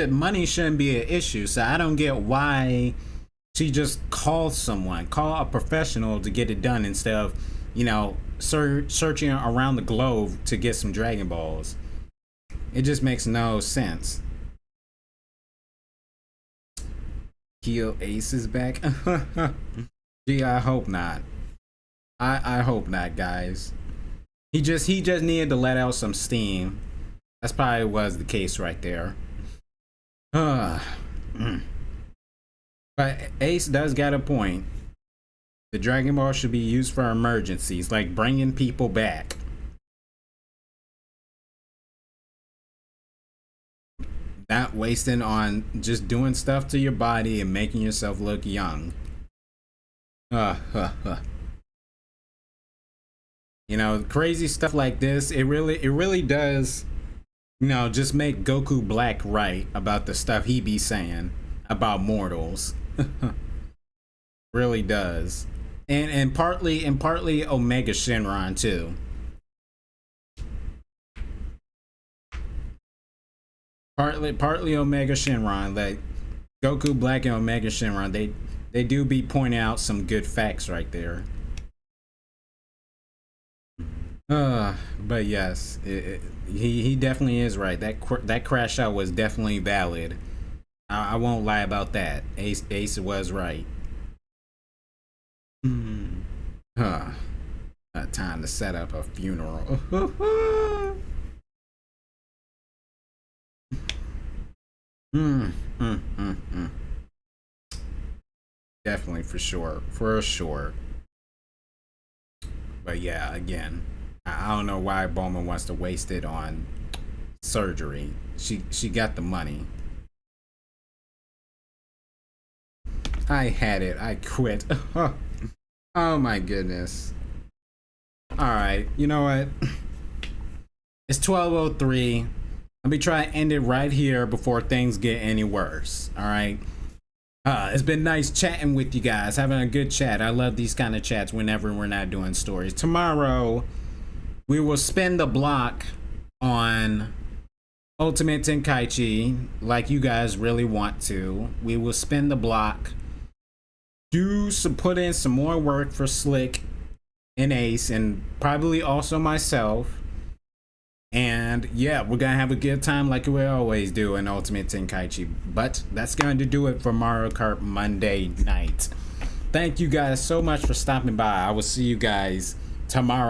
Money shouldn't be an issue. So I don't get why she just calls someone, call a professional to get it done instead of, you know, searching around the globe to get some Dragon Balls. It just makes no sense. Heal Ace is back. Gee, I hope not. I hope not, guys. He just needed to let out some steam. That's probably was the case right there. But Ace does got a point. The Dragon Ball should be used for emergencies, like bringing people back. Not wasting on just doing stuff to your body and making yourself look young. You know, crazy stuff like this, it really does, you know, just make Goku Black right about the stuff he be saying about mortals. Really does. And partly Omega Shenron too. Partly Omega Shenron, like Goku Black and Omega Shenron, they do be pointing out some good facts right there. But yes, he definitely is right. That crash out was definitely valid. I won't lie about that. Ace was right. Not time to set up a funeral. Definitely, for sure. But yeah, again, I don't know why Bulma wants to waste it on surgery. She got the money. I had it. I quit. Oh my goodness. Alright, you know what? It's 12:03. Let me try to end it right here before things get any worse. Alright? It's been nice chatting with you guys. Having a good chat. I love these kind of chats whenever we're not doing stories. Tomorrow, we will spin the block on Ultimate Tenkaichi like you guys really want to. We will spin the block. Put in some more work for Slick and Ace and probably also myself. And yeah, we're gonna have a good time like we always do in Ultimate Tenkaichi. But that's going to do it for Mario Kart Monday night. Thank you guys so much for stopping by. I will see you guys tomorrow.